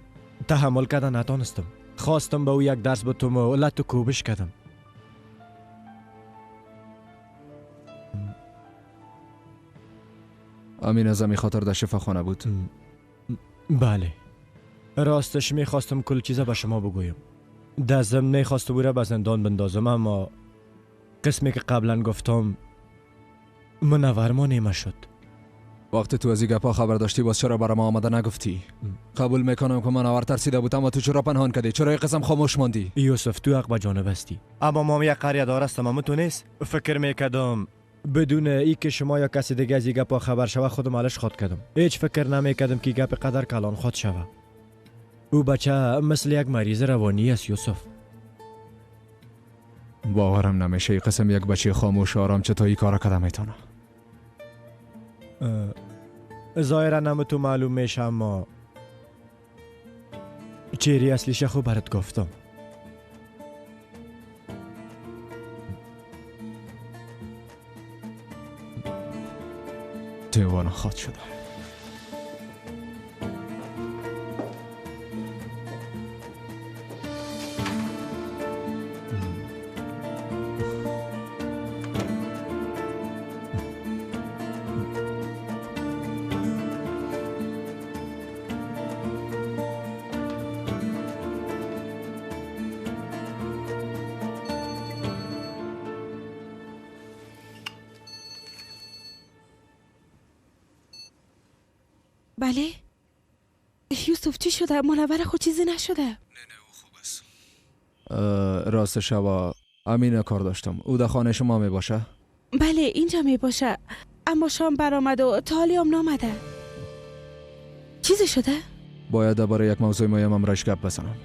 تحمل کردن نتانستم. خواستم به او یک درس بتم و لط و کوبش کردم. امین از امی خاطر در شفاخانه بود. بله، راستش میخواستم کل چیزا به شما بگویم. در ضمن نخواسته بوده به زندان بندازم، اما قسمی که قبلا گفتم منور ما نیمه شد. وقتی تو از این گپا خبر داشتی باز چرا برای ما آمده نگفتی؟ قبول میکنم که منور ترسیده بود، اما تو چرا پنهان کردی؟ چرا این قسم خاموش ماندی؟ یوسف تو حق به جانب هستی، اما ما یک قریه دار هستم، اما تو نیست. فکر میکردم بدون ای که شما یا کسی دیگه از این گپا خبر شوه خودم علش خود کردم. هیچ فکر نمیکردم که گپ قدر کلان خود شوه. او بچه مثل یک مریض روانی است یوسف. باورم نمیشه این قسم یک بچه خاموش آرام چطور این کارا کده میتونه. ظاهرا نم تو معلوم میشه، اما چیری اصلیش خوب برات گفتم. دیوانه خود شده. بله؟ یوسف چی شده؟ منور خود چیزی نشده؟ راست شبا امین کار داشتم. او در خانه شما می باشه؟ بله اینجا می باشه، اما شام برآمد و تالیام نامده. چیزی شده؟ باید درباره یک موضوع مهم امرش گپ بزنم.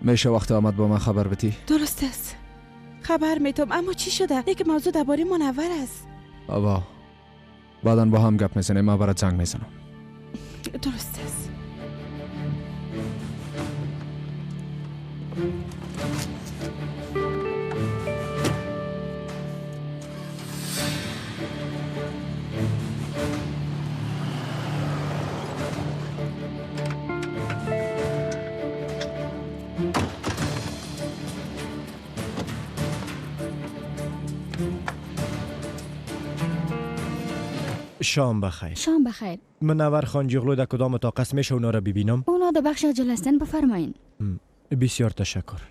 میشه وقت آمد با من خبر بدی؟ درست است، خبر میتم، اما چی شده؟ یک موضوع درباره منور است. آوا بعدن با هم گپ میزنیم، من برات زنگ میزنم. درست است. شام بخیر. شام بخیر. منور خان جغلو در کدام اتاق است؟ میشه اونا را ببینم؟ اونا در بخش عاجل هستن، بفرمایین. بسیار تشکر.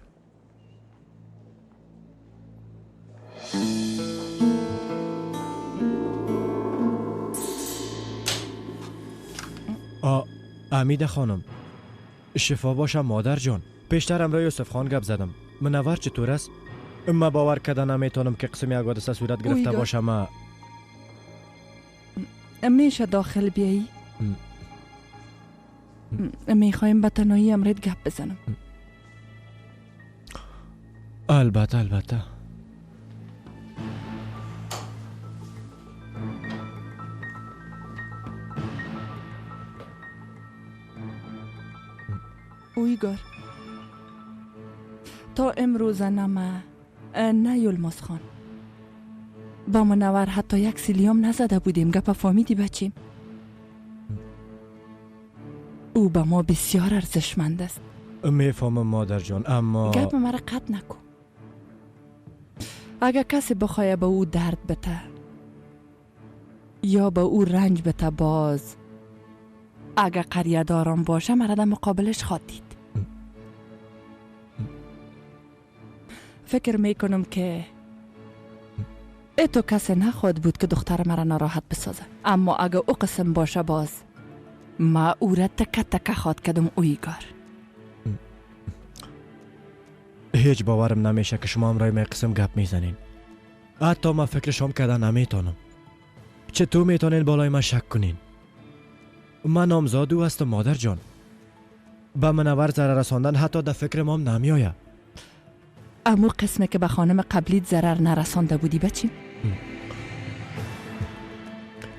امیده خانم، شفا باشه مادر جان. پیشتر امرا یوسف خان گپ زدم. منور چطور است؟ ما باور کردن نمیتونم که قسم یک حادثه صورت گرفته باشه. ما میشه داخل بیایی؟ میخوایم به تنهایی امرت گپ بزنم. البته البته. اویگار تا امروز نه یلماز خان با منور حتی یک سیلیوم نزده بودیم. گپ فهمیدی بچیم؟ او به ما بسیار ارزشمند است. میفهمم مادر جان، اما گپ مرا قطع نکن. اگر کسی بخواه به او درد بته یا به او رنج بته، باز اگر قریه دارم باشه مرا در مقابلش خواد دید. فکر میکنم که تو کسی نخواد بود که دختر مرا ناراحت بسازه، اما اگه او قسم باشه باز ما او را تکه تکه خواد کدم. اویگار هیچ باورم نمیشه که شما امرای من قسم گپ میزنین. حتی ما فکرشم کردن نمیتونم. چطور میتونین بالای من شک کنین؟ من نامزاد او هستم مادر جان. به منور ضرر رساندن حتی در فکر مام نمیآید. امو قسمه که به خانم قبلیت ضرر نرسانده بودی بچیم؟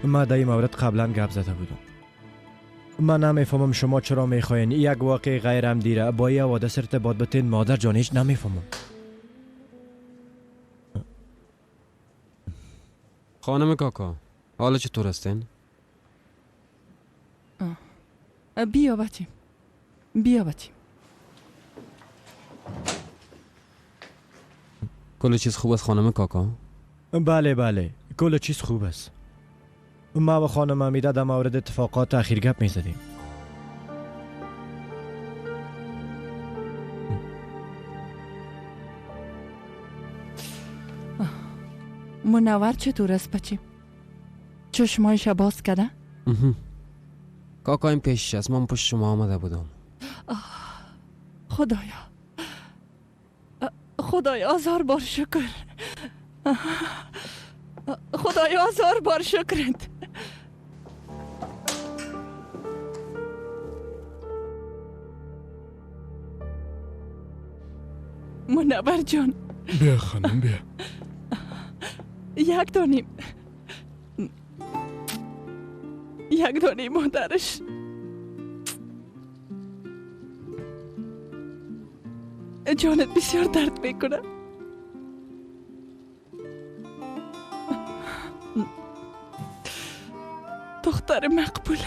ما در این مورد قبلا گپ زده بودم. من نمیفهمم شما چرا میخواین یک واقع غیر عمدی را با یه حادثه ارتباط بتین مادر جان. هیچ نمیفهمم. خانم کاکا حالا چطور هستین؟ بیا بچیم، بیا بچیم. کل چیز خوب است خانم کاکا؟ بله بله، کل چیز خوب است. ما و خانم امیده در مورد اتفاقات اخیر گپ میزدیم. منور چطور است بچه؟ چشمایش باز کرده؟ کاکا این پیشش است، من پشت شما آمده بودم. خدایا خدایا هزار بار شکر. خدایا هزار بار شکرت. منور جان بیا خانم بیا. یک دانیم مادرش. جانت بسیار درد میکنه. دختر مقبولم.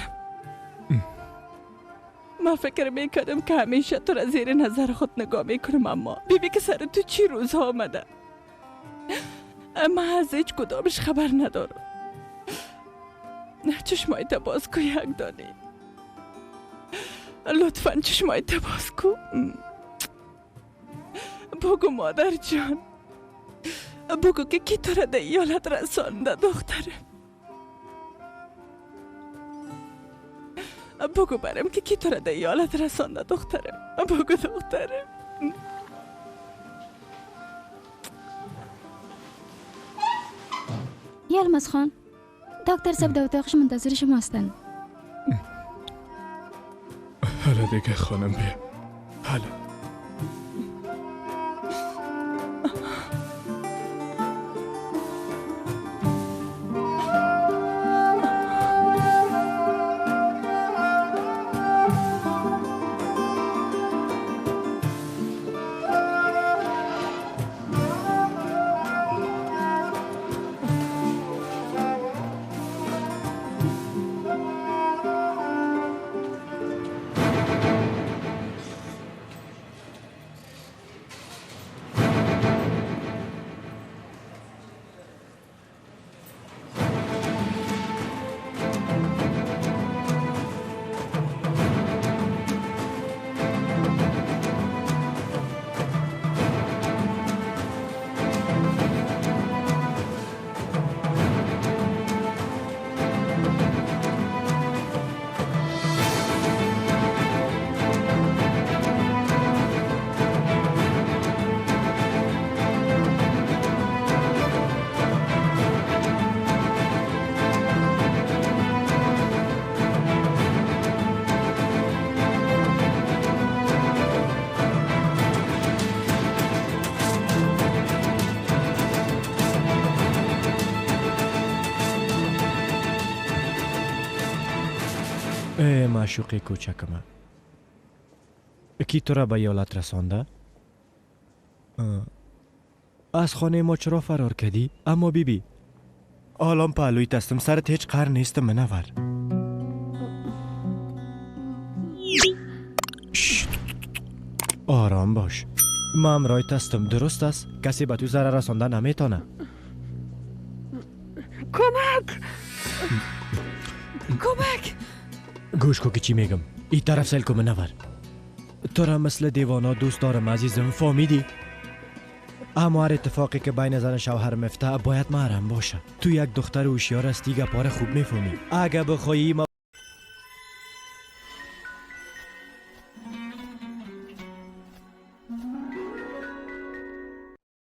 من فکر میکردم که همیشه تو را زیر نظر خود نگاه میکنم، اما بیبی که سر تو چی روزها آمده؟ من از هیچ کدامش خبر ندارم. چشمایت باز کو یک دانی. لطفاً چشمایت باز کو. بگو مادر جان، بگو که کی تو را در ایالت رسانده دخترم. بگو برم که کی تو را در ایالت رسانده دخترم. بگو دخترم. یلمز خان، دکتر صاحب در اتاقش منتظر شما هستن. حالا دیگه خانم بیا. حالا ای معشوقه کوچکم، کی تو را به ایالت رسانده؟ از خانه ما چرا فرار کردی؟ اما بیبی آلام پهلویت هستم، سرت هیچ قهر نیست منور. آرام باش، من امرایت هستم، درست است؟ کسی به تو ضرر رسانده نمیتونه. کمک! کمک! گوش کو که چی میگم. این طرف سل کو منور. تو را مثل دیوانا دوست دارم عزیزم، فهمیدی؟ اما هر اتفاقی که بین زن شوهر مفته باید محرم باشه. تو یک دختر هوشیار هستی، گپار خوب میفهمی. اگه بخوایی